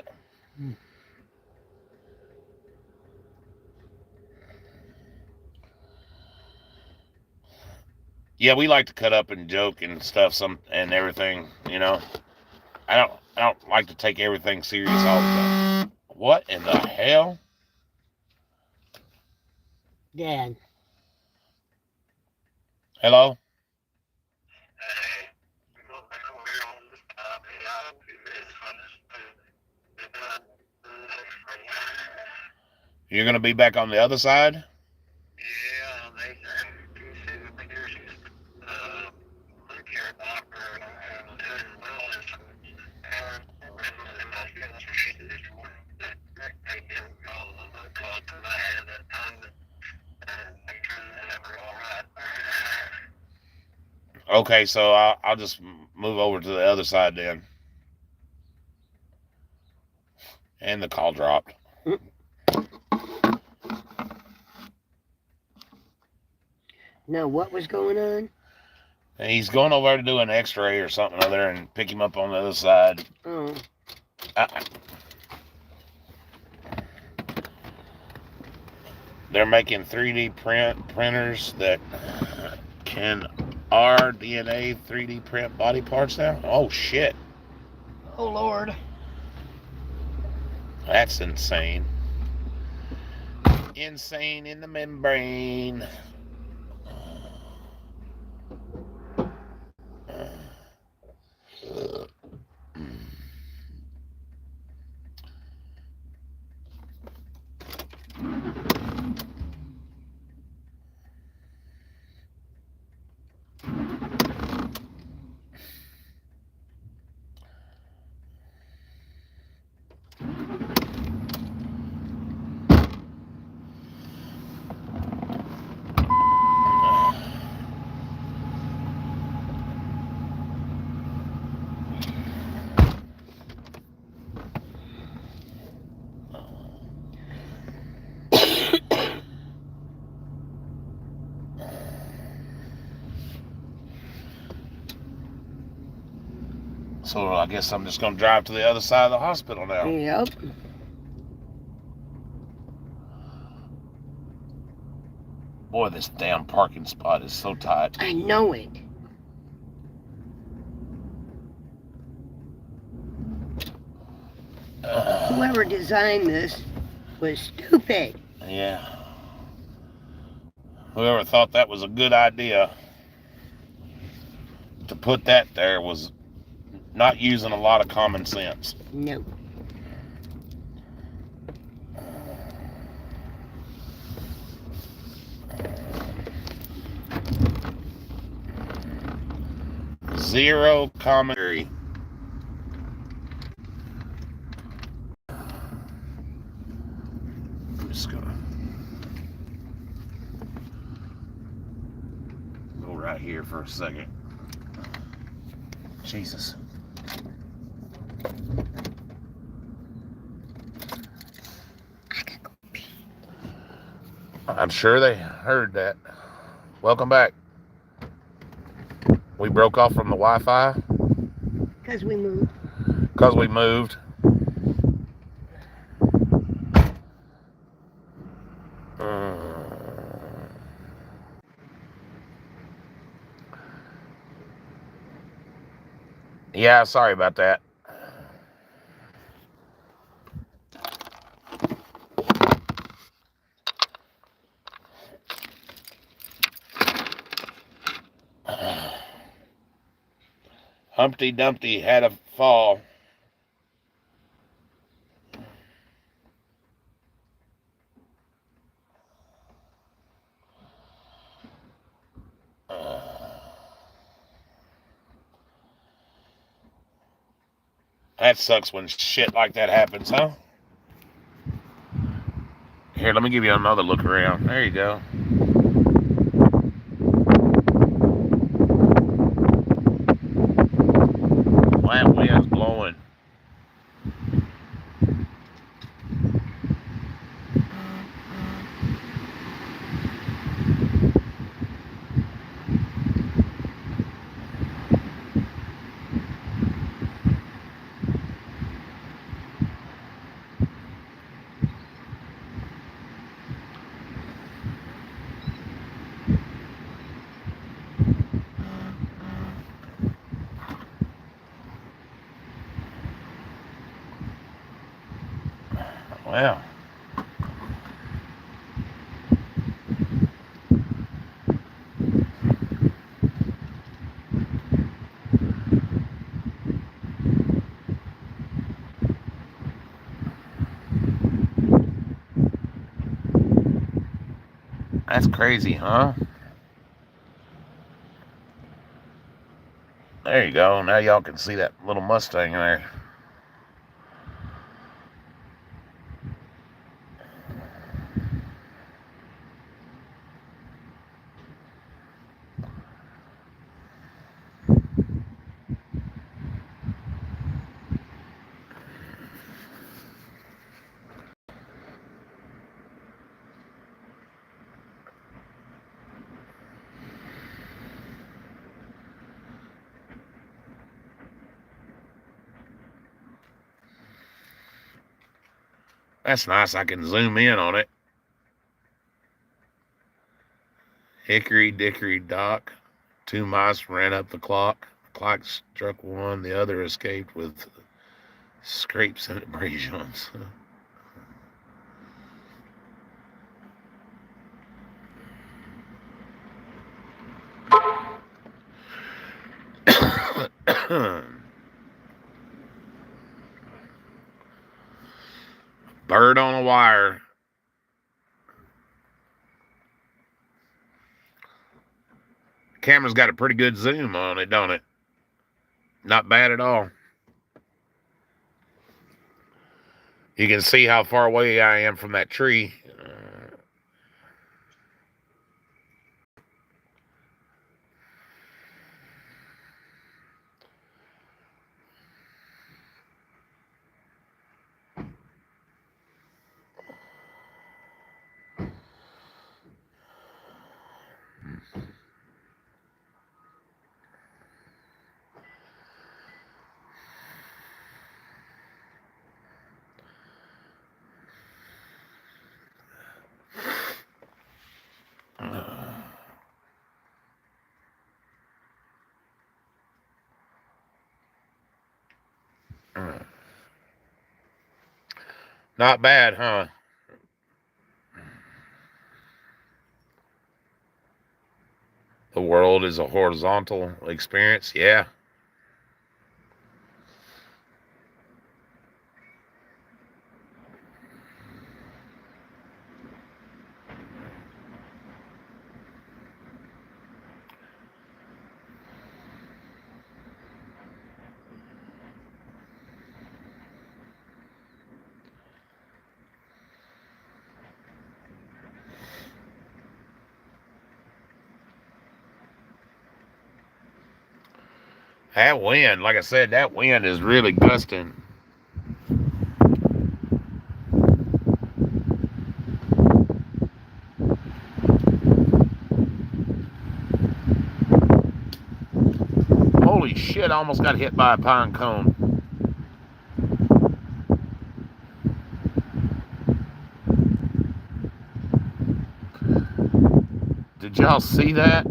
Yeah, we like to cut up and joke and stuff and everything, you know. I don't like to take everything serious all the time. What in the hell? Dad. Hello? You're gonna be back on the other side? Okay, so I'll just move over to the other side then. And the call dropped. No, what was going on? And he's going over to do an X-ray or something other and pick him up on the other side. Oh, They're making 3D printers that can RDNA 3D print body parts now. Oh shit, oh Lord. that's insane. Insane in the membrane. So I guess I'm just going to drive to the other side of the hospital now. Yep. Boy, this damn parking spot is so tight. I know it. Whoever designed this was stupid. Yeah. Whoever thought that was a good idea to put that there was not using a lot of common sense. No. Zero commentary. I'm just gonna go right here for a second. Jesus. I'm sure they heard that. Welcome back. We broke off from the Wi-Fi. Because we moved. Because we moved. Yeah, sorry about that. Humpty Dumpty had a fall. That sucks when shit like that happens, huh? Here, let me give you another look around. There you go. That wind's blowing. Wow. That's crazy, huh? There you go. Now y'all can see that little Mustang there. That's nice. I can zoom in on it. Hickory dickory dock. 2 mice ran up the clock. The clock struck one. The other escaped with scrapes and abrasions. Bird on a wire. Camera's got a pretty good zoom on it, don't it? Not bad at all. You can see how far away I am from that tree. Not bad, huh? The world is a horizontal experience. Yeah. That wind, like I said, that wind is really gusting. Holy shit, I almost got hit by a pine cone. Did y'all see that?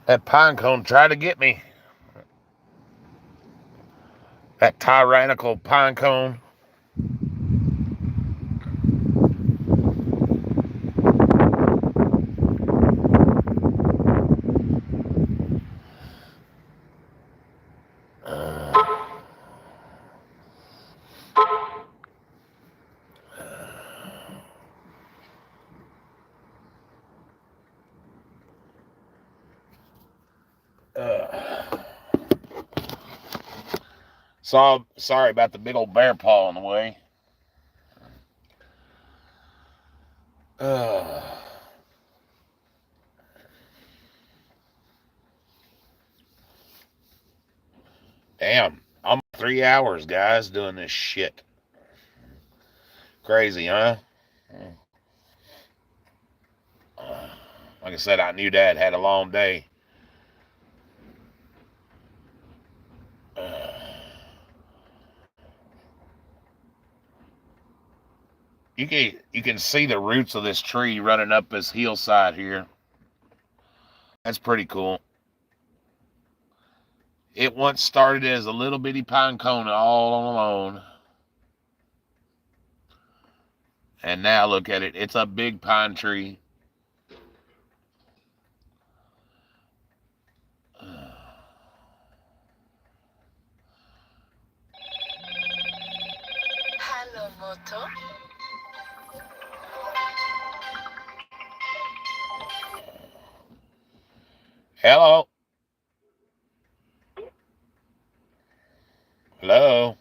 That pine cone tried to get me. That tyrannical pine cone. So sorry about the big old bear paw in the way. Damn, I'm 3 hours, guys, doing this shit. Crazy, huh? Like I said, I knew Dad had a long day. You can see the roots of this tree running up this hillside here. That's pretty cool. It once started as a little bitty pine cone all alone. And now look at it. It's a big pine tree. Hello, Moto. Hello. Hello.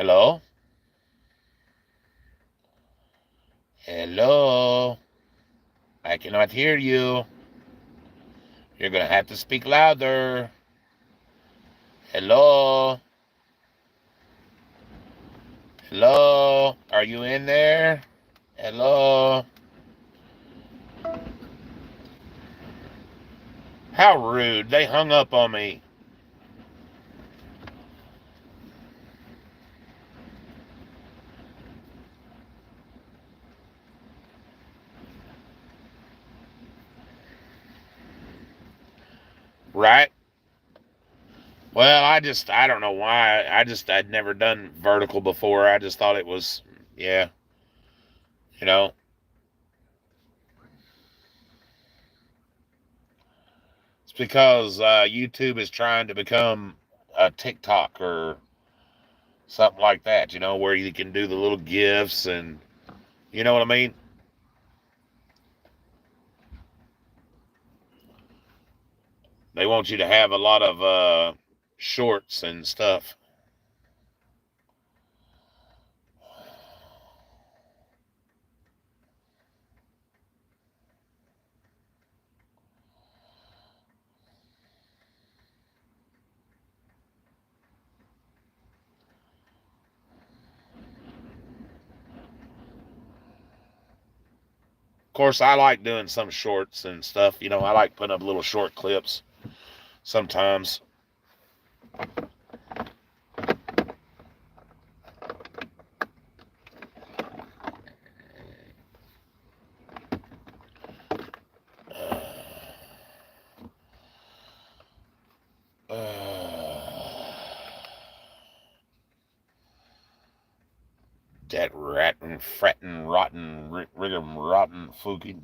Hello? Hello? I cannot hear you. You're going to have to speak louder. Hello? Hello? Are you in there? Hello? How rude. They hung up on me. Right? Well, I don't know why. I'd never done vertical before. I just thought it was, yeah, you know. It's because YouTube is trying to become a TikTok or something like that, where you can do the little GIFs and, you know what I mean? They want you to have a lot of shorts and stuff. Of course, I like doing some shorts and stuff. I like putting up little short clips sometimes. That rattin', frettin', rotten, rigum, rotten, fucking.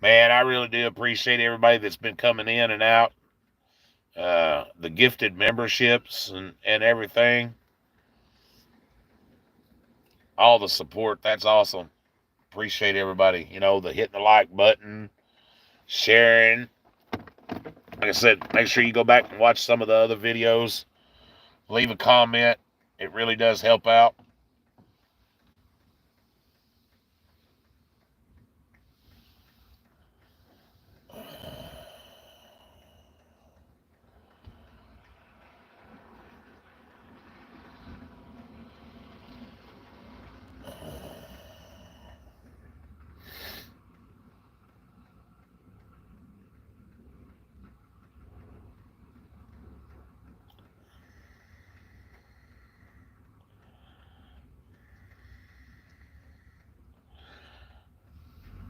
Man, I really do appreciate everybody that's been coming in and out. The gifted memberships and everything. All the support. That's awesome. Appreciate everybody. The hitting the like button, sharing. Like I said, make sure you go back and watch some of the other videos. Leave a comment. It really does help out.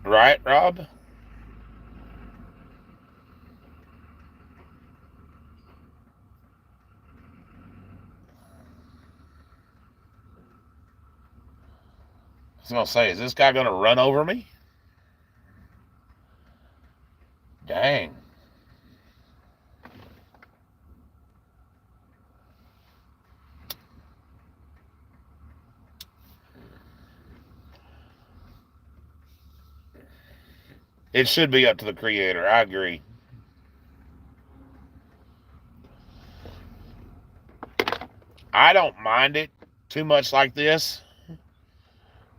Right, Rob? I was going to say, is this guy going to run over me? Dang. It should be up to the creator. I agree. I don't mind it too much like this,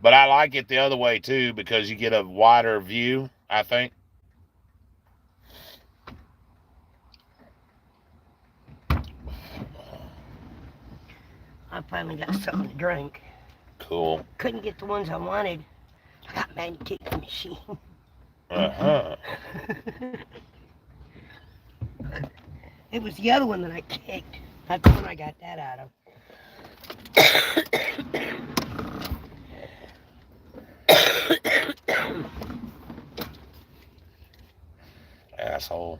but I like it the other way too because you get a wider view, I think. I finally got something to drink. Cool. Couldn't get the ones I wanted. I got mad and kicked the machine. Uh-huh. It was the other one that I kicked. That's the one I got that out of. Asshole.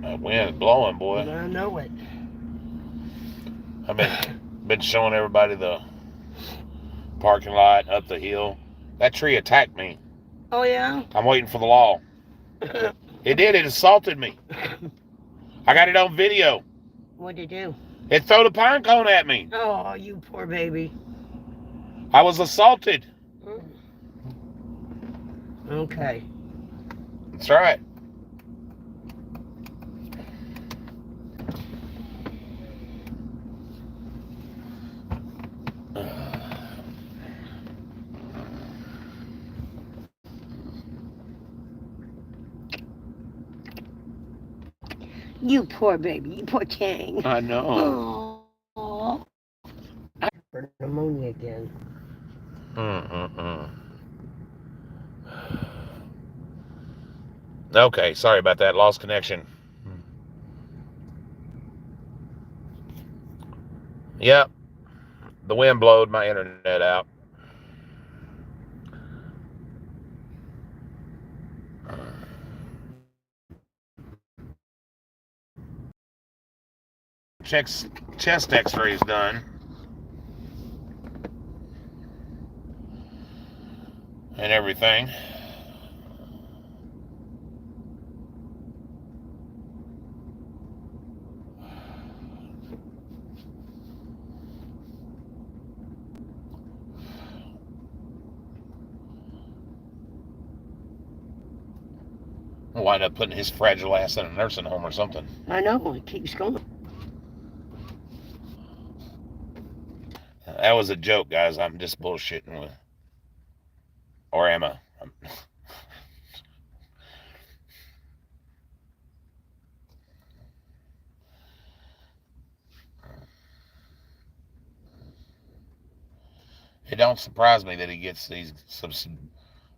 That wind blowing, boy. I know it. I've been showing everybody the parking lot up the hill. That tree attacked me. Oh yeah? I'm waiting for the law. It did. It assaulted me. I got it on video. What'd you do? It threw the pine cone at me. Oh, you poor baby. I was assaulted. Okay. That's right. You poor baby. You poor Tang. I know. Oh. For pneumonia again. Mm-mm-mm. Okay, sorry about that. Lost connection. Yep, the wind blowed my internet out. Checks, chest X-rays done and everything. I'll wind up putting his fragile ass in a nursing home or something. I know. It keeps going. That was a joke, guys. I'm just bullshitting with, or am I? It don't surprise me that he gets these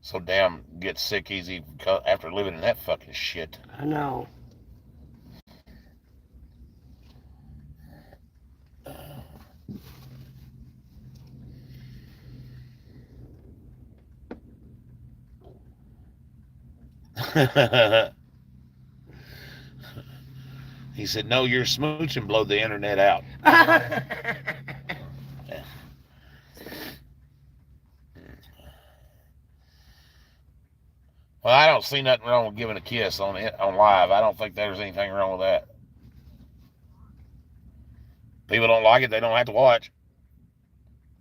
so damn gets sick easy after living in that fucking shit. I know. He said, "No, you're smooching blowed the internet out." Well, I don't see nothing wrong with giving a kiss on live. I don't think there's anything wrong with that. People don't like it; they don't have to watch.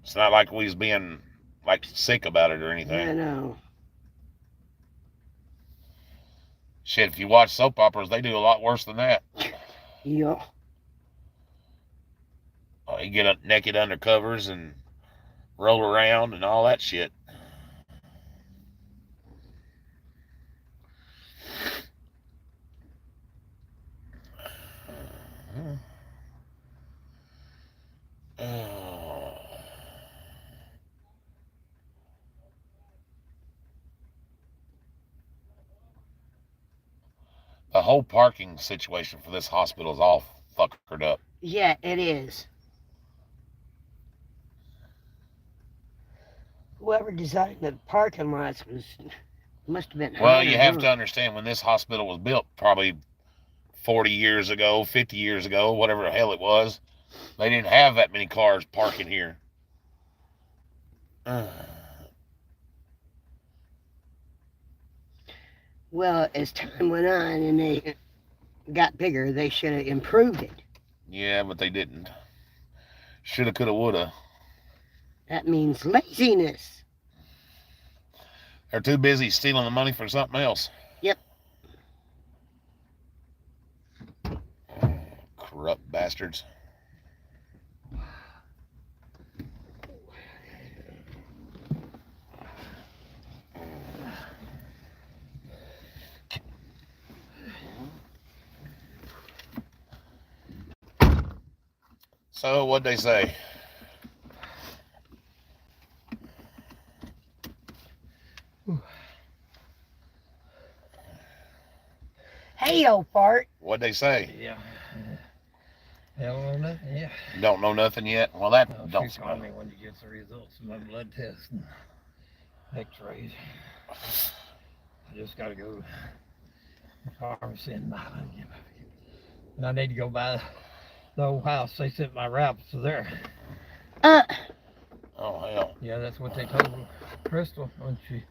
It's not like we was being like sick about it or anything. I know. Shit, if you watch soap operas, they do a lot worse than that. Yeah. You get naked under covers and roll around and all that shit. The whole parking situation for this hospital is all fuckered up. Yeah, it is. Whoever designed the parking lots must have been Well, high you or have to drunk. understand when this hospital was built, probably 40 years ago, 50 years ago, whatever the hell it was, they didn't have that many cars parking here. Well, as time went on and they got bigger, they should have improved it. Yeah, but they didn't. Shoulda, coulda, woulda. That means laziness. They're too busy stealing the money for something else. Yep. Corrupt bastards. So, what'd they say? Hey, old fart. What'd they say? Yeah. Hell or nothing, yeah. Don't know nothing yet? Well, that No, don't she called me when you get the results of my blood test and x-rays. I just got to go to the pharmacy and buy it. And I need to go by the old house. They sent my rabbits to there. Uh, Oh, hell. Yeah, that's what they told Crystal when she...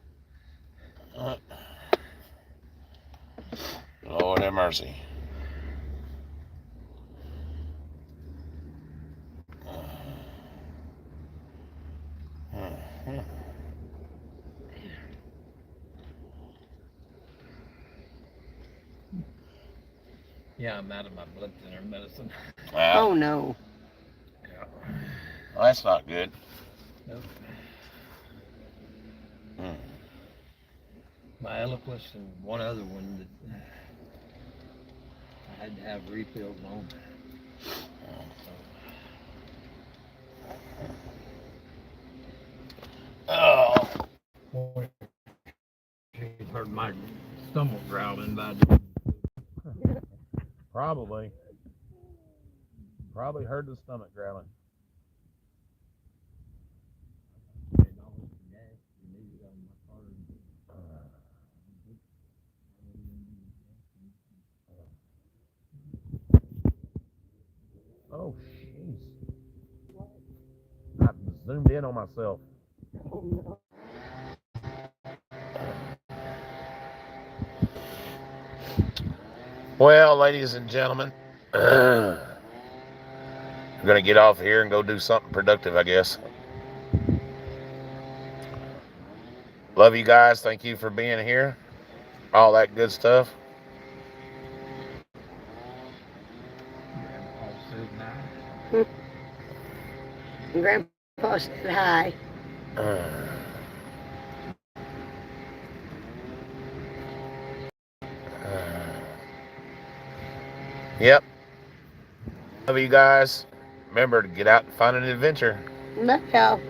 Lord have mercy. Yeah, I'm out of my blood thinner medicine. Oh no. Yeah. Well, that's not good. Nope. Hmm. My Eliquis and one other one that I had to have refills on. Oh. So, she's heard my stomach growling by Probably heard the stomach growling. Oh, jeez. I zoomed in on myself. Well, ladies and gentlemen, I'm going to get off here and go do something productive, I guess. Love you guys. Thank you for being here. All that good stuff. Grandpa said hi. Grandpa said hi. Yep. Love you guys. Remember to get out and find an adventure. Love y'all.